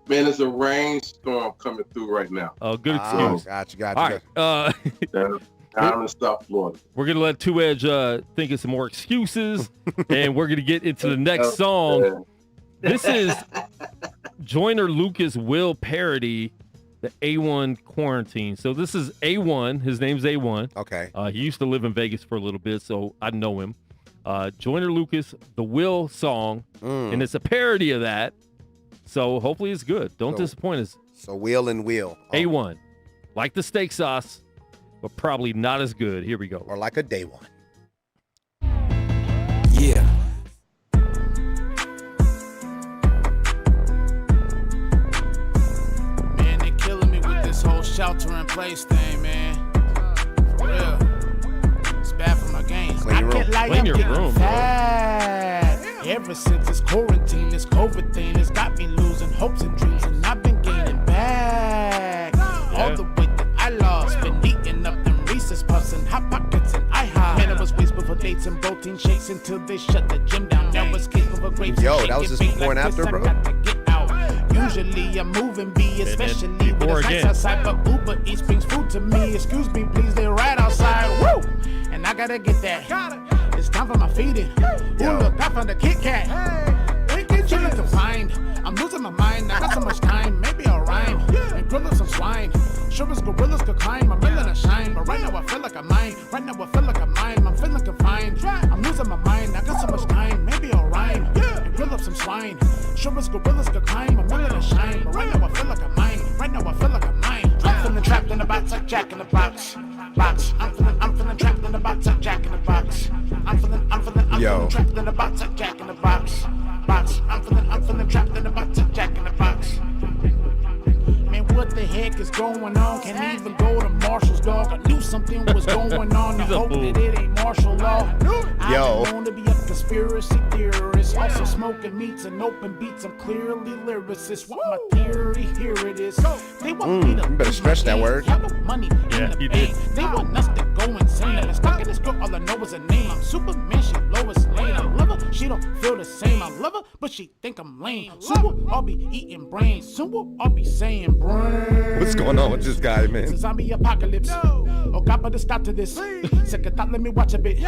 Man, there's a rainstorm coming through right now. Oh, good excuse. Gotcha. All right. Down in South Florida. We're going to let 2Edge think of some more excuses, and we're going to get into the next song. This is Joyner Lucas Will parody, the A1 Quarantine. So this is A1. His name's A1. Okay. He used to live in Vegas for a little bit, so I know him. Joyner Lucas, the Will song, and it's a parody of that. So hopefully it's good. Don't disappoint us. So Will and Will. A1. Like the steak sauce, but probably not as good. Here we go. Or like a day one. Yeah. Man, they killing me with this whole shelter in place thing, man. For real. It's bad for my game. Clean your room, bro. Ever since this quarantine, this COVID thing has got me losing hopes and dreams, and I've been gaining back all the weight that I lost. Been eating up them Reese's Puffs and Hot Pockets and IHOP. Man, I was wasteful for dates and protein shakes until they shut the gym down. Now it's capable for grapes. Yo, that was just before and after, bro. Usually I'm moving B, especially when it's nice outside, but Uber Eats brings food to me. Excuse me, please, they're right outside. Woo! And I gotta get that. It's time for my feeding. Ooh, look, I found a Kit Kat. Chilling confined. I'm losing my mind. I got so much time. Maybe I'll rhyme and grill up some swine. Sure as gorillas could climb. I'm willing to shine, but right now I feel like I'm mine. Right now I feel like I'm mine. I'm feeling confined. I'm losing my mind. I got so much time. Maybe I'll rhyme and grill up some swine. Sure as gorillas could climb. I'm willing to shine, but right now I feel like I'm mine. Right now I feel like I'm mine. I'm feeling trapped in the box like Jack in the Box. I'm feeling trapped in the box like Jack in the Box. I'm feeling trapped in the box like Jack in the Box. I'm feeling trapped in the box like Jack in the Box. Man, what the heck is going on? Can't even go to Marshall's, dog. I knew something was going on. I hope that it ain't martial law. I don't want to be a conspiracy theorist. Also smoking meats and open beats. I'm clearly lyricist. What my theory? Here it is. They want me to you better stretch that word. Money in the bank. They want us to go insane. I'm stuck in this girl. All I know is a name. I'm Superman. She Lois Lane. I love her. She don't feel the same. I love her, but she think I'm lame. Soon I'll be eating brains. Soon I'll be saying brains. What's going on with this guy, man? It's a zombie apocalypse. Oh, God, put a stop to this. Second thought, let me watch a bit.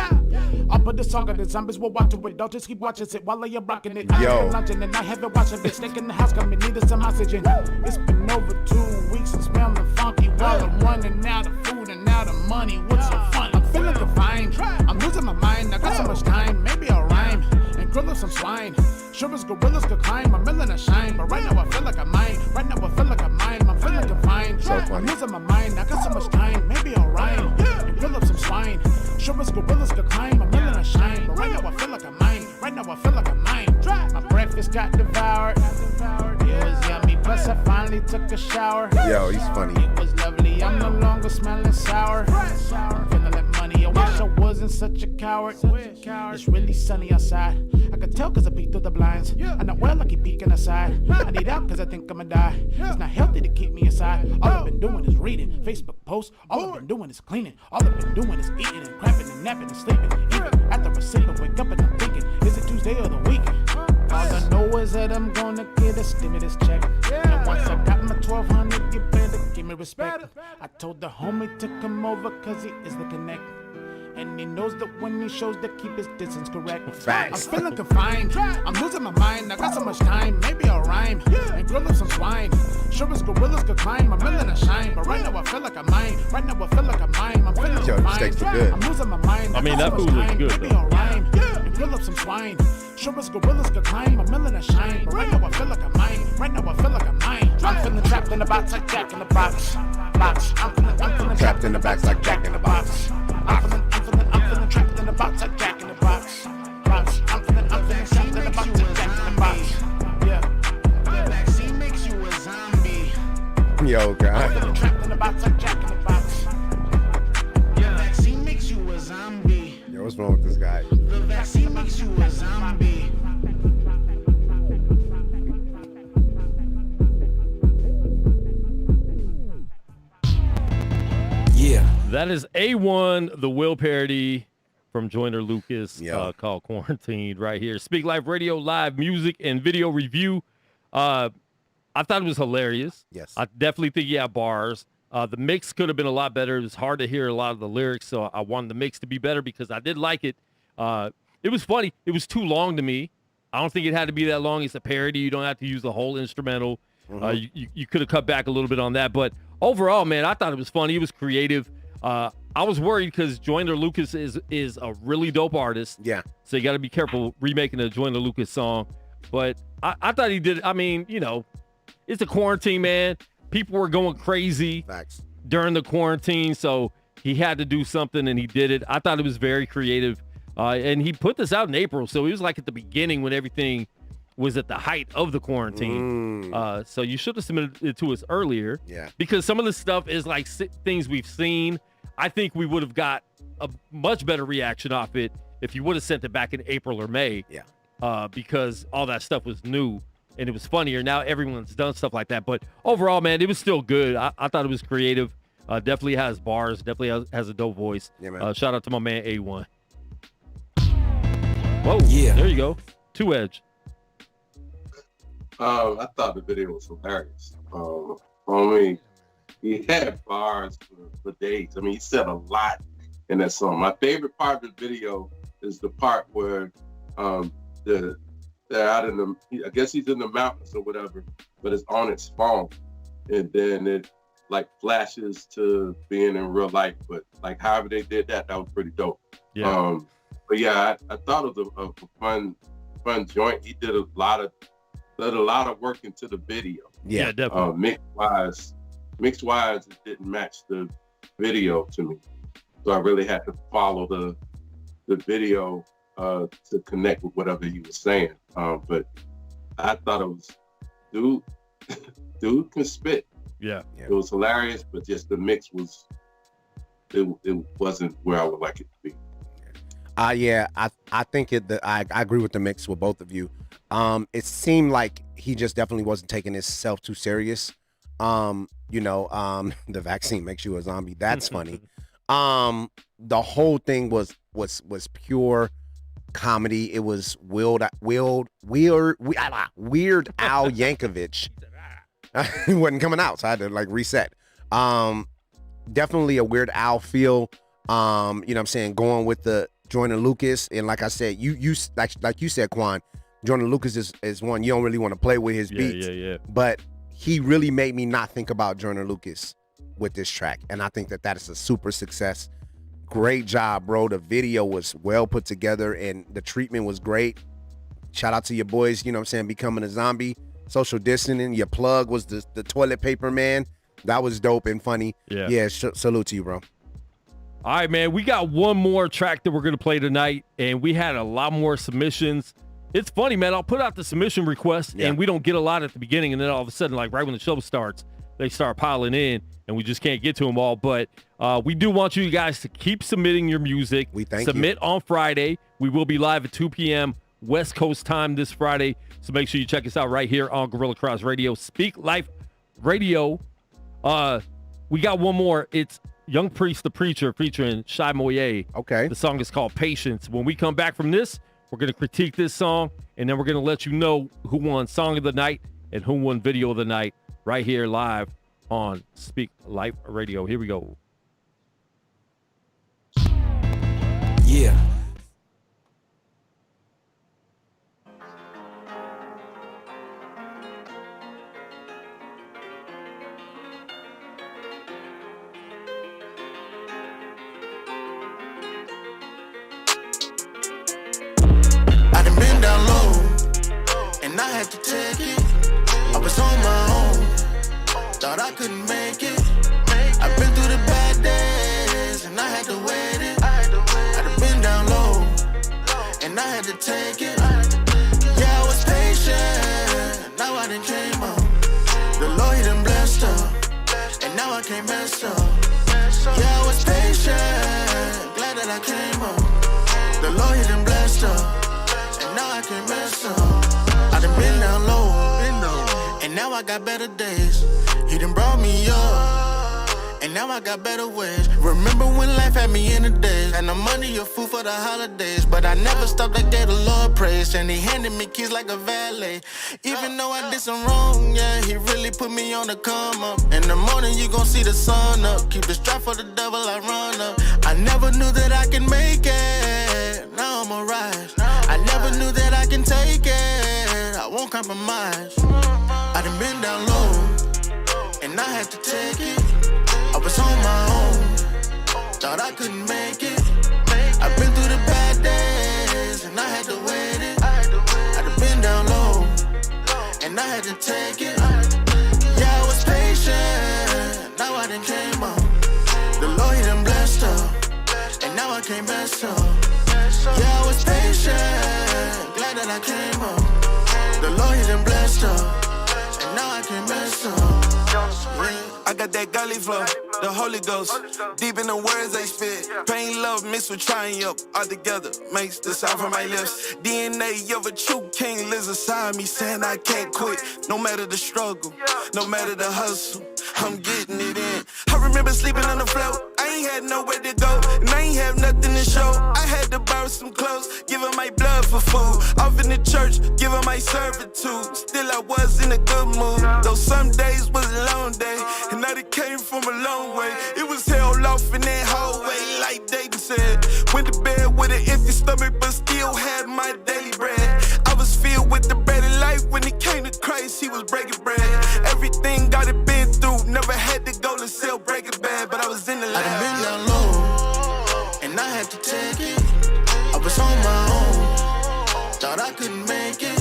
I'll put the song of the zombies will watch it. Don't just keep watching it while you're rocking it. Yo. I'm lunching and I haven't watched a bit. Staying in the house, coming needed some oxygen. It's been over 2 weeks and smelling funky while I'm running out of food and out of money. What's so fun? I'm feeling confined. I'm losing my mind. I got so much time. Maybe I'll rhyme and grill up some swine. Sure as gorillas could climb. I'm willing to shine, but right now I feel like I'm mine. Right now I feel like I'm mine. I'm feeling confined. I'm losing my mind. I got so much time. Maybe I'll rhyme and grill up some swine. Sure as gorillas could climb. I'm willing to shine, but right now I feel like I'm mine. Right now I feel like I'm mine. My breakfast got devoured. It was yummy. Plus I finally took a shower. Yo, he's funny. It was lovely. I'm no longer smelling sour. Feeling like money. I wish I wasn't such a coward. It's really sunny outside. I could tell cause I peeked through the blinds. I know well I keep peeking aside. I need out cause I think I'ma die. It's not healthy to keep me inside. All I've been doing is reading Facebook posts. All I've been doing is cleaning. All I've been doing is eating and cramping and napping and sleeping. Even after I sleep, I wake up and I'm thinking, is it Tuesday or the weekend? All I know is that I'm gonna get a stimulus check. And once I got my 1200, you better give me respect. I told the homie to come over cause he is the connect. And he knows that when he shows that keep his distance correct. Facts. I'm feeling confined. I'm losing my mind. I got so much time. Maybe I'll rhyme and grill up some swine. Sure as gorillas could climb. I'm willing to shine, but right now I feel like I'm mine. Right now I feel like I'm mine. I'm feeling confined. Good. I'm losing my mind. I mean, that food looks good. Maybe I'll rhyme and grill up some swine. Sure as gorillas could climb. I'm willing to shine, but right now I feel like I'm mine. Right now I feel like I'm mine. I'm feeling trapped in the box like Jack in the Box. I'm feeling Trapped in the box like Jack in the Box. I'm feeling trapped in the box like Jack in the Box. I'm feeling trapped in the box like Jack in the Box. Yeah. The vaccine makes you a zombie. Yo, God. I'm feeling trapped in the box, like Jack in the Box. The vaccine makes you a zombie. Yo, what's wrong with this guy? The vaccine makes you a zombie. Yeah. That is A1, the Will parody from Joyner Lucas called Quarantined right here. Speak Life Radio, live music and video review. I thought it was hilarious. Yes. I definitely think he had bars. The mix could have been a lot better. It was hard to hear a lot of the lyrics, so I wanted the mix to be better because I did like it. It was funny. It was too long to me. I don't think it had to be that long. It's a parody. You don't have to use the whole instrumental. You could have cut back a little bit on that. But overall, man, I thought it was funny. It was creative. I was worried because Joyner Lucas is a really dope artist. Yeah. So you got to be careful remaking a Joyner Lucas song. But I thought he did. I mean, you know, it's a quarantine, man. People were going crazy during the quarantine. So he had to do something, and he did it. I thought it was very creative. And he put this out in April. So it was like at the beginning when everything was at the height of the quarantine. So you should have submitted it to us earlier. Yeah. Because some of the stuff is like things we've seen. I think we would have got a much better reaction off it if you would have sent it back in April or May. Yeah. Because all that stuff was new and it was funnier. Now everyone's done stuff like that. But overall, man, it was still good. I thought it was creative. Definitely has bars. Definitely has a dope voice. Yeah, man. Shout out to my man A1. Whoa. Yeah. There you go. 2 Edge. I thought the video was hilarious. I mean, he had bars for days. I mean, he said a lot in that song. My favorite part of the video is the part where they're out in the, I guess he's in the mountains or whatever, but it's on its phone. And then it like flashes to being in real life. But like however they did that was pretty dope. Yeah. But yeah, I thought it was a fun joint. He did a lot of work into the video. Yeah, definitely. Mix wise, it didn't match the video to me. So I really had to follow the video to connect with whatever he was saying. But I thought it was, dude can spit. Yeah. It was hilarious, but just the mix was, it wasn't where I would like it to be. Yeah, I think I agree with the mix with both of you. It seemed like he just definitely wasn't taking himself too serious. The vaccine makes you a zombie. That's funny. The whole thing was pure comedy. It was Weird Al Yankovic. It wasn't coming out, so I had to like reset. Definitely a Weird Al feel. You know what I'm saying, going with the Joyner Lucas, and like I said, you like you said, Quan, Joyner Lucas is one you don't really want to play with his beats. Yeah. But he really made me not think about Joyner Lucas with this track, and I think that is a super success. Great job, bro. The video was well put together, and the treatment was great. Shout out to your boys, you know what I'm saying, becoming a zombie, social distancing. Your plug was the toilet paper man. That was dope and funny. Yeah, salute to you, bro. All right, man, we got one more track that we're going to play tonight, and we had a lot more submissions. It's funny, man. I'll put out the submission request, and we don't get a lot at the beginning, and then all of a sudden, like right when the show starts, they start piling in, and we just can't get to them all. But we do want you guys to keep submitting your music. We thank Submit on Friday. We will be live at 2 p.m. West Coast time this Friday, so make sure you check us out right here on Gorilla Cross Radio. Speak Life Radio. We got one more. It's Young Priest the Preacher featuring Shy Moye. Okay. The song is called Patience. When we come back from this, we're going to critique this song, and then we're going to let you know who won Song of the Night and who won Video of the Night right here live on Speak Life Radio. Here we go. Yeah. I had to take it. I was on my own, thought I couldn't make it. I've been through the bad days and I had to wait it. I'd been down low and I had to take it. Yeah, I was patient, now I done came up. The Lord he done blessed her, and now I can't mess mess up. Yeah, I was patient, glad that I came up. The Lord, he done blessed up, and now I can't mess up. I done been down low, and now I got better days. He done brought me up, and now I got better ways. Remember when life had me in the days, and the money or food for the holidays, but I never stopped, I gave the Lord praise, and he handed me keys like a valet. Even though I did some wrong, yeah, he really put me on the come up. In the morning you gon' see the sun up, keep the strap for the devil, I run up. I never knew that I could make it, now I'm rise. I never knew that I can take it, I won't compromise. I done been down low, and I had to take it. I was on my own, thought I couldn't make it. I've been through the bad days, and I had to wait it. I done been down low, and I had to take it. Yeah, I was patient, now I done came up. The Lord, he done blessed up, and now I can't mess up. Yeah, I was patient, glad that I came up. The Lord, he done blessed up, and now I can't mess up. Yeah. I got that gully flow, the Holy Ghost, deep in the words they spit. Pain, love, mixed with triumph, all together makes the sound from my lips. DNA of a true king lives inside me, saying I can't quit. No matter the struggle, no matter the hustle, I'm getting it in. I remember sleeping on the floor, I ain't had nowhere to go, and I ain't have nothing to show. I had to borrow some clothes, giving my blood for food. Off in the church, giving my servitude. Still I was in a good mood, though some days was a long day, and now it came from a long way. It was held off in that hallway, like Dayton said. Went to bed with an empty stomach, but still had my daily bread. I was filled with the bread of life. When it came to Christ, he was breaking bread. Everything got it been through, never had to go to sell breaking bad, but I was in the lab. I done been down low, and I had to take it. I was on my own, thought I couldn't make it.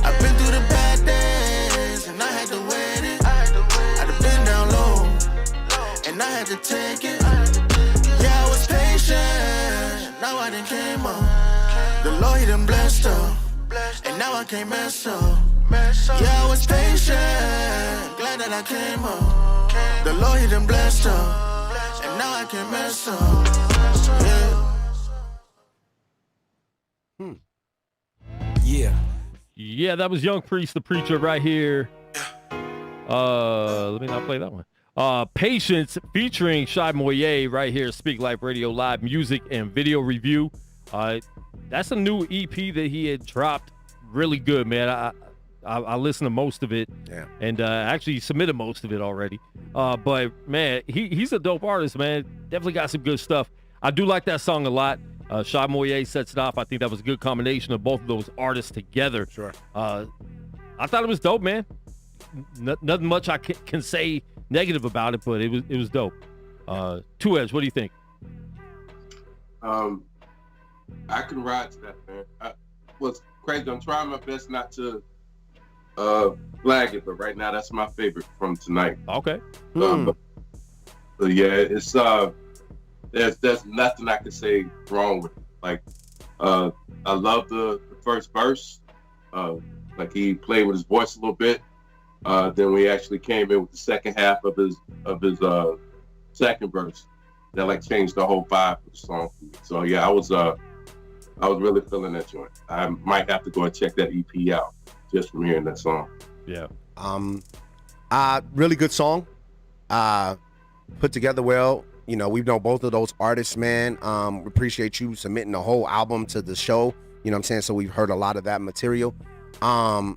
I've been through the bad days, and I had to wait it. I done been down low, and I had to take it. Yeah, I was patient, now I done came up. The Lord, he done blessed up, and now I can't mess up. Yeah, I was patient, glad that I came up. The Lord, he done blessed up, and now I can't mess up. Yeah. Yeah, that was Young Priest, the preacher, right here. Let me not play that one. Patience featuring Shy Moye right here. Speak Life Radio Live music and video review. That's a new EP that he had dropped. Really good, man. I listened to most of it, and actually submitted most of it already. But man, he's a dope artist, man. Definitely got some good stuff. I do like that song a lot. Shy Moye sets it off. I think that was a good combination of both of those artists together. Sure. I thought it was dope, man. Nothing much I can say negative about it, but it was dope. Two Edge, what do you think? I can ride to that, man. What's crazy, I'm trying my best not to flag it, but right now that's my favorite from tonight. Okay. But yeah, it's there's nothing I can say wrong with it. Like I love the first verse. Like he played with his voice a little bit. Then we actually came in with the second half of his second verse. That like changed the whole vibe of the song for me. So yeah, I was really feeling that joint. I might have to go and check that EP out just from hearing that song. Yeah. Really good song. Put together well. You know, we've known both of those artists, man. We appreciate you submitting the whole album to the show. You know what I'm saying? So we've heard a lot of that material. I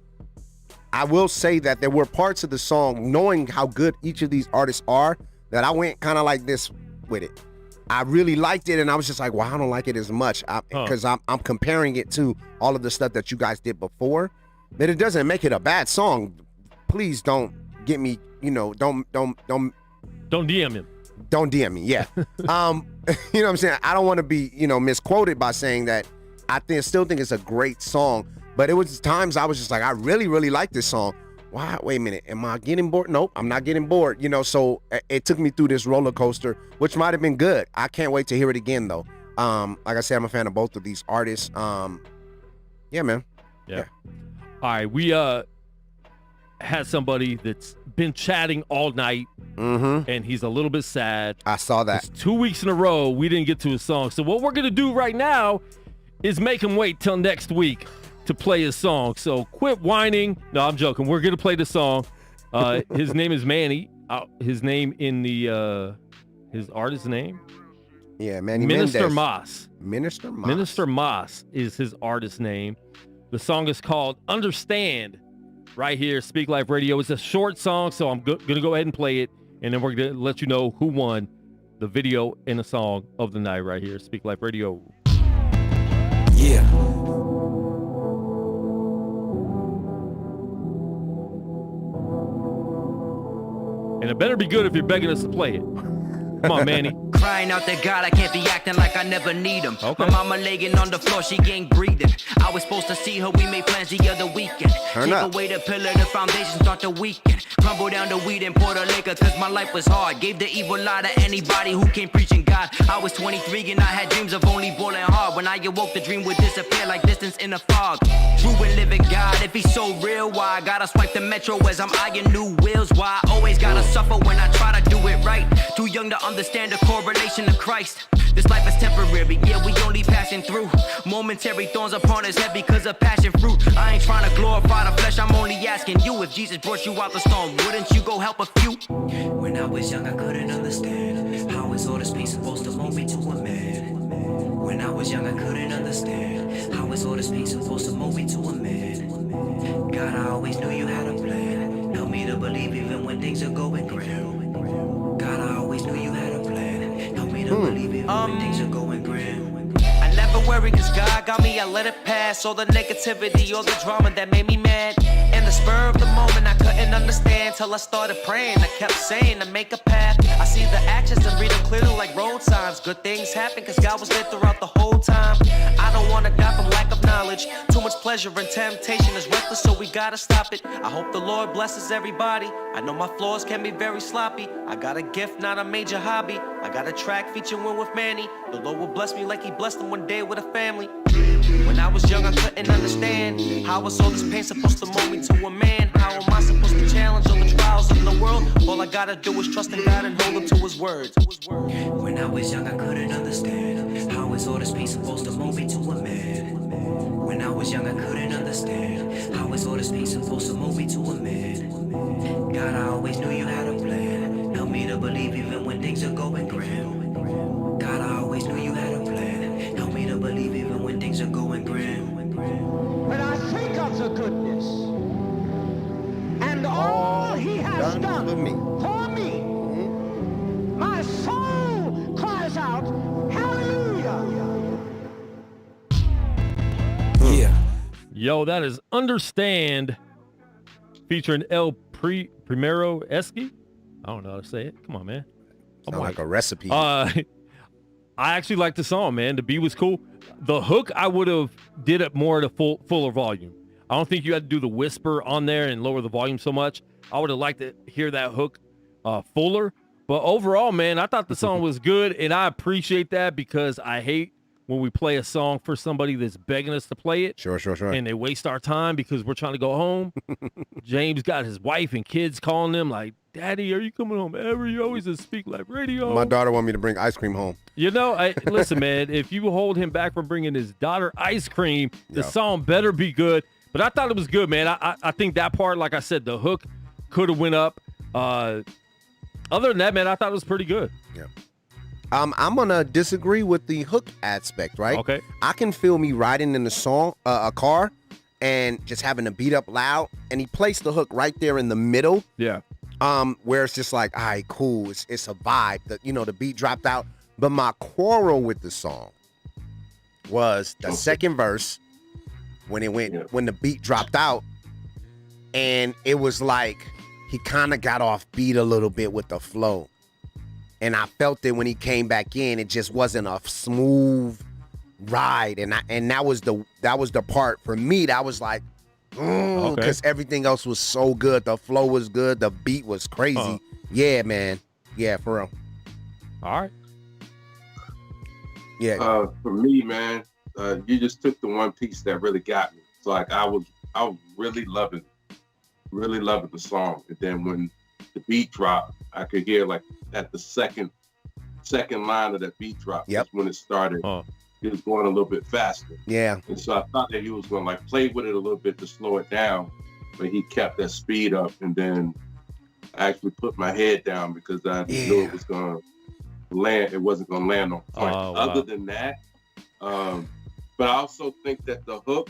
will say that there were parts of the song, knowing how good each of these artists are, that I went kind of like this with it. I really liked it, and I was just like, well, I don't like it as much because I'm comparing it to all of the stuff that you guys did before. But it doesn't make it a bad song. Please don't get me, don't DM him. Don't DM me, yeah. You know what I'm saying? I don't want to be, misquoted by saying that I still think it's a great song, but it was times I was just like, I really, really like this song. Why? Wait a minute. Am I getting bored? Nope, I'm not getting bored. So it took me through this roller coaster, which might have been good. I can't wait to hear it again, though. Like I said, I'm a fan of both of these artists. Yeah, man. Yeah. All right, we has somebody that's been chatting all night, and he's a little bit sad. I saw that. It's 2 weeks in a row we didn't get to his song. So what we're going to do right now is make him wait till next week to play his song. So quit whining. No, I'm joking. We're going to play the song. His name is Manny. His name in the his artist name? Yeah, Manny Minister Mendez. Moss. Minister Moss. Minister Moss is his artist name. The song is called Understand. Right here, Speak Life Radio. It's a short song, so I'm going to go ahead and play it, and then we're going to let you know who won the video and the song of the night right here, Speak Life Radio. Yeah. And it better be good if you're begging us to play it. Come on, Manny. Crying out to God, I can't be acting like I never need him. Okay. My mama laying on the floor, she ain't breathing. I was supposed to see her, we made plans the other weekend. Turn Take up. away the pillar, the foundation start to weaken. Crumble down the weed and pour the liquor, cause my life was hard. Gave the evil lie to anybody who came preaching God. I was 23 and I had dreams of only bowling hard. When I awoke, the dream would disappear like distance in a fog. True and living God, if he's so real, why I gotta swipe the metro as I'm eyeing new wheels? Why I always gotta suffer when I try to do it right? Too young to understand the correlation of Christ. This life is temporary, yeah, we only passing through. Momentary thorns upon his head because of passion fruit. I ain't trying to glorify the flesh, I'm only asking you. If Jesus brought you out the storm, wouldn't you go help a few? When I was young, I couldn't understand how is all this peace supposed to mold me to a man. When I was young, I couldn't understand how is all this peace supposed to mold me to a man. God, I always knew you had a plan. Help me to believe even when things are going grim. God, I always knew you had a plan. Help me to believe even when things are going grim. I never worry cause God got me, I let it pass. All the negativity, all the drama that made me mad. In the spur of the moment, I couldn't understand till I started praying. I kept saying to make a path. I see the actions and read them clearly like road signs. Good things happen cause God was there throughout the whole time. I don't wanna die from lack of knowledge. Too much pleasure and temptation is reckless, so we gotta stop it. I hope the Lord blesses everybody. I know my flaws can be very sloppy. I got a gift, not a major hobby. I got a track featuring with Manny. The Lord will bless me like he blessed him one day with a family. When I was young, I couldn't understand how was all this pain supposed to mold me to a man? How am I supposed to challenge all the trials of the world? All I gotta do is trust in God and hold him to his words. When I was young, I couldn't understand how is all this pain supposed to mold me to a man? When I was young, I couldn't understand how is all this pain supposed to mold me to a man? God, I always knew you had a plan. Help me to believe even when things are going grim. God, I always knew you had a plan. Help me to believe even when things are going grim. When I think of the goodness and all he has done for me, my soul cries out, hallelujah. Yeah. Yo, that is Understand featuring El Primero Esky. I don't know how to say it. Come on, man. Sound like a recipe. I actually like the song, man. The beat was cool. The hook, I would have did it more at a fuller volume. I don't think you had to do the whisper on there and lower the volume so much. I would have liked to hear that hook fuller. But overall, man, I thought the song was good, and I appreciate that because I hate when we play a song for somebody that's begging us to play it. Sure. And they waste our time because we're trying to go home. James got his wife and kids calling him like, Daddy, are you coming home ever? You always at Speak Life Radio. My daughter wanted me to bring ice cream home. You know, listen, man, if you hold him back from bringing his daughter ice cream, the song better be good. But I thought it was good, man. I think that part, like I said, the hook could have went up. Other than that, man, I thought it was pretty good. Yeah. I'm gonna disagree with the hook aspect, right? Okay. I can feel me riding in a car and just having the beat up loud, and he placed the hook right there in the middle. Yeah. Where it's just like, all right, cool. It's a vibe. The beat dropped out. But my quarrel with the song was the second verse when the beat dropped out, and it was like he kind of got off beat a little bit with the flow. And I felt that when he came back in, it just wasn't a smooth ride. And that was the part for me that was like, because everything else was so good. The flow was good. The beat was crazy. Yeah, man. Yeah, for real. All right. Yeah. For me, man, you just took the one piece that really got me. So like I was really loving really loving the song. And then when the beat dropped, I could hear like at the second line of that beat drop, that's when it started. He was going a little bit faster. Yeah. And so I thought that he was going to like play with it a little bit to slow it down, but he kept that speed up. And then I actually put my head down because I knew it was going to land. It wasn't going to land on point. Other than that, but I also think that the hook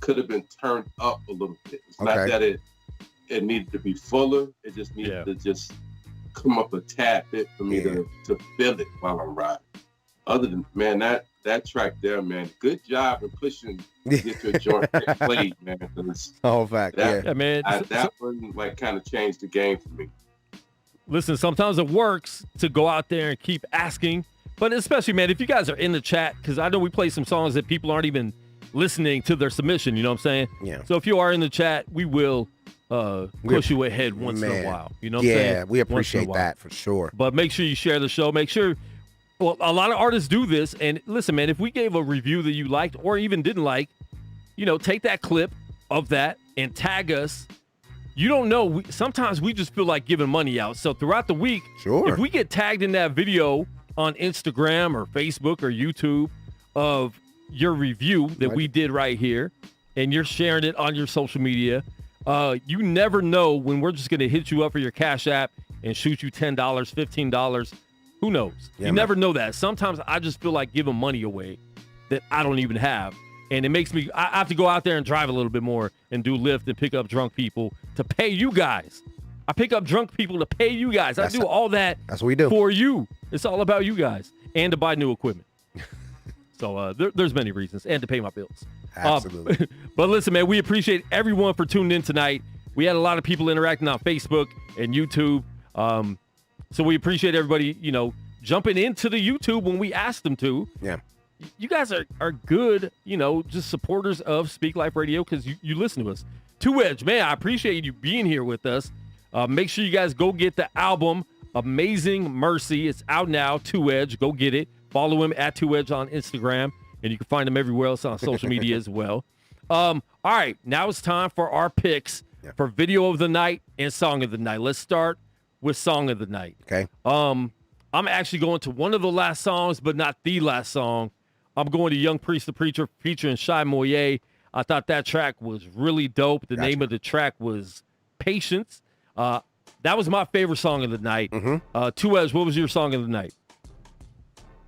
could have been turned up a little bit. It's not that it needed to be fuller. It just needed to just come up a tad bit for me to feel it while I'm riding. Other than, man, that track there, man, good job in pushing to get your joint played, man. Oh, fact, yeah, man. That one like kind of changed the game for me. Listen, sometimes it works to go out there and keep asking, but especially, man, if you guys are in the chat, because I know we play some songs that people aren't even listening to their submission, you know what I'm saying? Yeah. So if you are in the chat, we will push you ahead once in a while. You know what I'm saying? Yeah, we appreciate that for sure. But make sure you share the show. Make sure, well, a lot of artists do this. And listen, man, if we gave a review that you liked or even didn't like, take that clip of that and tag us. You don't know. Sometimes we just feel like giving money out. So throughout the week, if we get tagged in that video on Instagram or Facebook or YouTube of your review that we did right here, and you're sharing it on your social media, you never know when we're just going to hit you up for your Cash App and shoot you $10, $15. Who knows? You never know that. Sometimes I just feel like giving money away that I don't even have. And it makes me, I have to go out there and drive a little bit more and do Lyft and pick up drunk people to pay you guys. I pick up drunk people to pay you guys. I do all that. That's what we do. For you. It's all about you guys. And to buy new equipment. So there's many reasons. And to pay my bills. Absolutely. But listen, man, we appreciate everyone for tuning in tonight. We had a lot of people interacting on Facebook and YouTube. So we appreciate everybody, jumping into the YouTube when we asked them to. Yeah. You guys are good, just supporters of Speak Life Radio because you listen to us. 2 Edge, man, I appreciate you being here with us. Make sure you guys go get the album, Amazing Mercy. It's out now, 2 Edge. Go get it. Follow him at 2 Edge on Instagram, and you can find him everywhere else on social media as well. All right, now it's time for our picks for Video of the Night and Song of the Night. Let's start with Song of the Night. Okay. I'm actually going to one of the last songs, but not the last song. I'm going to Young Priest the Preacher featuring Shy Moye. I thought that track was really dope. The name of the track was Patience. That was my favorite song of the night. 2 Edge, what was your song of the night?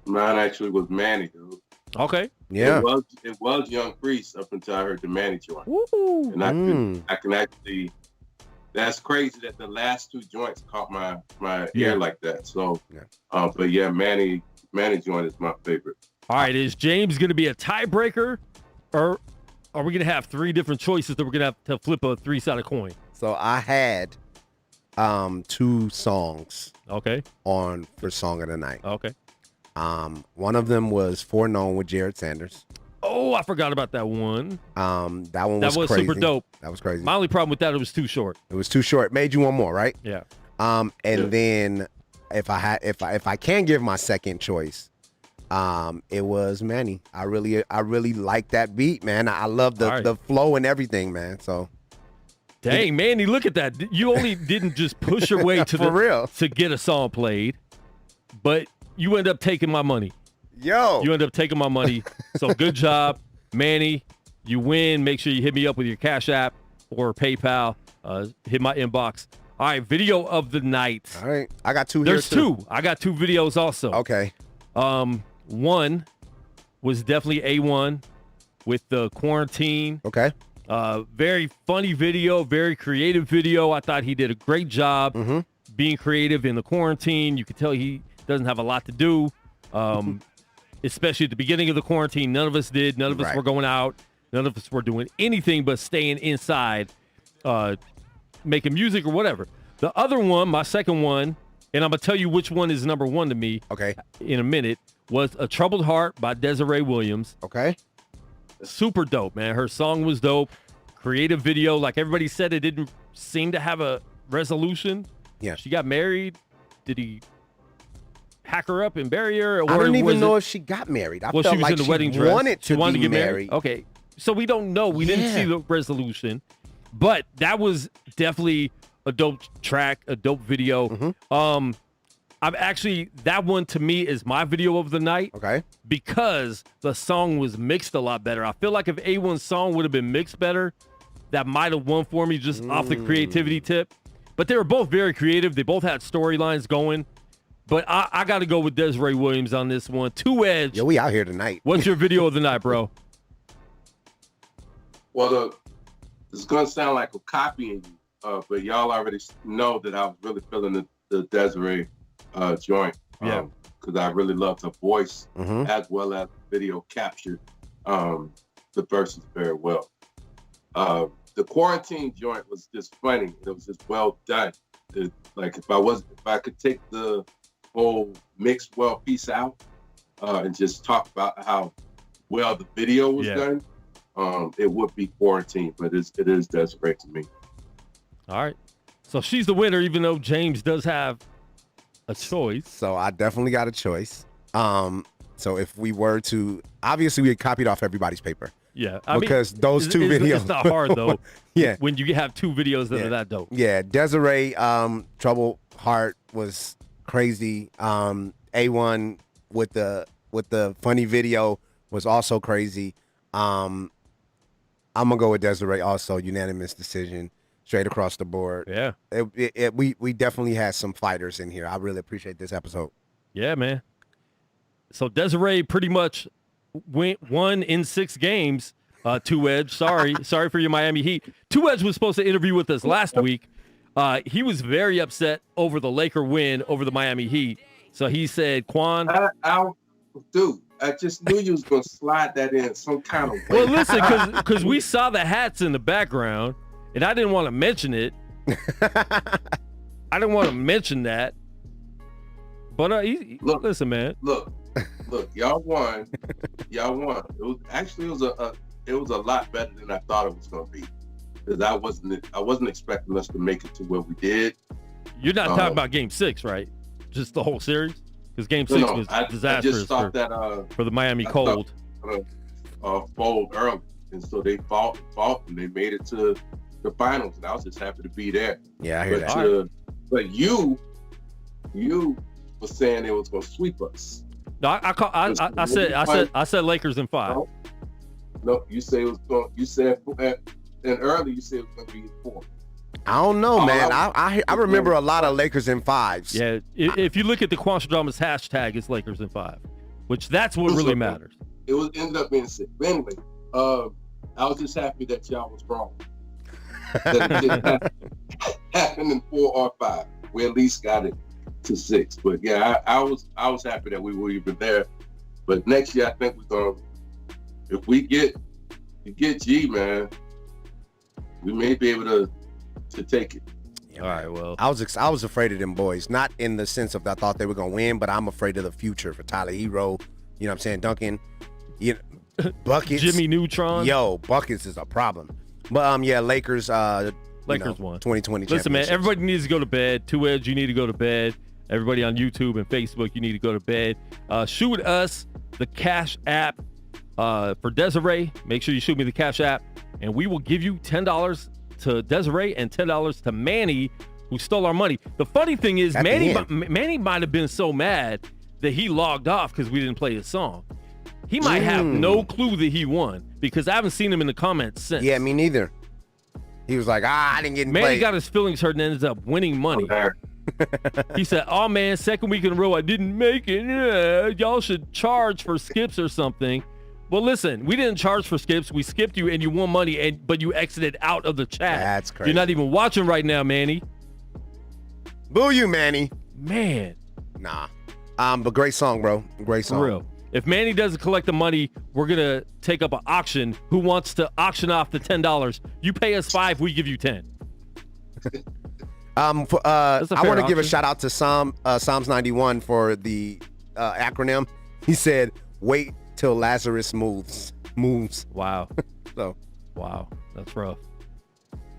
Mine actually was Manny, dude. Okay. Yeah. It was Young Priest up until I heard the Manny joint. Woo. And I can actually, that's crazy that the last 2 joints caught my ear like that. So, but yeah, Manny joint is my favorite. All right, is James going to be a tiebreaker, or are we going to have 3 different choices that we're going to have to flip a 3-sided coin? So I had 2 songs on for Song of the Night. Okay. One of them was Foreknown with Jared Sanders. Oh, I forgot about that one. That one was crazy. Super dope. That was crazy. My only problem with that, it was too short. It was too short. Made you want more, right? Yeah. Then if I can give my second choice, it was Manny. I really like that beat, man. I love the flow and everything, man. So dang, Manny, look at that. You only didn't just push your way to real to get a song played, but you end up taking my money. You end up taking my money. So good job, Manny. You win. Make sure you hit me up with your Cash App or PayPal. Hit my inbox. All right, Video of the Night. All right, I got 2 here. There's 2. I got 2 videos also. Okay. One was definitely A1 with the quarantine. Okay. Very funny video, very creative video. I thought he did a great job being creative in the quarantine. You could tell he doesn't have a lot to do, especially at the beginning of the quarantine. None of us did. None of us were going out. None of us were doing anything but staying inside, making music or whatever. The other one, my second one, and I'm going to tell you which one is number 1 to me in a minute, was A Troubled Heart by Desiree Williams. Okay. Super dope, man. Her song was dope. Creative video. Like everybody said, it didn't seem to have a resolution. Yeah. She got married. Did he hack her up and bury her? Or I don't even know it? if she got married. I well, felt she was like in the she wedding dress. wanted to get be married. Okay. So we don't know. We didn't see the resolution. But that was definitely a dope track, a dope video. I'm actually, that one to me is my video of the night. Okay. Because the song was mixed a lot better. I feel like if A1's song would have been mixed better, that might have won for me just off the creativity tip. But they were both very creative. They both had storylines going. But I got to go with Desiree Williams on this one. 2 Edge. Yo, we out here tonight. What's your video of the night, bro? Well, it's going to sound like I'm copying you, but y'all already know that I was really feeling the Desiree joint. Yeah. Because I really loved her voice as well as video captured the verses very well. The quarantine joint was just funny. It was just well done. If I could take the whole mixed well piece out and just talk about how well the video was done, it would be quarantine, but it is Desiree to me. All right. So she's the winner, even though James does have a choice. So I definitely got a choice. So if we were to, obviously we had copied off everybody's paper. Yeah. Because those two videos. It's not hard, though. Yeah. When you have 2 videos that are that dope. Yeah. Desiree, Trouble Heart was crazy. A1 with the funny video was also crazy. I'm gonna go with Desiree also, unanimous decision, straight across the board. Yeah. We definitely had some fighters in here. I really appreciate this episode. Yeah, man. So Desiree pretty much won in 6 games. 2 Edge, sorry for your Miami Heat. 2 Edge was supposed to interview with us last week. He was very upset over the Laker win over the Miami Heat. So he said, Quan. Dude, I just knew you was going to slide that in some kind of way. Well, listen, because we saw the hats in the background, and I didn't want to mention it. I didn't want to mention that. But look, listen, man. Look, y'all won. Y'all won. It was a lot better than I thought it was going to be. Because I wasn't expecting us to make it to where we did. You're not talking about Game 6, right? Just the whole series? Because Game 6 was disastrous I just thought for the Miami Cold. Fold early, and so they fought, and they made it to the finals, and I was just happy to be there. Yeah, I hear that. But you were saying they was going to sweep us. No, I said Lakers in 5. No, you say it was going. You said and early you said it was going to be 4. I don't know, man. I remember a lot of Lakers in 5s. Yeah, if you look at the Quanstradamus hashtag, it's Lakers in 5, which that's what really matters. It was ended up being 6. But anyway, I was just happy that y'all was wrong. That it didn't happen in 4 or 5. We at least got it to 6. But yeah, I was happy that we were even there. But next year, I think we're gonna. If we get G, man, we may be able to take it. Yeah, all right, well. I was afraid of them boys, not in the sense of I thought they were gonna win, but I'm afraid of the future for Tyler Hero. You know what I'm saying? Duncan, buckets. Jimmy Neutron. Yo, buckets is a problem. But yeah, Lakers won 2020. Listen, man, everybody needs to go to bed. 2 Edge, you need to go to bed. Everybody on YouTube and Facebook, you need to go to bed. Shoot us the Cash App for Desiree. Make sure you shoot me the Cash App, and we will give you $10 to Desiree and $10 to Manny, who stole our money. The funny thing is, Manny might have been so mad that he logged off because we didn't play his song. He might have no clue that he won because I haven't seen him in the comments since. Yeah, me neither. He was like, I didn't get in play. Manny got his feelings hurt and ended up winning money. He said, oh man, second week in a row I didn't make it. Y'all should charge for skips or something. Well, listen, we didn't charge for skips. We skipped you and you won money, but you exited out of the chat. That's crazy. You're not even watching right now, Manny. Boo you, Manny. Man. Nah. But great song, bro. Great song. For real. If Manny doesn't collect the money, we're going to take up an auction. Who wants to auction off the $10? You pay us $5, we give you 10. I want to give a shout out to Psalms 91 for the acronym. He said, wait till Lazarus moves. Wow. So. Wow. That's rough.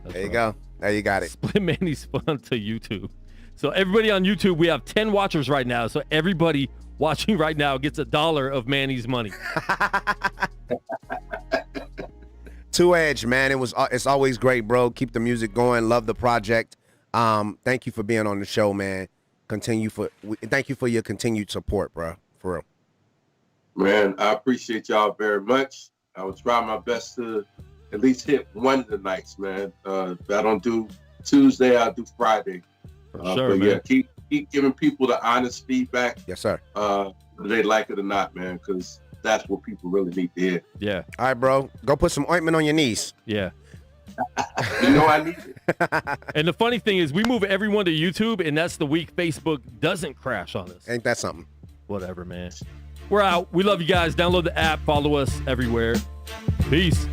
There you go. There you got it. Split Manny spun to YouTube. So everybody on YouTube, we have 10 watchers right now. So everybody watching right now gets $1 of Manny's money. Two Edge, man. It's always great, bro. Keep the music going. Love the project. Thank you for being on the show, man. Thank you for your continued support, bro. For real. Man, I appreciate y'all very much. I will try my best to at least hit one of the nights, man. If I don't do Tuesday, I'll do Friday. Sure, but man. yeah, keep giving people the honest feedback. Yes, sir. Whether they like it or not, man, because that's what people really need to hear. Yeah. All right, bro. Go put some ointment on your knees. Yeah. You know I need it. And the funny thing is we move everyone to YouTube, and that's the week Facebook doesn't crash on us. Ain't that something? Whatever, man. We're out. We love you guys. Download the app. Follow us everywhere. Peace.